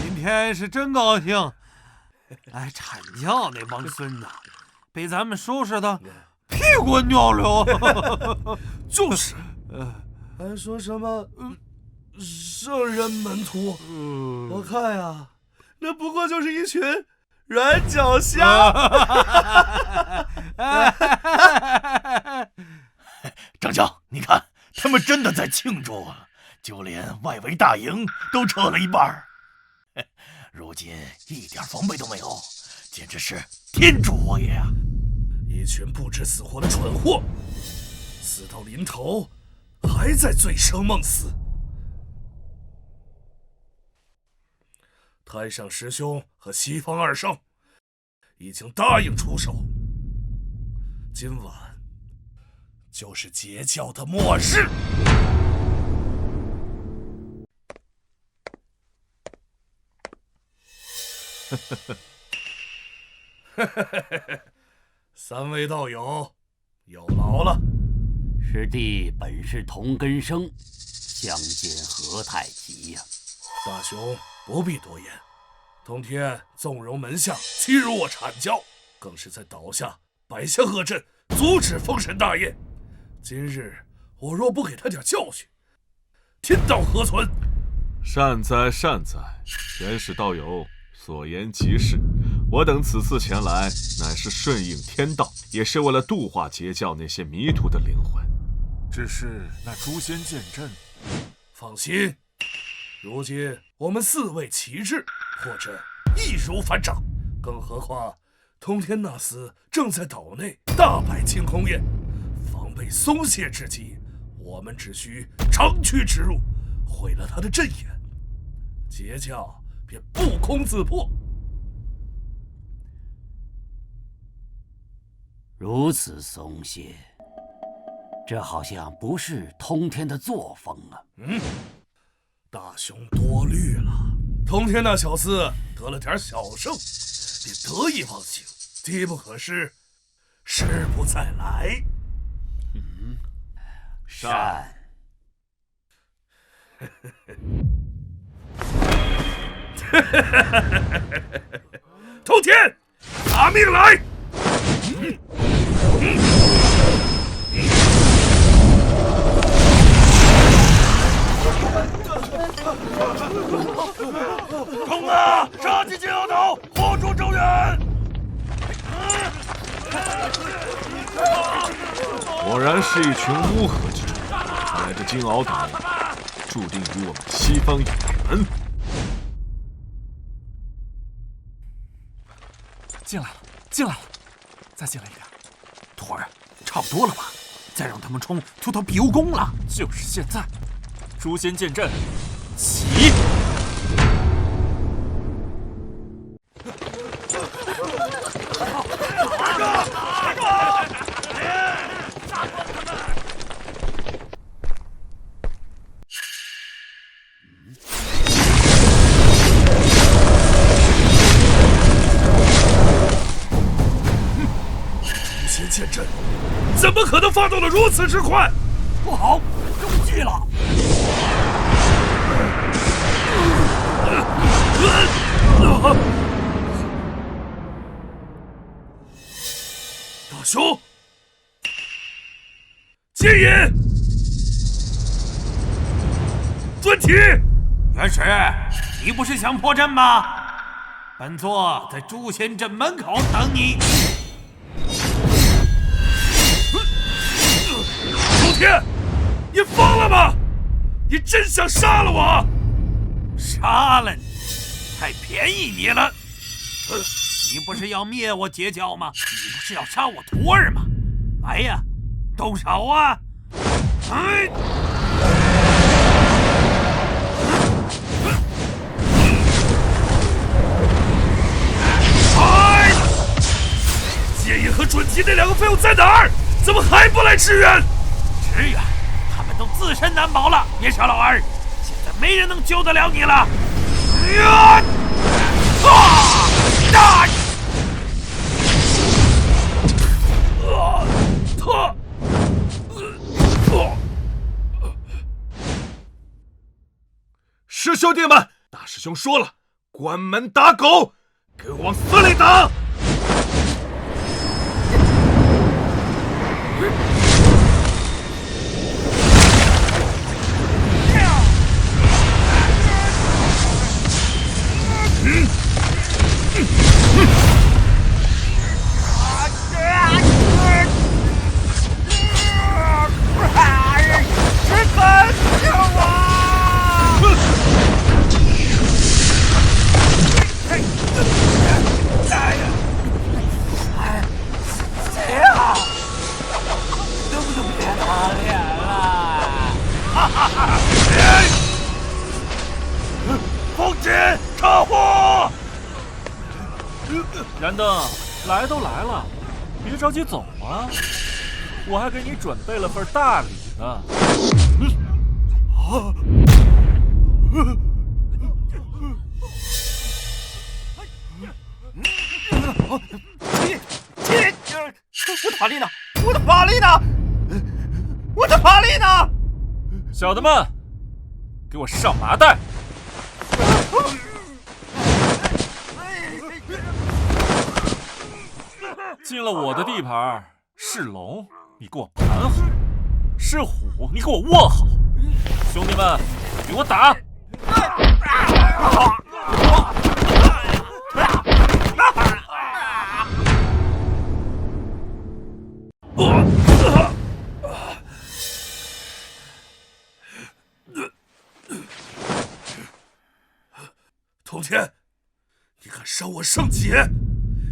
今天是真高兴！哎，阐教那帮孙子被咱们收拾的屁滚尿流。就是，还说什么圣人门徒？我看呀，那不过就是一群软脚虾。张教，你看，他们真的在庆祝啊！就连外围大营都撤了一半，如今一点防备都没有，简直是天助我也啊！一群不知死活的蠢货，死到临头还在醉生梦死。太上师兄和西方2圣已经答应出手，今晚就是截教的末日。3位道友有劳了。师弟本是同根生，相见何太急呀！大雄不必多言，通天纵容门下欺辱我阐教，更是在倒下摆下恶阵，阻止封神大宴。今日我若不给他点教训，天道何存？善哉善哉，元始道友所言极是。我等此次前来，乃是顺应天道，也是为了度化截教那些迷途的灵魂。只是那诛仙剑阵，放心，如今我们4位齐至，或者易如反掌。更何况通天那厮正在岛内大摆清空宴，防备松懈之际，我们只需长驱直入，毁了他的阵眼，截教便不攻自破。如此松懈，这好像不是通天的作风啊！大雄多虑了。通天那小子得了点小胜，便得意忘形，机不可失，失不再来。善。通天，拿命来！冲啊！杀进金鳌岛，护住周远！果然是一群乌合之众，看来这金鳌岛注定与我们西方有缘。进来了，进来了，再进来一点。徒儿，差不多了吧？再让他们冲，就到碧幽宫了。就是现在，诛仙剑阵起！芊芊阵怎么可能发动的如此之快？不好，中计了！大兄，接引，遵题。元始，你不是想破阵吗？本座在诛仙阵门口等你。周天，你疯了吗？你真想杀了我？杀了你，太便宜你了。你不是要灭我截教吗？你不是要杀我徒儿吗？来呀，动手啊！哎！接引和准提那两个废物在哪儿？怎么还不来支援？支援？他们都自身难保了。别傻老二，现在没人能救得了你了。师兄弟们，大师兄说了，关门打狗，给我往死里打！风姐，撤火！燃灯，来都来了，别着急走啊！我还给你准备了份大礼呢。我的法力呢？我的法力呢？我的法力呢？小的们，给我上麻袋！进了我的地盘，是龙，你给我盘好；是虎，你给我卧好。兄弟们，给我打！通天，你敢伤我圣劫，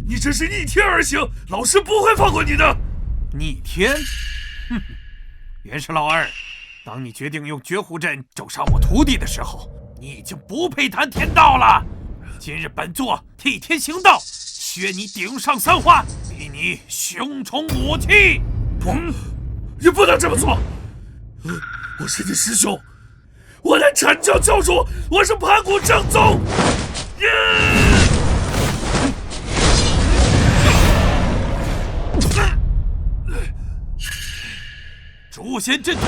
你这是逆天而行，老师不会放过你的。逆天？哼！元始老二，当你决定用绝户阵咒杀我徒弟的时候，你已经不配谈天道了。今日本座替天行道，削你顶上三花，逼你雄宠武器。不，你不能这么做！我是你师兄，我来阐教教主，我是盘古正宗。诛仙阵图，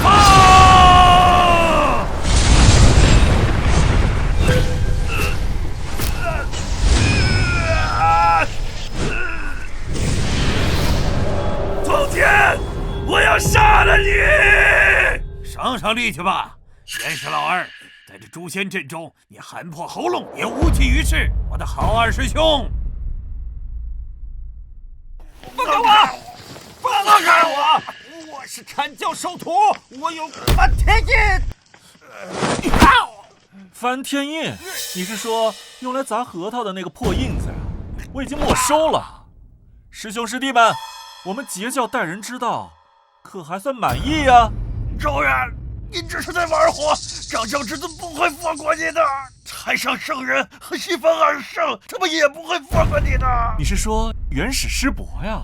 发！通天，我要杀了你！省力气吧，元始老二，在这诛仙阵中，你喊破喉咙也无济于事。我的好二师兄，放开我！放开我！我是阐教授徒，我有翻天印。翻天印？你是说用来砸核桃的那个破印子呀？我已经没收了。师兄师弟们，我们截教待人之道，可还算满意呀？周远，你这是在玩火！掌教之尊不会放过你的。太上圣人和西方二圣，他们也不会放过你的。你是说元始师伯呀？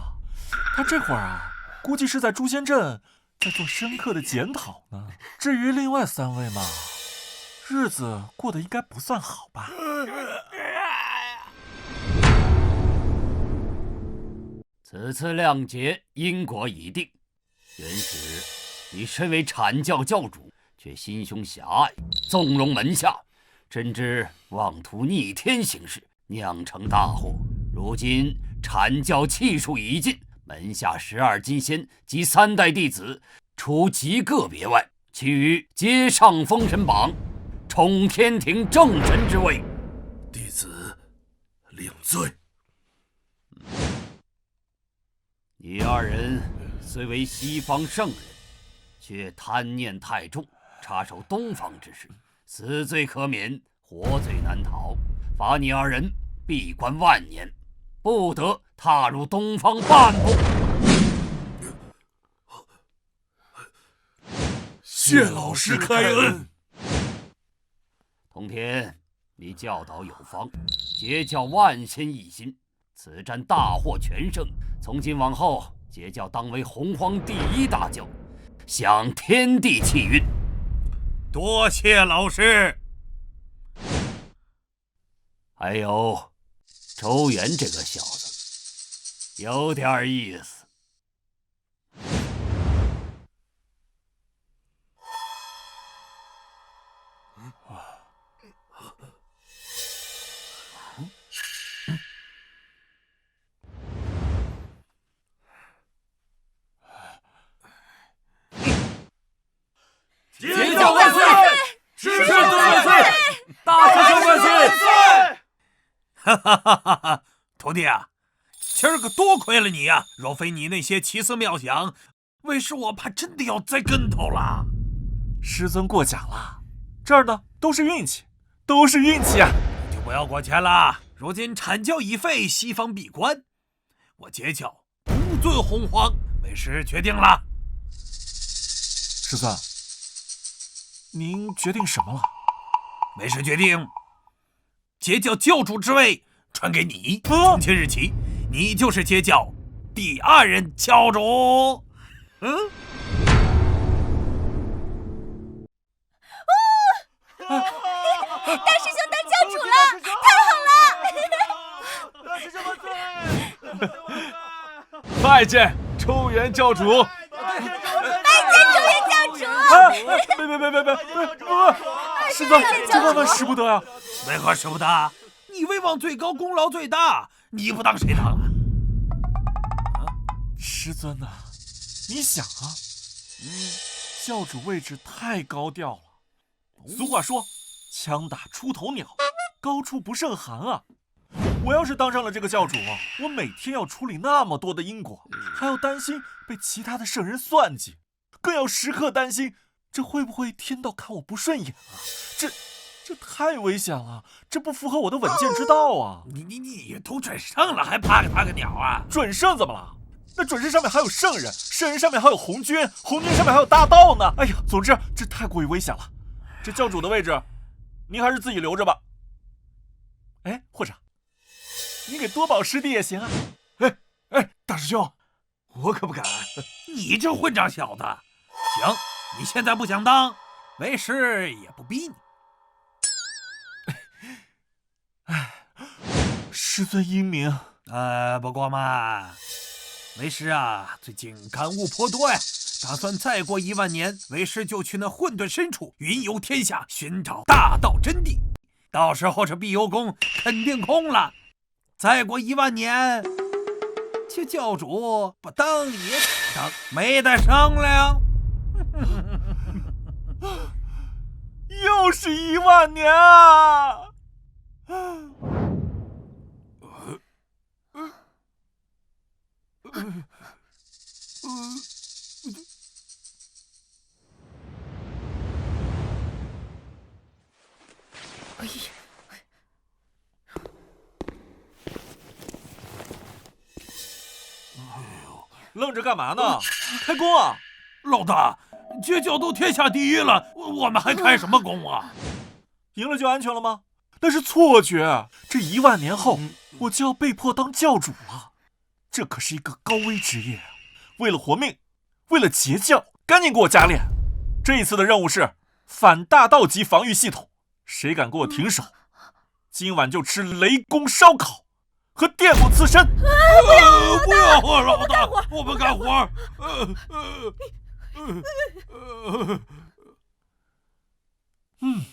他这会儿啊，估计是在诛仙阵在做深刻的检讨呢。至于另外3位嘛，日子过得应该不算好吧？此次谅解因果已定。元始，你身为阐教教主，却心胸狭隘，纵容门下，真知妄图逆天行事，酿成大祸。如今阐教气数已尽，门下12金仙及3代弟子，除极个别外，其余皆上封神榜，充天庭正神之位。弟子领罪。你2人虽为西方圣人，却贪念太重，插手东方之事，死罪可免，活罪难逃。罚你2人闭关万年，不得踏入东方半步。谢老师开恩。通天，你教导有方，截教万仙一心，此战大获全胜。从今往后，截教当为洪荒第1大教，享天地气运。多谢老师。还有周元这个小子，有点意思。截教万岁！师尊万岁！大师兄万岁！哈哈哈哈哈！徒弟啊，今儿个多亏了你呀！若非你那些奇思妙想，为师我怕真的要栽跟头了。师尊过奖了，这儿呢都是运气，都是运气啊！你就不要过谦了。如今阐教已废，西方闭关，我截教不尊洪荒，为师决定了。师尊，您决定什么了？为师决定，截教教主之位传给你。从今日起，你就是截教第2任教主。大师兄当教主了，太好了！大师兄万岁！拜见周元教主。拜见周元教主！别！师尊，这万万使不得啊！为何使不得？你威望最高，功劳最大，你不当谁当啊？师尊呐，你想啊，教主位置太高调了。俗话说，枪打出头鸟，高处不胜寒啊。我要是当上了这个教主，我每天要处理那么多的因果，还要担心被其他的圣人算计，更要时刻担心这会不会天道看我不顺眼啊？这太危险了，这不符合我的稳健之道啊！你都准圣了，还怕个鸟啊？准圣怎么了？那准圣上面还有圣人，圣人上面还有红军，红军上面还有大道呢。哎呀，总之这太过于危险了。这教主的位置，您还是自己留着吧。哎，或者你给多宝师弟也行啊。哎，大师兄，我可不敢。你这混账小子！行，你现在不想当，为师也不逼你。师尊英明。不过嘛，为师啊，最近感悟颇多呀，打算再过1万年，为师就去那混沌深处云游天下，寻找大道真谛。到时候这碧游宫肯定空了。再过1万年，这教主不当也得当，没得商量。又是1万年啊！愣着干嘛呢？开工啊！老大，截教都天下第1了，我们还开什么工啊？赢了就安全了吗？那是错觉。这1万年后，我就要被迫当教主了。这可是一个高危职业啊！为了活命，为了截教，赶紧给我加练。这一次的任务是反大道级防御系统，谁敢给我停手，今晚就吃雷公烧烤，和电路刺身。不要，老大，我们干活。嗯。